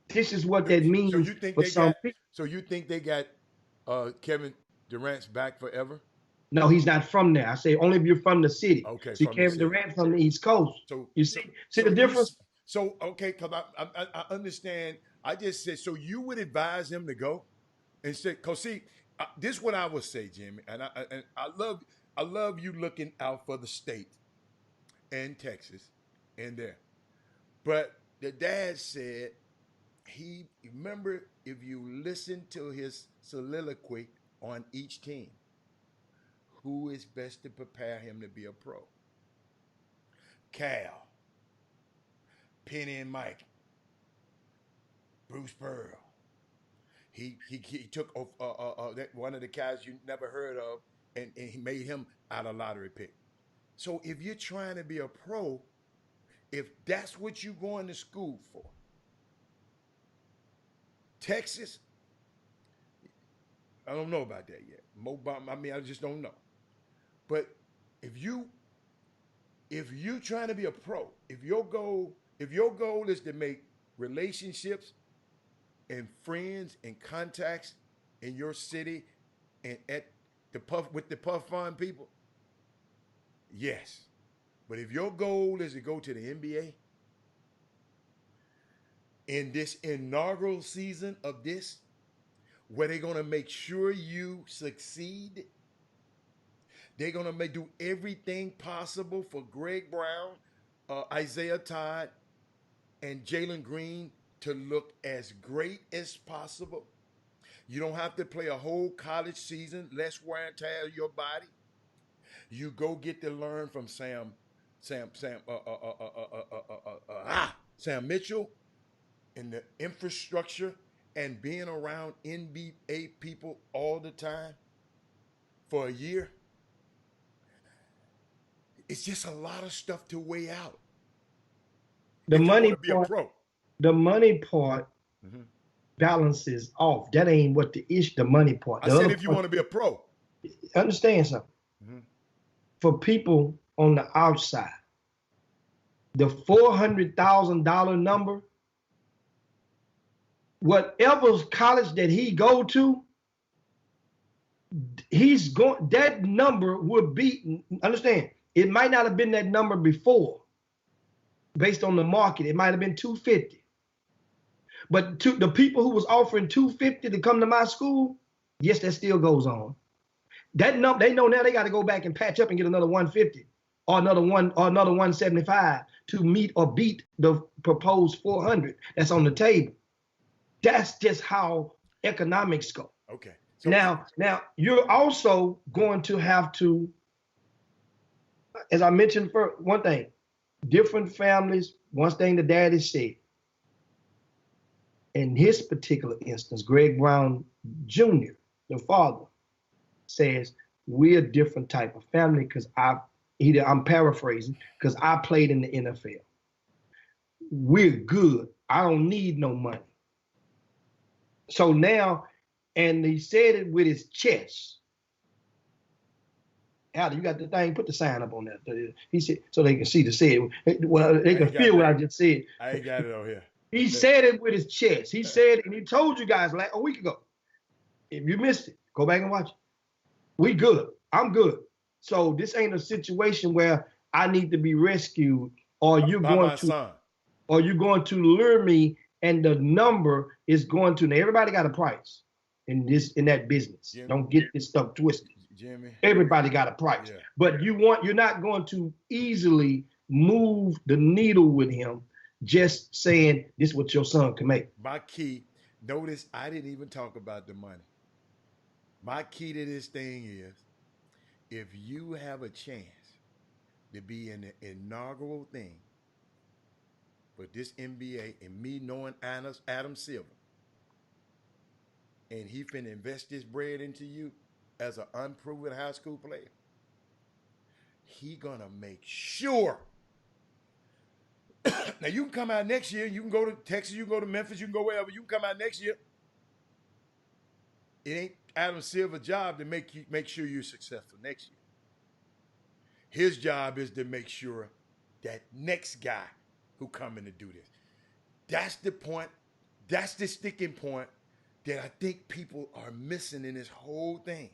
This is what that means. So you think they got Kevin Durant's back forever? No, he's not from there. I say only if you're from the city. Okay. See, Kevin Durant from the East Coast. So you see the difference? Because I understand. I just said, so you would advise him to go and say, because see, this is what I would say, Jimmy, and I love you looking out for the state and Texas and there. But the dad said remember, if you listen to his soliloquy on each team, who is best to prepare him to be a pro? Cal, Penny and Mike, Bruce Pearl. He took that one of the guys you never heard of, and he made him out of lottery pick. So if you're trying to be a pro, if that's what you're going to school for, Texas, I don't know about that yet. I just don't know. But if you're trying to be a pro, if your goal is to make relationships and friends and contacts in your city and with the Puff Fun people, yes. But if your goal is to go to the NBA in this inaugural season of this, where they're going to make sure you succeed, they're going to do everything possible for Greg Brown, Isaiah Todd, and Jalen Green to look as great as possible. You don't have to play a whole college season, less wear and tear your body. You go get to learn from Sam Mitchell and the infrastructure and being around NBA people all the time for a year. It's just a lot of stuff to weigh out. The money part balances off. That ain't what the issue. The money part. I said if you want to be a pro. Understand something. Mm-hmm. For people on the outside, the $400,000 number, whatever college that he go to, that number would be, understand, it might not have been that number before based on the market. It might have been $250. But to the people who was offering $250 to come to my school, yes, that still goes on. That number, they know now they got to go back and patch up and get another $150 or another $175 to meet or beat the proposed $400 that's on the table. That's just how economics go. Okay. So now you're also going to have to, as I mentioned, for one thing, different families. One thing the daddy said. In his particular instance, Greg Brown Jr., the father, says we're a different type of family because I'm paraphrasing, because I played in the NFL. We're good. I don't need no money. So now, and he said it with his chest. Adam, you got the thing, put the sign up on that. He said, so they can see the said. Well, they can feel what I just said. I ain't got it on here. He said it with his chest. He said, and he told you guys like a week ago. If you missed it, go back and watch it. We good. I'm good. So this ain't a situation where I need to be rescued, or you're going to lure me, and the number is going to. Now everybody got a price in that business. Jimmy, don't get this stuff twisted. Jimmy, everybody got a price, but you're not going to easily move the needle with him just saying this is what your son can make. My key, notice I didn't even talk about the money. My key to this thing is, if you have a chance to be in the inaugural thing for this NBA, and me knowing Adam Silver, and he finna invest this bread into you as an unproven high school player, he gonna make sure. Now you can come out next year, you can go to Texas, you can go to Memphis, you can go wherever, you can come out next year. It ain't Adam Silver's job to make sure you're successful next year. His job is to make sure that next guy who coming to do this. That's the point. That's the sticking point that I think people are missing in this whole thing.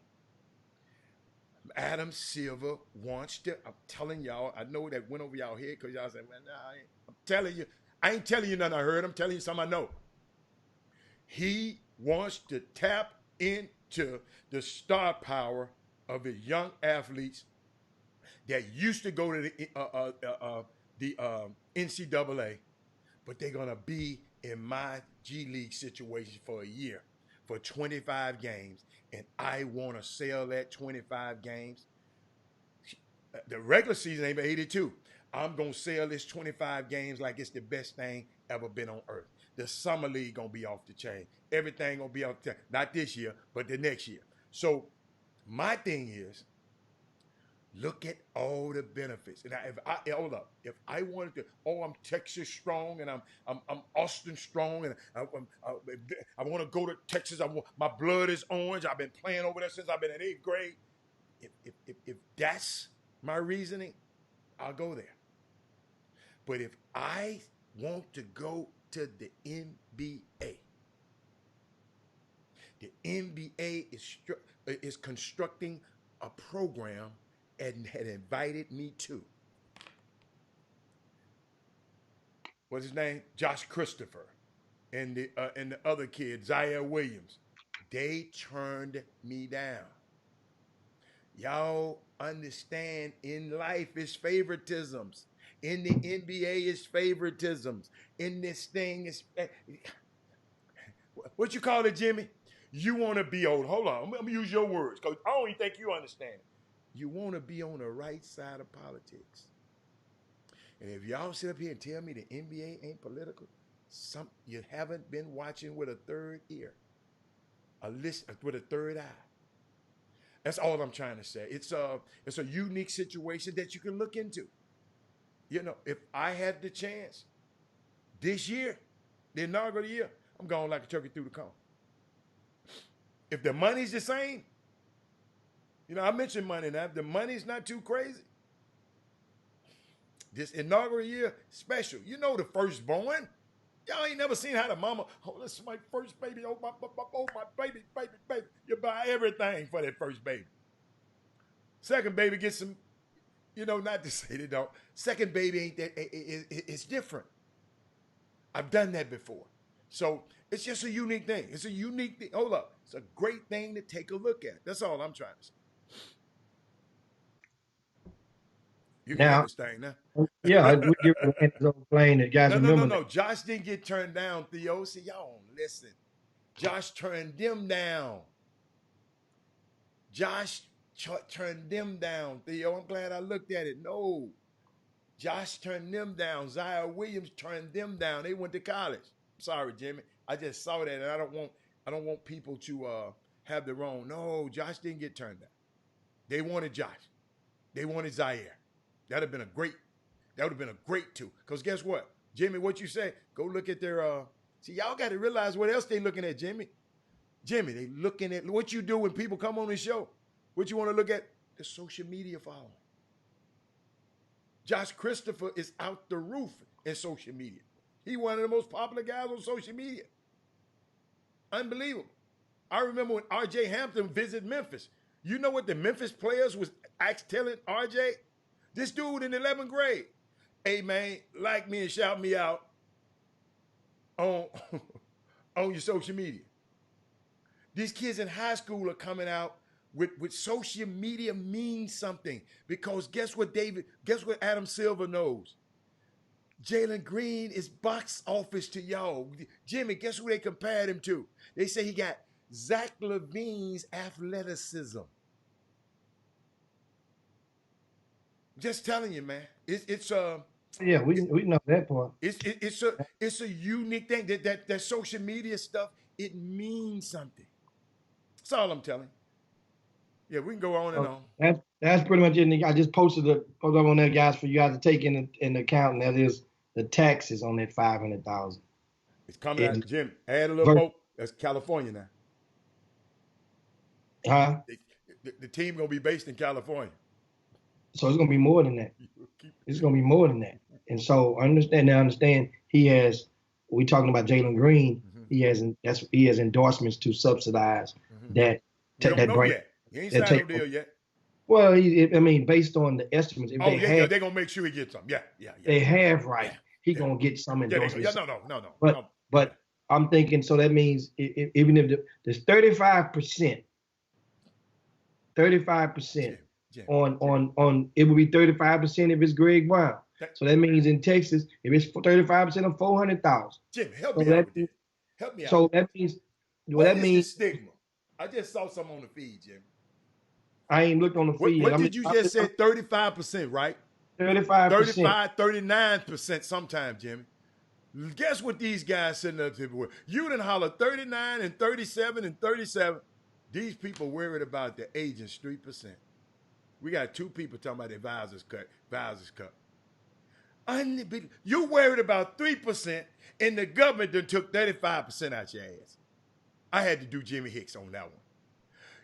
Adam Silver wants to, I'm telling y'all, I know that went over y'all head because y'all said, well, nah, I'm telling you, I ain't telling you nothing I heard. I'm telling you something I know. He wants to tap into the star power of his young athletes that used to go to the NCAA, but they're going to be in my G League situation for a year, for 25 games, and I want to sell that 25 games. The regular season ain't 82. I'm going to sell this 25 games like it's the best thing ever been on earth. The summer league going to be off the chain. Everything going to be off the chain. Not this year, but the next year. So my thing is, look at all the benefits. And hold up. If I wanted to, I'm Texas strong, and I'm Austin strong, and I want to go to Texas. My blood is orange. I've been playing over there since I've been in 8th grade. If that's my reasoning, I'll go there. But if I want to go to the NBA, the NBA is constructing a program and had invited me to. What's his name? Josh Christopher and the other kid, Zaire Williams. They turned me down. Y'all understand, in life is favoritisms. In the NBA is favoritisms. In this thing is, what you call it, Jimmy? You want to be on, hold on, I'm going to use your words because I don't even think you understand it. You want to be on the right side of politics. And if y'all sit up here and tell me the NBA ain't political, you haven't been watching with a third ear, with a third eye. That's all I'm trying to say. It's a unique situation that you can look into. You know, if I had the chance this year, the inaugural year, I'm going like a turkey through the cone. If the money's the same, you know, I mentioned money now. The money's not too crazy. This inaugural year special. You know, the firstborn. Y'all ain't never seen how the mama, this is my first baby. Oh, my baby. You buy everything for that first baby. Second baby gets some, you know, not to say they don't. Second baby ain't that, it's different. I've done that before. So it's just a unique thing. It's a unique thing. Hold up. It's a great thing to take a look at. That's all I'm trying to say. You can have this thing now. Yeah, we give the Enzo playing it, guys. No. Josh didn't get turned down, Theo. See, y'all don't listen. Josh turned them down. Josh turned them down, Theo. I'm glad I looked at it. No. Josh turned them down. Zaire Williams turned them down. They went to college. Sorry, Jimmy. I just saw that, and I don't want people to have the wrong. No, Josh didn't get turned down. They wanted Josh. They wanted Zaire. That would have been a great two. Because guess what? Jimmy, what you say? Go look at their see, y'all got to realize what else they looking at, Jimmy. Jimmy, they looking at what you do when people come on the show. What you want to look at? The social media following. Josh Christopher is out the roof in social media. He one of the most popular guys on social media. Unbelievable. I remember when R.J. Hampton visited Memphis. You know what the Memphis players was telling R.J.? This dude in 11th grade. Hey, man, like me and shout me out on, on your social media. These kids in high school are coming out with social media means something. Because guess what Adam Silver knows? Jalen Green is box office to y'all. Jimmy, guess who they compared him to? They say he got Zach LaVine's athleticism. Just telling you, man. It's yeah, we know that part. It's a unique thing. That social media stuff, it means something. That's all I'm telling. Yeah, we can go on and on. That's pretty much it. I just posted up on there, guys, for you guys to take in account, and that is the taxes on that $500,000. It's coming out, Jim. Add a little more. That's California now. Huh? The team gonna be based in California. So it's gonna be more than that. It's gonna be more than that. And so understand he has. We talking about Jalen Green. Mm-hmm. He has endorsements to subsidize that. You don't know yet. He ain't signed no deal yet. Well, I mean, based on the estimates, if they're gonna make sure he gets some. Yeah. They have right. Yeah. He gonna get some endorsements. No. But I'm thinking, so that means even if there's 35%, on it would be 35% if it's Greg Brown. So that means in Texas, if it's 35% of 400,000. Jim, help me out. Help me out. So that means what means stigma. I just saw some on the feed, Jim. I ain't looked on the feed. What did you just say? 35%, right? 35%. 35, 39% sometimes, Jimmy. Guess what these guys sitting up here with? You done holler 39 and 37 and 37. These people worried about the agent's 3%. We got two people talking about their visors cut. You worried about 3%, and the government done took 35% out your ass. I had to do Jimmy Hicks on that one.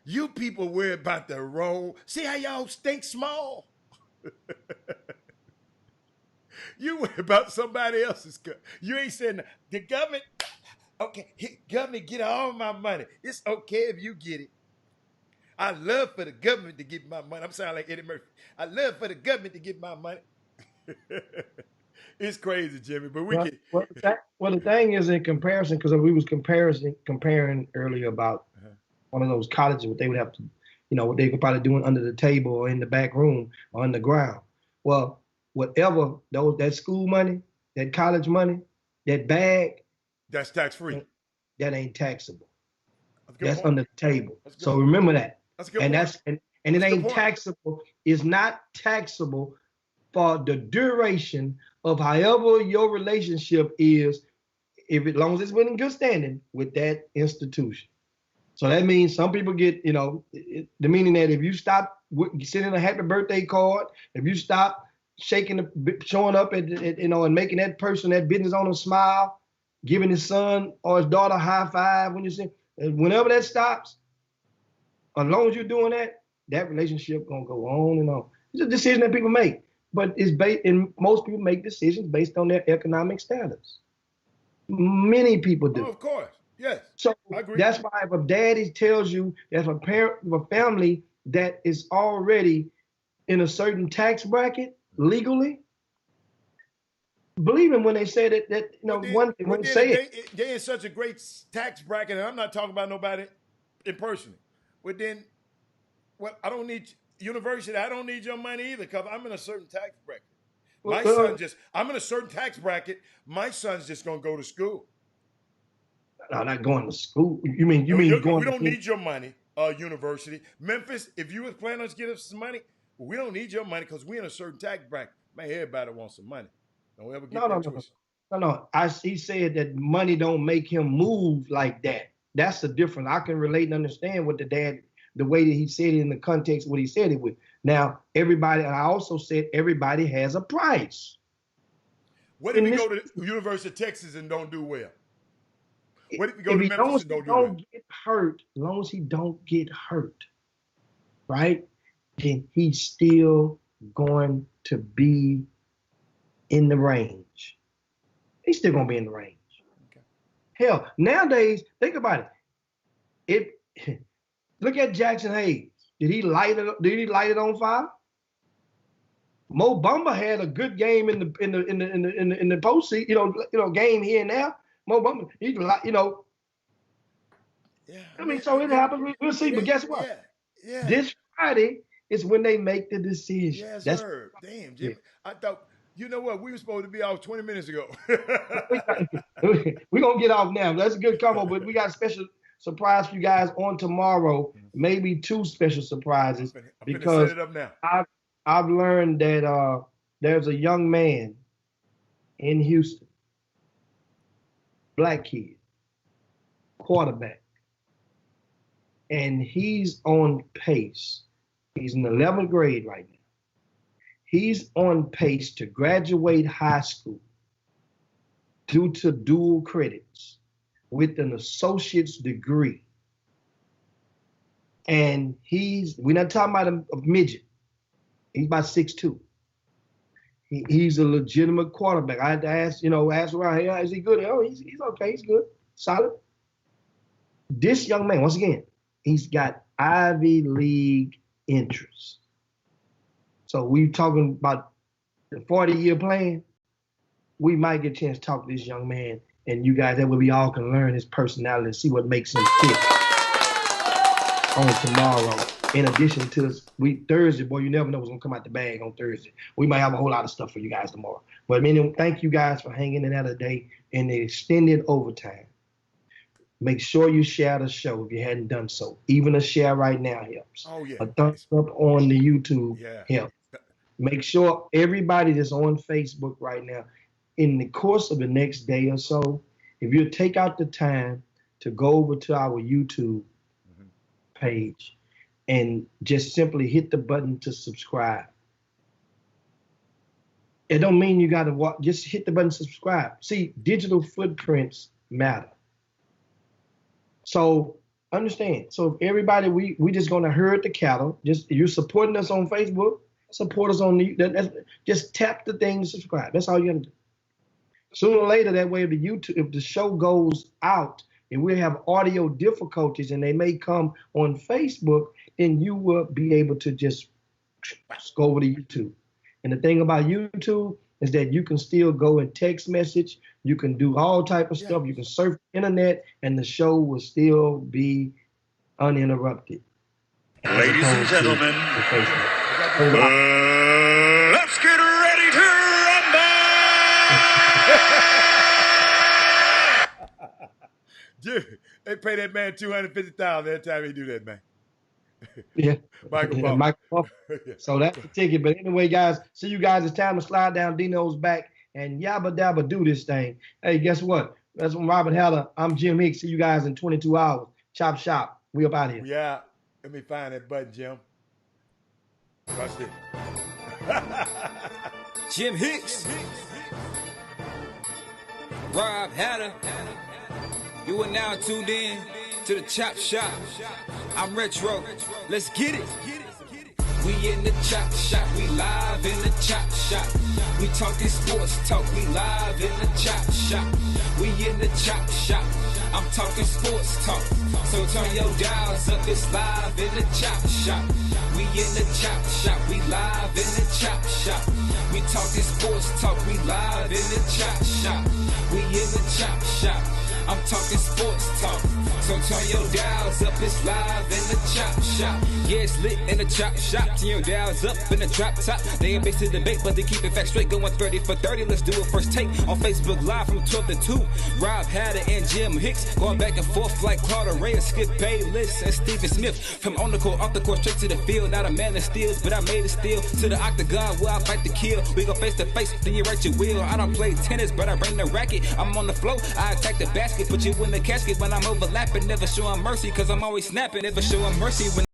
You people worry about the roll. See how y'all think small? You worry about somebody else's cut. You ain't saying the government, okay, government get all my money. It's okay if you get it. I love for the government to get my money. I'm sounding like Eddie Murphy. I love for the government to get my money. It's crazy, Jimmy, but well, the thing is in comparison, because we was comparing earlier about one of those colleges, what they would have to, what they could probably do under the table or in the back room or on the ground. Well, whatever that school money, that college money, that bag, that's tax free. That ain't taxable. That's under the table. So remember that. That's a good point. And it ain't taxable. It's not taxable for the duration of however your relationship is, as long as it's been in good standing with that institution. So that means some people get, the meaning that if you stop sending a happy birthday card, if you stop showing up and making that person, that business owner smile, giving his son or his daughter a high five when you say, whenever that stops, as long as you're doing that, that relationship gonna go on and on. It's a decision that people make, but it's based, and most people make decisions based on their economic status. Many people do. Oh, of course. Yes. So I agree. That's why if a daddy tells you there's a family that is already in a certain tax bracket legally, believe him when they say that they're in such a great tax bracket, and I'm not talking about nobody in person. But then, I don't need university. I don't need your money either because I'm in a certain tax bracket. I'm in a certain tax bracket. My son's just gonna go to school. No, not going to school. You mean going? We don't need your money, university. Memphis, if you was planning on getting us some money, we don't need your money because we're in a certain tax bracket. Man, everybody wants some money. Don't ever get that twisted. No. He said that money don't make him move like that. That's the difference. I can relate and understand what the dad the way that he said it in the context of what he said it with. Now, everybody, and I also said everybody has a price. What if you go to the University of Texas and don't do well? What if you go to Memphis and don't do well? Get hurt, as long as he don't get hurt, right? Then he's still going to be in the range. He's still gonna be in the range. Okay. Hell, nowadays, think about it. Look at Jackson Hayes. Did he light it on fire? Mo Bamba had a good game in the postseason, you know, game here and there. Mo Bamba, he's like, you know. Yeah. I mean, so it happens. We'll see. But guess what? Yeah. This Friday is when they make the decision. Yes, sir. Damn, Jimmy. Yeah. I thought, you know what? We were supposed to be off 20 minutes ago. We're gonna get off now. That's a good combo, but we got a special surprise for you guys on tomorrow. Maybe 2 special surprises. Because set it up now. I've learned that there's a young man in Houston, black kid, quarterback, and he's on pace. He's in the 11th grade right now. He's on pace to graduate high school due to dual credits with an associate's degree. And we're not talking about a midget. He's about 6'2". He's a legitimate quarterback. I had to ask around, hey, is he good? Oh, he's okay. He's good. Solid. This young man, once again, he's got Ivy League interest. So we talking about the 40-year plan. We might get a chance to talk to this young man, and you guys, that way we all can learn his personality and see what makes him tick on tomorrow. In addition to Thursday, boy, you never know what's gonna come out the bag on Thursday. We might have a whole lot of stuff for you guys tomorrow. But anyway, thank you guys for hanging in there today in the extended overtime. Make sure you share the show if you hadn't done so. Even a share right now helps. Oh, yeah. A thumbs up on the YouTube helps. Make sure everybody that's on Facebook right now, in the course of the next day or so, if you take out the time to go over to our YouTube page and just simply hit the button to subscribe. It don't mean you got to walk, just hit the button to subscribe. See, digital footprints matter. So understand. So if everybody, we just gonna herd the cattle. Just you're supporting us on Facebook, support us on just tap the thing and subscribe. That's all you gotta do. Sooner or later, that way, if the show goes out and we have audio difficulties and they may come on Facebook, then you will be able to just go over to YouTube. And the thing about YouTube is that you can still go and text message. You can do all type of stuff. You can surf the internet, and the show will still be uninterrupted. Ladies and gentlemen, let's get ready to rumble! Dude, they pay that man $250,000 every time he do that, man. Yeah. Michael Buffer. So that's the ticket. But anyway, guys, see you guys. It's time to slide down Dino's back and yabba dabba do this thing. Hey, guess what? That's from Robert Haller. I'm Jim Hicks. See you guys in 22 hours. Chop shop. We up out here. Yeah. Let me find that button, Jim. Watch this. Jim Hicks. Rob Hatter. You are now tuned in to the Chop Shop. I'm Retro. Let's get it. We in the Chop Shop. We live in the Chop Shop. We talking sports talk. We live in the Chop Shop. We in the Chop Shop. I'm talking sports talk. So turn your dials up. It's live in the Chop Shop. We in the Chop Shop. We live in the Chop Shop. We talking sports talk. We live in the Chop Shop. We in the Chop Shop. I'm talking sports talk. So turn your dials up, it's live in the Chop Shop. Yeah, it's lit in the Chop Shop. Turn your dials up in the drop top. They ain't based to debate, but they keep it facts straight. Going 30 for 30, let's do a first take. On Facebook Live from 12 to 2. Rob Hatter and Jim Hicks. Going back and forth like Claude Ray, Skip Bayless and Stephen Smith. From on the court, off the court, straight to the field. Not a man that steals, but I made it steal. To the octagon where I fight to kill. We go face to face, then you write your will. I don't play tennis, but I bring the racket. I'm on the floor, I attack the basket. Put you in the casket when I'm overlapping. Never showing mercy, cause I'm always snapping. Never showing mercy when